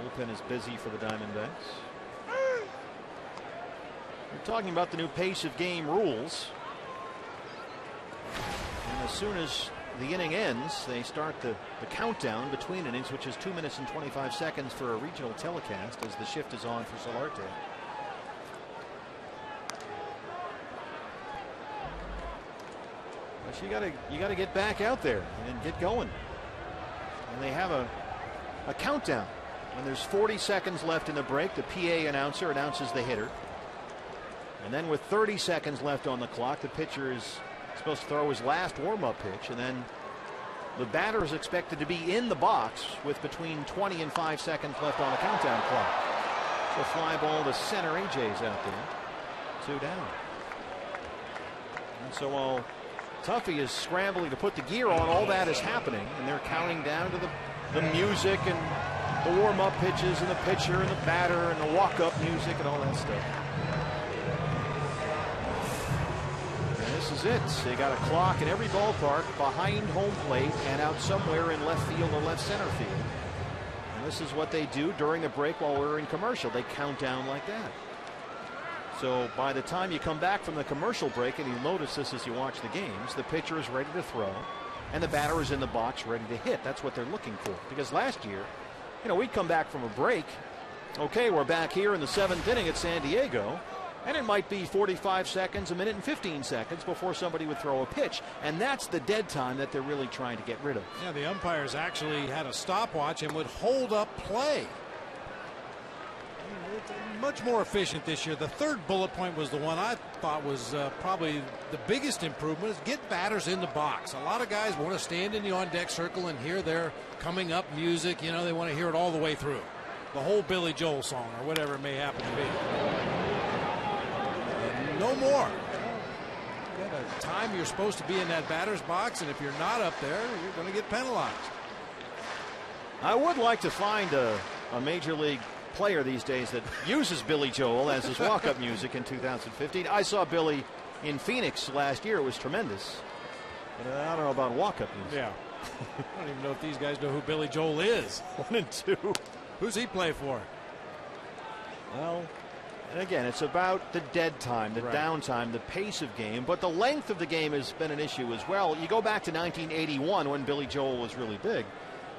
Bullpen is busy for the Diamondbacks. We're talking about the new pace of game rules. And as soon as the inning ends, they start the countdown between innings, which is 2 minutes and 25 seconds for a regional telecast as the shift is on for Solarte. But you gotta get back out there and get going. And they have a countdown. When there's 40 seconds left in the break, the PA announcer announces the hitter. And then with 30 seconds left on the clock, the pitcher is supposed to throw his last warm-up pitch. And then the batter is expected to be in the box with between 20 and 5 seconds left on the countdown clock. So fly ball to center. AJ's out there. 2 down. And so while Tuffy is scrambling to put the gear on, all that is happening. And they're counting down to the music and the warm-up pitches and the pitcher and the batter and the walk-up music and all that stuff. And this is it. They got a clock in every ballpark behind home plate and out somewhere in left field or left center field. And this is what they do during the break while we're in commercial. They count down like that. So by the time you come back from the commercial break, and you'll notice this as you watch the games, the pitcher is ready to throw and the batter is in the box ready to hit. That's what they're looking for. Because last year, we'd come back from a break. Okay, we're back here in the 7th inning at San Diego, and it might be 45 seconds, a minute and 15 seconds before somebody would throw a pitch. And that's the dead time that they're really trying to get rid of. Yeah, the umpires actually had a stopwatch and would hold up play. Much more efficient this year. The third bullet point was the one I thought was probably the biggest improvement, is get batters in the box. A lot of guys want to stand in the on-deck circle and hear their coming up music. They want to hear it all the way through. The whole Billy Joel song or whatever it may happen to be. And no more. You got a time you're supposed to be in that batter's box, and if you're not up there, you're going to get penalized. I would like to find a major league player these days that uses Billy Joel as his walk-up music in 2015. I saw Billy in Phoenix last year. It was tremendous. But I don't know about walk-up music. Yeah. I don't even know if these guys know who Billy Joel is. 1 and 2. Who's he play for? Well, and again, it's about the dead time, the downtime, the pace of game, but the length of the game has been an issue as well. You go back to 1981 when Billy Joel was really big.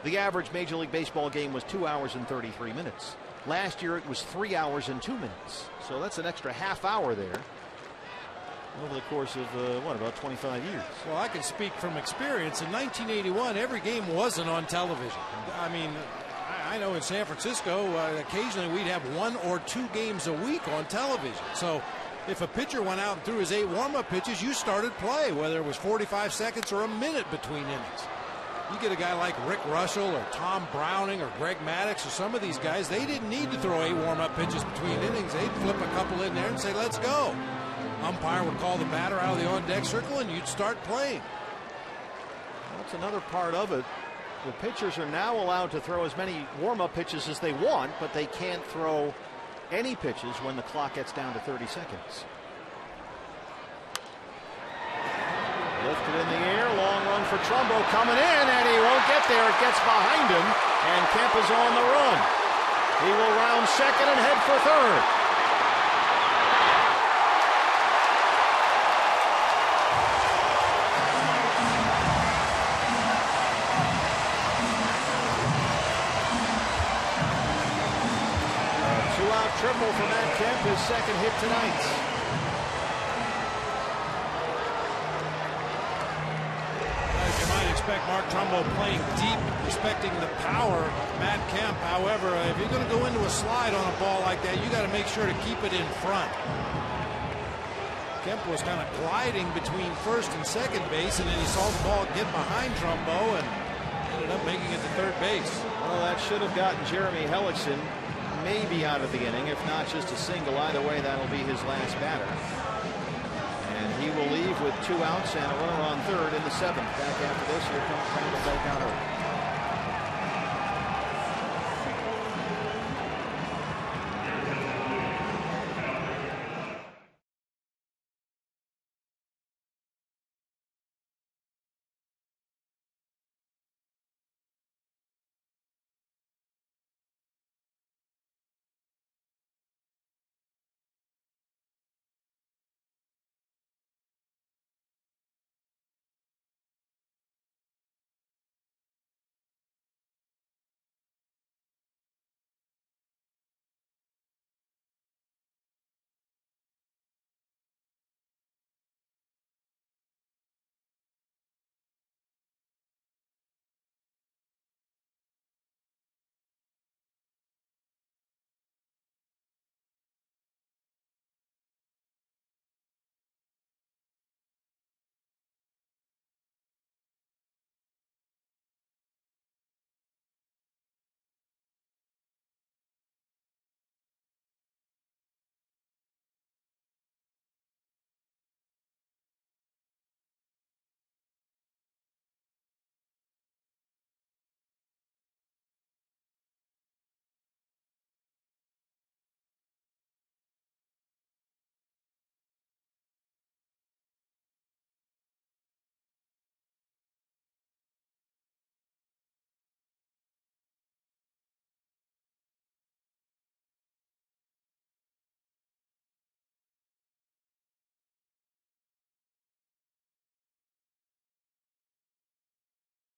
The average Major League Baseball game was 2 hours and 33 minutes. Last year it was 3 hours and 2 minutes. So that's an extra half hour there over the course of, about 25 years. Well, I can speak from experience. In 1981, every game wasn't on television. I mean, I know in San Francisco, occasionally we'd have 1 or 2 games a week on television. So if a pitcher went out and threw his 8 warm-up pitches, you started play, whether it was 45 seconds or a minute between innings. You get a guy like Rick Russell or Tom Browning or Greg Maddux or some of these guys, they didn't need to throw 8 warm-up pitches between innings. They'd flip a couple in there and say, let's go. Umpire would call the batter out of the on-deck circle and you'd start playing. That's another part of it. The pitchers are now allowed to throw as many warm-up pitches as they want, but they can't throw any pitches when the clock gets down to 30 seconds. Lifted in the air, long run for Trumbo coming in, and he won't get there. It gets behind him, and Kemp is on the run. He will round second and head for third. A two-out triple for Matt Kemp, his second hit tonight. Expect Mark Trumbo playing deep, respecting the power of Matt Kemp. However, if you're going to go into a slide on a ball like that, you got to make sure to keep it in front. Kemp was kind of gliding between first and second base, and then he saw the ball get behind Trumbo and ended up making it to third base. Well, that should have gotten Jeremy Hellickson maybe out of the inning, if not just a single. Either way, that'll be his last batter. He will leave with 2 outs and a runner on third in the 7th. Back after this, here comes Randall Delgado.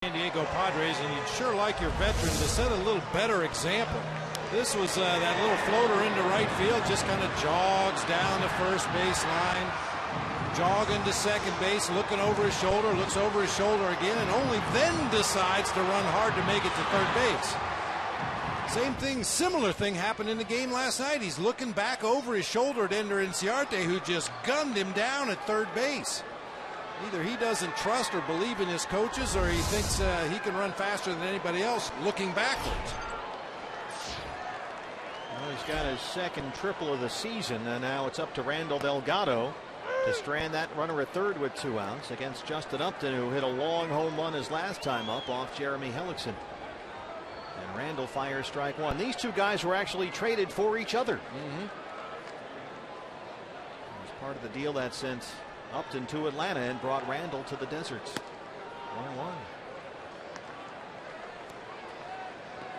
San Diego Padres, and you'd sure like your veteran to set a little better example. This was that little floater into right field, just kind of jogs down the first base line, jogging to second base, looking over his shoulder, looks over his shoulder again, and only then decides to run hard to make it to third base. Same thing, similar thing happened in the game last night. He's looking back over his shoulder at Ender Inciarte, who just gunned him down at third base. Either he doesn't trust or believe in his coaches, or he thinks he can run faster than anybody else looking backwards. Well, he's got his second triple of the season, and now it's up to Randall Delgado to strand that runner at third with 2 outs against Justin Upton, who hit a long home run his last time up off Jeremy Hellickson. And Randall fires strike one. These two guys were actually traded for each other. It was part of the deal that sent Upton to Atlanta and brought Randall to the deserts. 1-1.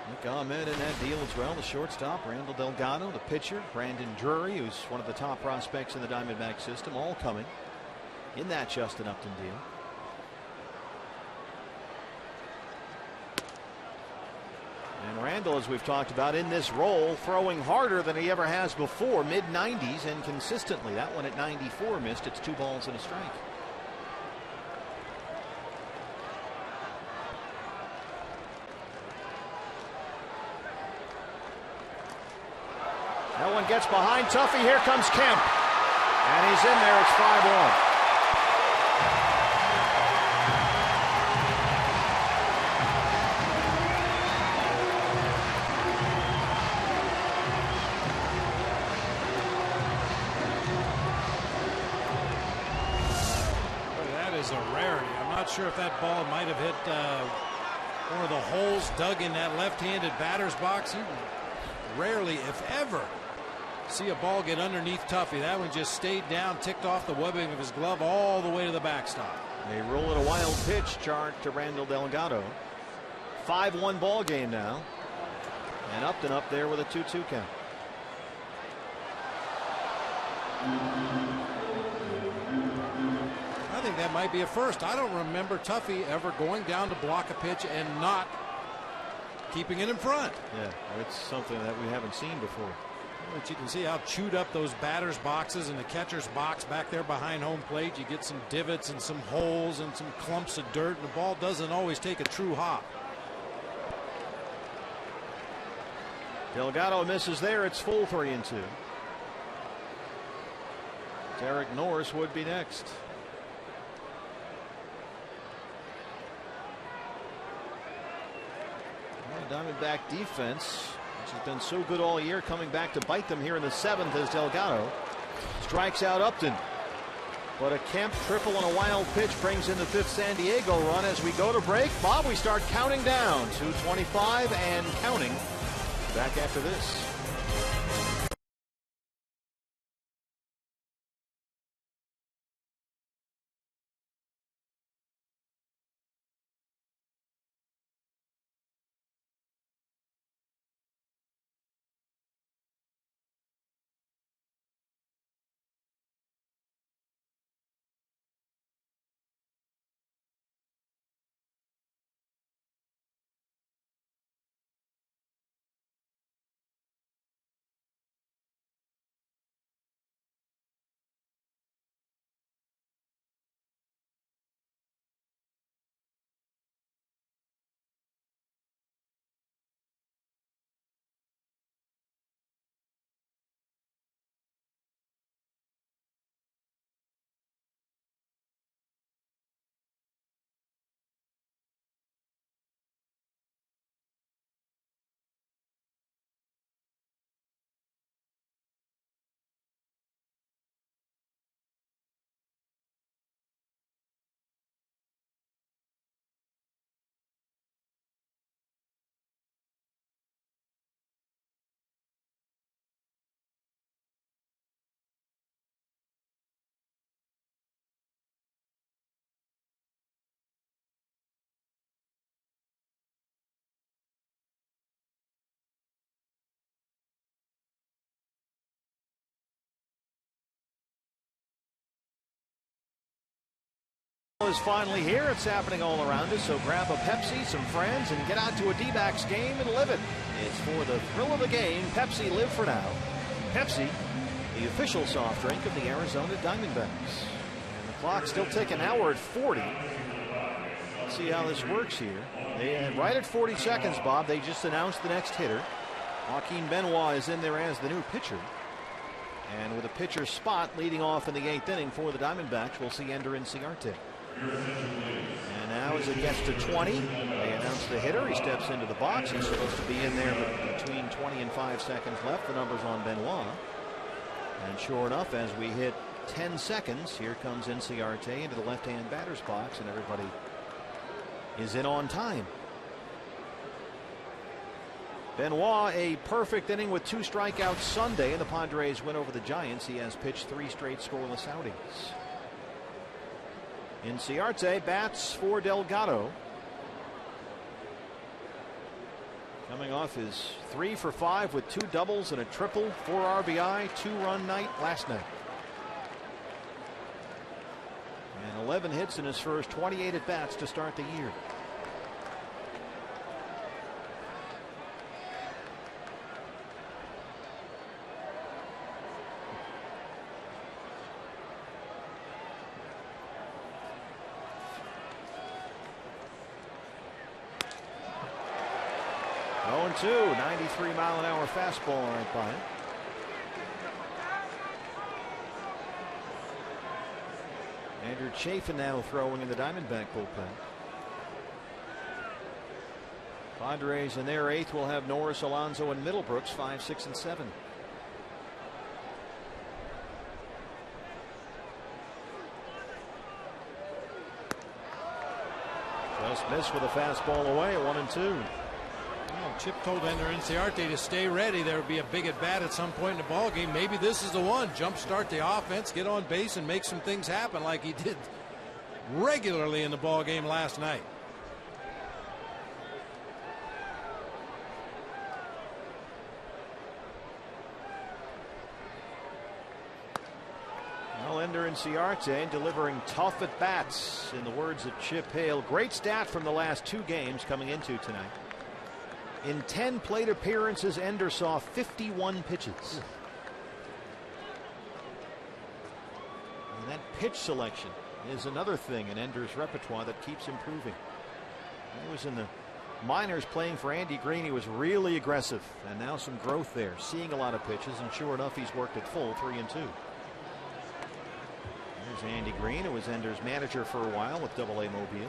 Nick Ahmed in that deal as well. The shortstop, Randall Delgado, the pitcher, Brandon Drury, who's one of the top prospects in the Diamondback system, all coming in that Justin Upton deal. And Randall, as we've talked about, in this role, throwing harder than he ever has before, mid-90s and consistently. That one at 94 missed. It's 2 balls and a strike. That one gets behind Tuffy. Here comes Kemp. And he's in there. It's 5-1. Sure if that ball might have hit One of the holes dug in that left-handed batter's box. You rarely, if ever, see a ball get underneath Tuffy. That one just stayed down, ticked off the webbing of his glove all the way to the backstop. They roll it a wild pitch, charged to Randall Delgado. 5-1 ball game now. And Upton up there with a 2-2 count. I think that might be a first. I don't remember Tuffy ever going down to block a pitch and not keeping it in front. Yeah, it's something that we haven't seen before. But you can see how chewed up those batters' boxes and the catcher's box back there behind home plate. You get some divots and some holes and some clumps of dirt, and the ball doesn't always take a true hop. Delgado misses there. It's full 3-2. Derek Norris would be next. Well, Diamondback defense, which has been so good all year, coming back to bite them here in the 7th as Delgado strikes out Upton. But a Kemp triple on a wild pitch brings in the 5th San Diego run. As we go to break, Bob, we start counting down. 2:25 and counting. Back after this. Is finally here. It's happening all around us, so grab a Pepsi, some friends, and get out to a D-backs game and live it. It's for the thrill of the game. Pepsi, live for now. Pepsi, the official soft drink of the Arizona Diamondbacks. And the clock's still ticking. Now we're at 40. Let's see how this works here. Right at 40 seconds, Bob, they just announced the next hitter. Joaquin Benoit is in there as the new pitcher. And with a pitcher's spot leading off in the 8th inning for the Diamondbacks, we'll see Ender Inciarte. And now as it gets to 20, they announce the hitter. He steps into the box. He's supposed to be in there between 20 and 5 seconds left. The number's on Benoit. And sure enough, as we hit 10 seconds, here comes Inciarte into the left-hand batter's box, and everybody is in on time. Benoit, a perfect inning with 2 strikeouts Sunday, and the Padres win over the Giants. He has pitched 3 straight scoreless outings. Inciarte bats for Delgado. Coming off his 3 for 5 with 2 doubles and a triple, 4 RBI, 2-run night last night. And 11 hits in his first 28 at-bats to start the year. Oh, 2, 93-mile-an-hour fastball right by him. Andrew Chafin now throwing in the Diamondback bullpen. Padres in their 8th will have Norris, Alonso, and Middlebrooks 5, 6, and 7. Just missed with a fastball away at 1-2. Well, Chip told Ender Inciarte to stay ready. There would be a big at bat at some point in the ball game. Maybe this is the one. Jumpstart the offense, get on base, and make some things happen like he did regularly in the ball game last night. Well, Ender Inciarte delivering tough at bats, in the words of Chip Hale. Great stat from the last 2 games coming into tonight. In 10 plate appearances, Ender saw 51 pitches. And that pitch selection is another thing in Ender's repertoire that keeps improving. He was in the minors playing for Andy Green. He was really aggressive, and now some growth there, seeing a lot of pitches, and sure enough, he's worked at full 3-2. There's Andy Green, who was Ender's manager for a while with AA Mobile.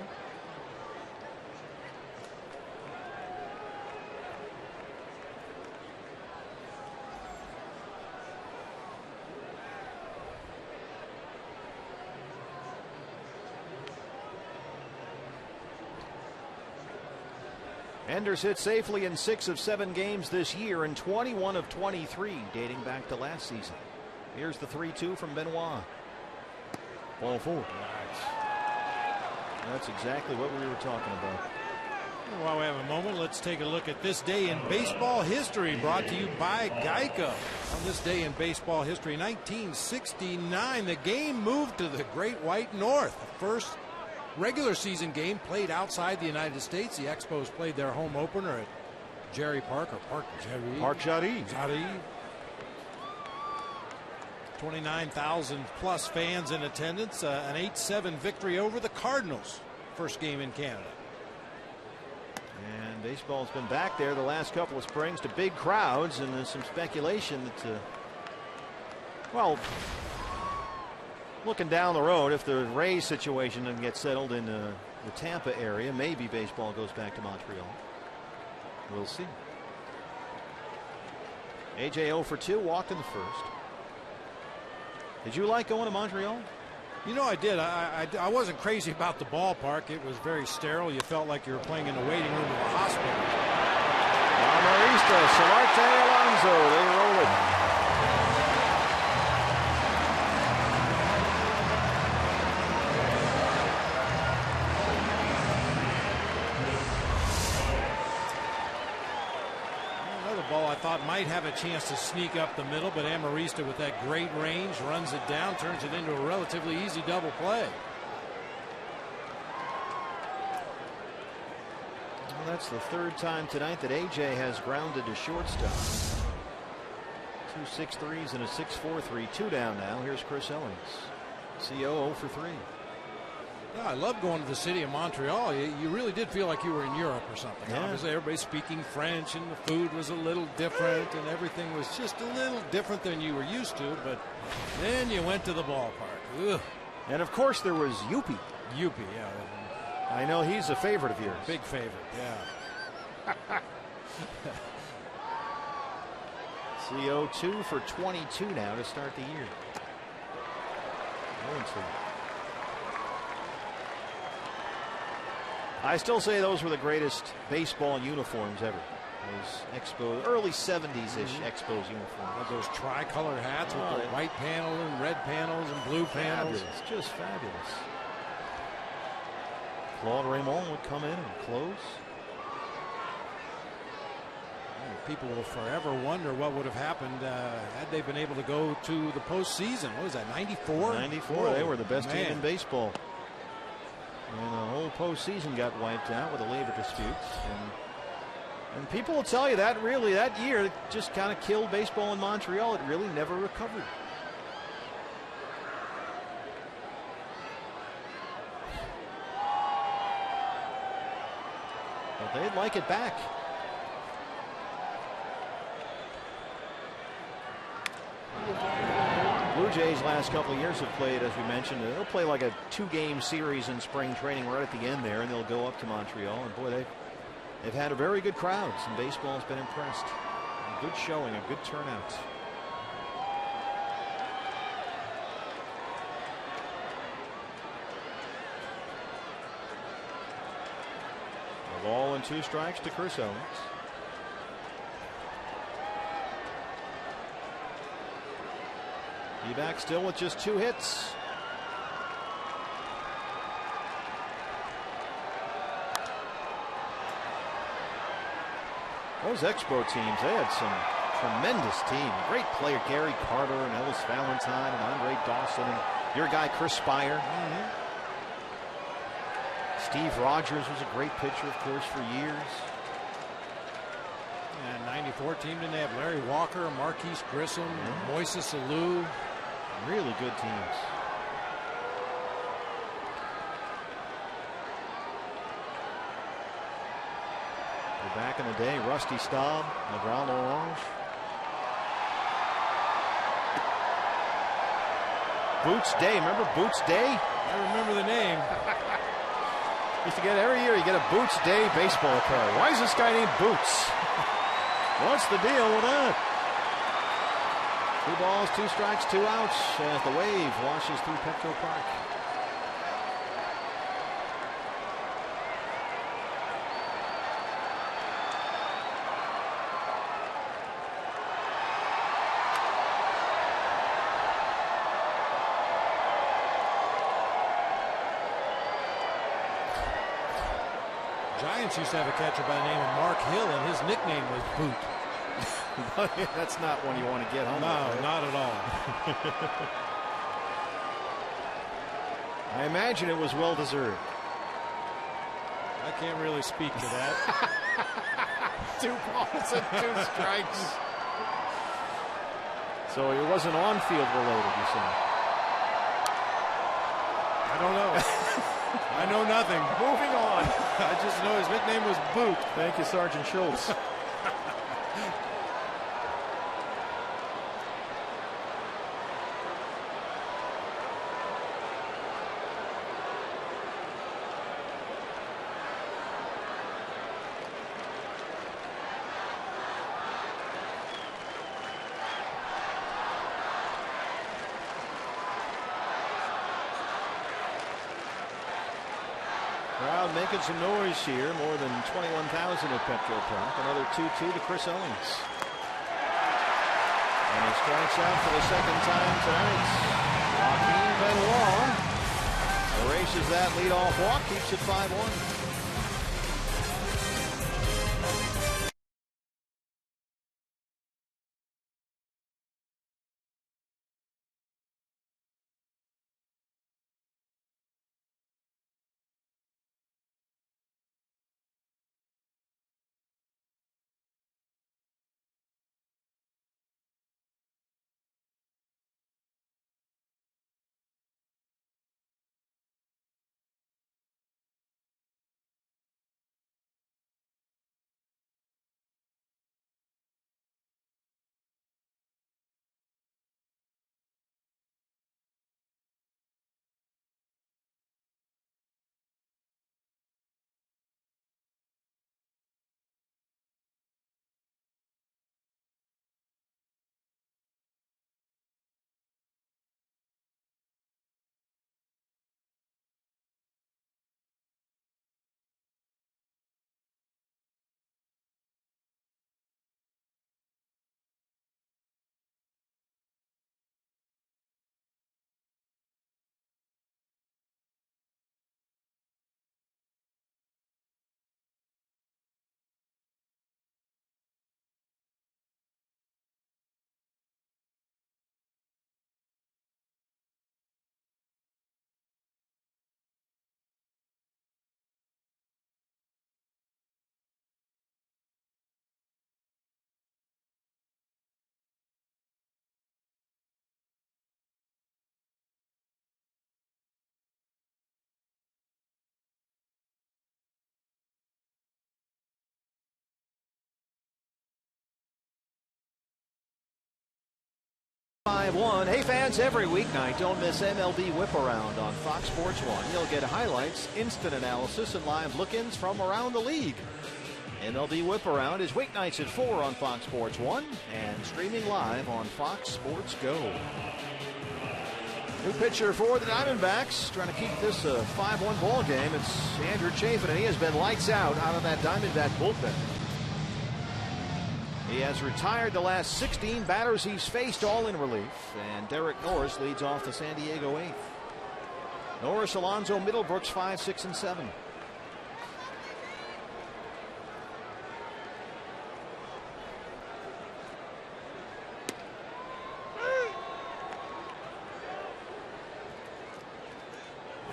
Ender's hit safely in 6 of 7 games this year and 21 of 23 dating back to last season. Here's the 3-2 from Benoit. Ball 4. That's exactly what we were talking about. While we have a moment, let's take a look at this day in baseball history, brought to you by Geico. On this day in baseball history, 1969, the game moved to the Great White North. The first regular season game played outside the United States. The Expos played their home opener at Jerry Park, or Park Jarry. 29,000 plus fans in attendance. An 8-7 victory over the Cardinals. First game in Canada. And baseball's been back there the last couple of springs to big crowds, and there's some speculation that, well, looking down the road, if the Rays situation doesn't get settled in the Tampa area, maybe baseball goes back to Montreal. We'll see. AJ 0 for 2, walked in the first. Did you like going to Montreal? You know, I did. I wasn't crazy about the ballpark. It was very sterile. You felt like you were playing in the waiting room of a hospital. Amarista, Solarte, Alonso, they roll it. Ball I thought might have a chance to sneak up the middle, but Amarista, with that great range, runs it down, turns it into a relatively easy double play. Well, that's the 3rd time tonight that AJ has grounded to shortstop. 2 6-3s and a 6-4-3. 2 down now. Here's Chris Owings. CO 0 for 3. Yeah, I love going to the city of Montreal. You really did feel like you were in Europe or something. Yeah. Obviously, everybody's speaking French, and the food was a little different, and everything was just a little different than you were used to. But then you went to the ballpark. Ugh. And of course, there was Youppi. Youppi, yeah. I know he's a favorite of yours. Big favorite, yeah. CO 2 for 22 now to start the year. 0-2. I still say those were the greatest baseball uniforms ever. Those Expos, early 70s-ish Expos uniforms. Those tricolor hats with the white panel and red panels and blue panels. Fabulous, just fabulous. Claude Raymond would come in and close. People will forever wonder what would have happened had they been able to go to the postseason. What was that, 94? 94. They were the best team in baseball. And the whole postseason got wiped out with the labor disputes. And people will tell you that really that year it just kind of killed baseball in Montreal. It really never recovered. But they'd like it back. Blue Jays last couple of years have played, as we mentioned, they'll play like a 2-game series in spring training right at the end there, and they'll go up to Montreal. And boy, they've had a very good crowd. And baseball's been impressed. A good showing, a good turnout. Ball and 2 strikes to Chris Owens. D-backs still with just 2 hits. Those Expo teams, they had some tremendous team. Great player, Gary Carter and Ellis Valentine and Andre Dawson and your guy Chris Spire. Steve Rogers was a great pitcher, of course, for years. And 94 team, didn't they have Larry Walker, Marquise Grissom, Moises Alou? Really good teams. Back in the day, Rusty Staub, Legrand Orange. Boots Day, remember Boots Day? I remember the name. Used to get every year, you get a Boots Day baseball card. Why is this guy named Boots? What's the deal with that? 2 balls, 2 strikes, 2 outs as the wave washes through Petco Park. Giants used to have a catcher by the name of Mark Hill, and his nickname was Boot. That's not one you want to get home with. No, not at all. I imagine it was well deserved. I can't really speak to that. 2 balls and 2 strikes. So it wasn't on-field related, you say? I don't know. I know nothing. Moving on. I just know his nickname was Boot. Thank you, Sergeant Schultz. Crowd making some noise here. More than 21,000 at Petco Park. Another 2-2 to Chris Owens. And he strikes out for the 2nd time tonight. Joaquin Benoit erases that leadoff walk, keeps it 5-1. Hey fans, every weeknight don't miss MLB Whip Around on Fox Sports 1. You'll get highlights, instant analysis, and live look-ins from around the league. MLB Whip Around is weeknights at 4 on Fox Sports 1 and streaming live on Fox Sports Go. New pitcher for the Diamondbacks, trying to keep this a 5-1 ball game. It's Andrew Chafin, and he has been lights out of that Diamondback bullpen. He has retired the last 16 batters he's faced, all in relief, and Derek Norris leads off the San Diego 8th. Norris, Alonso, Middlebrooks 5, 6, and 7.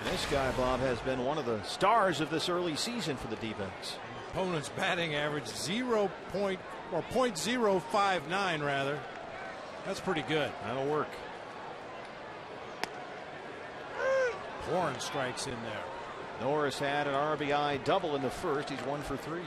This guy, Bob, has been one of the stars of this early season for the D-backs. Opponent's batting average 0.059 rather. That's pretty good. That'll work. Horn strikes in there. Norris had an RBI double in the first. He's 1 for 3.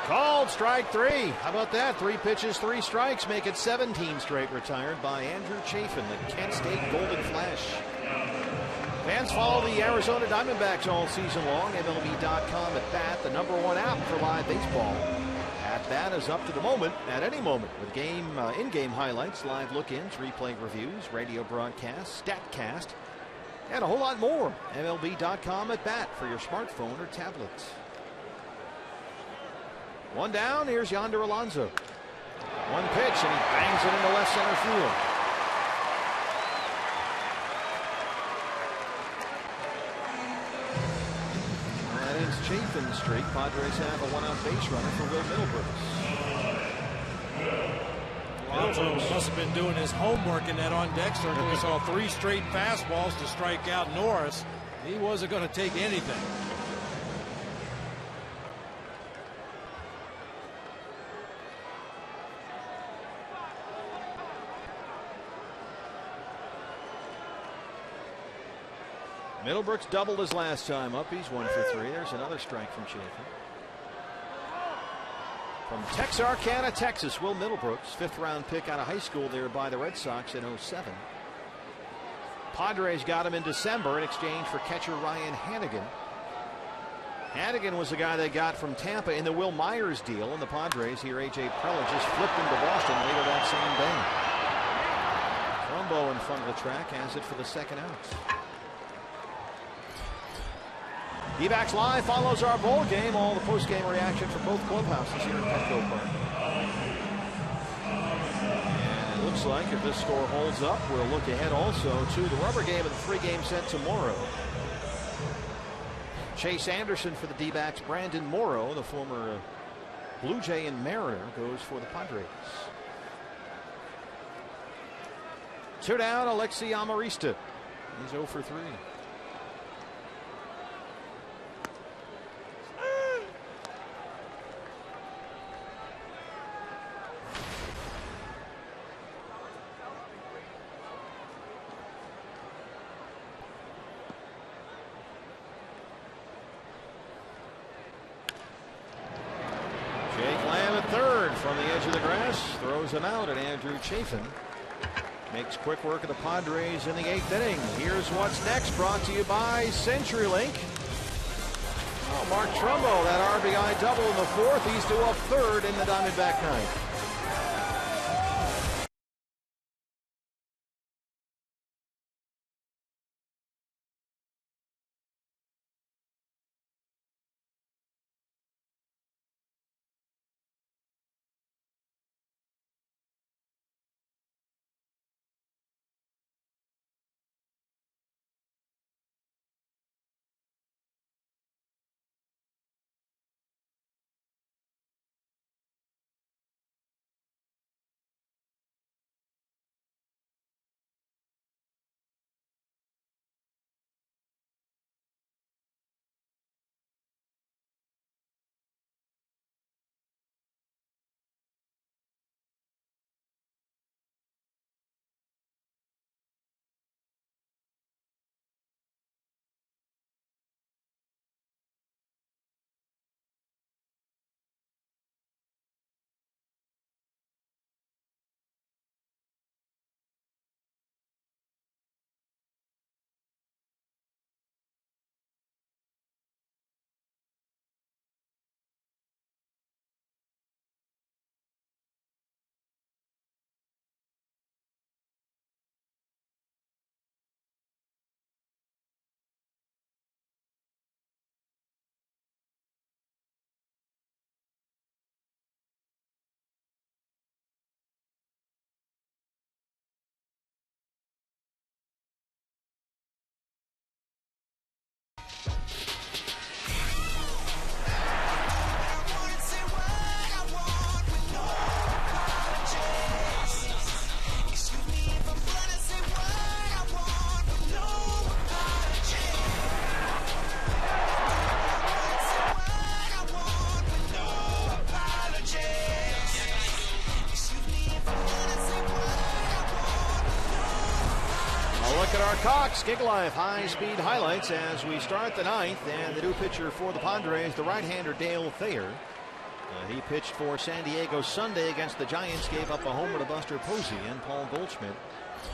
Called strike 3. How about that? 3 pitches, 3 strikes, make it 17 straight retired by Andrew Chafin, the Kent State Golden Flash. Fans follow the Arizona Diamondbacks all season long. MLB.com at bat, the #1 app for live baseball. At bat is up to the moment, at any moment, with in-game highlights, live look-ins, replay reviews, radio broadcasts, StatCast, and a whole lot more. MLB.com at bat for your smartphone or tablet. 1 down, here's Yonder Alonso. 1 pitch, and he bangs it into left center field. Well, that ends Chafin's streak. Padres have a 1-out base runner for Will Middlebrooks. Alonso must have been doing his homework in that on-deck circle. He saw 3 straight fastballs to strike out Norris. He wasn't going to take anything. Middlebrooks doubled his last time up. He's 1 for 3. There's another strike from Chafin. From Texarkana, Texas, Will Middlebrooks, 5th-round pick out of high school there by the Red Sox in '07. Padres got him in December in exchange for catcher Ryan Hannigan. Hannigan was the guy they got from Tampa in the Will Myers deal, and the Padres here, A.J. Preller just flipped him to Boston later that same day. Trumbo in front of the track has it for the 2nd out. D-backs Live follows our bowl game. All the post-game reaction from both clubhouses here at Petco Park. And it looks like if this score holds up, we'll look ahead also to the rubber game of the 3-game set tomorrow. Chase Anderson for the D-backs. Brandon Morrow, the former Blue Jay and Mariner, goes for the Padres. 2 down, Alexi Amarista. He's 0 for 3. From the edge of the grass, throws him out, and Andrew Chafin makes quick work of the Padres in the 8th inning. Here's what's next, brought to you by CenturyLink. Oh, Mark Trumbo, that RBI double in the 4th. He's due up 3rd in the Diamondback 9th. look at our Cox Gig Life high-speed highlights as we start the ninth. And the new pitcher for the Padres, the right-hander Dale Thayer. He pitched for San Diego Sunday against the Giants, gave up a homer to Buster Posey, and Paul Goldschmidt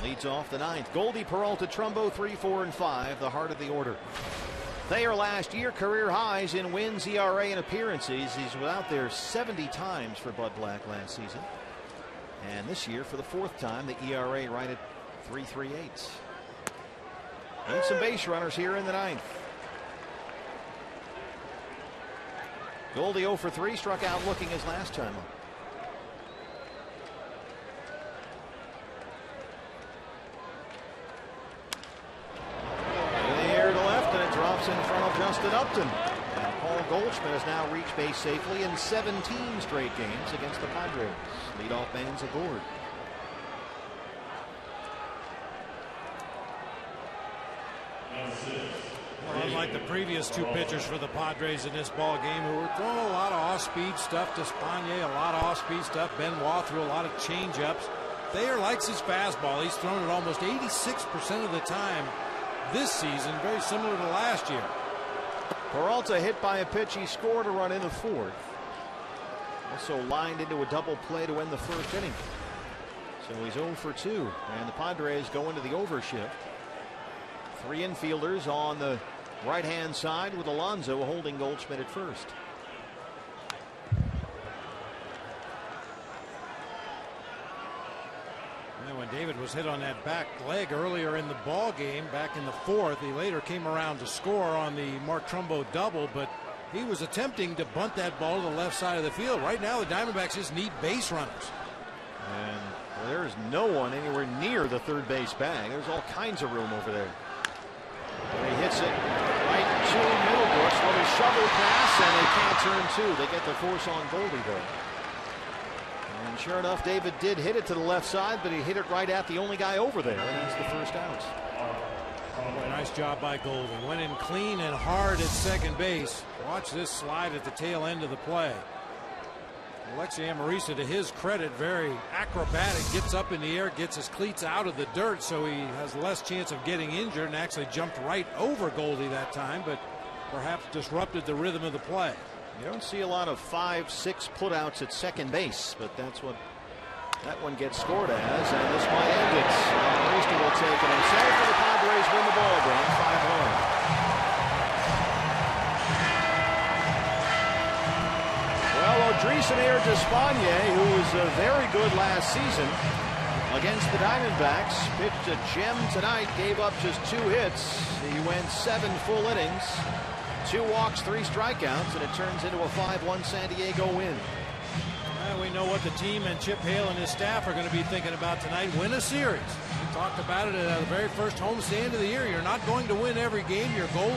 leads off the ninth. Goldie, Peralta, Trumbo, 3, 4, and 5, the heart of the order. Thayer last year, career highs in wins, ERA, and appearances. He's out there 70 times for Bud Black last season. And this year, for the 4th time, the ERA right at 3.38. Need some base runners here in the ninth. Goldie 0 for 3, struck out looking his last time up. In the air to left, and it drops in front of Justin Upton. And Paul Goldschmidt has now reached base safely in 17 straight games against the Padres. Leadoff man's aboard. Well, unlike the previous two pitchers for the Padres in this ball game, who were throwing a lot of off-speed stuff to Spanier, a lot of off-speed stuff. Benoit threw a lot of change-ups. Thayer likes his fastball. He's thrown it almost 86% of the time this season, very similar to last year. Peralta hit by a pitch. He scored a run in the 4th. Also lined into a double play to end the 1st inning. So he's 0 for 2, and the Padres go into the overshift. 3 infielders on the right-hand side with Alonso holding Goldschmidt at first. And when David was hit on that back leg earlier in the ball game, back in the 4th, he later came around to score on the Mark Trumbo double, but he was attempting to bunt that ball to the left side of the field. Right now, the Diamondbacks just need base runners. And there is no one anywhere near the third base bag. There's all kinds of room over there. And he hits it right to Middlebrooks with a shovel pass, and they can't turn 2. They get the force on Goldie, though. And sure enough, David did hit it to the left side, but he hit it right at the only guy over there, and that's the first out. Boy, nice job by Goldie. Went in clean and hard at second base. Watch this slide at the tail end of the play. Alexi Amarista, to his credit, very acrobatic, gets up in the air, gets his cleats out of the dirt, so he has less chance of getting injured, and actually jumped right over Goldie that time, but perhaps disrupted the rhythm of the play. You don't see a lot of 5, 6 putouts at second base, but that's what that one gets scored as, and this might end it. Amarista will take it himself, and the Padres win the ball game 5-1. Well, Odrisaner Despaigne, who was very good last season against the Diamondbacks, pitched a gem tonight, gave up just 2 hits. He went 7 full innings, 2 walks, 3 strikeouts, and it turns into a 5-1 San Diego win. Well, we know what the team and Chip Hale and his staff are going to be thinking about tonight. Win a series. We talked about it at the very first homestand of the year. You're not going to win every game. Your goal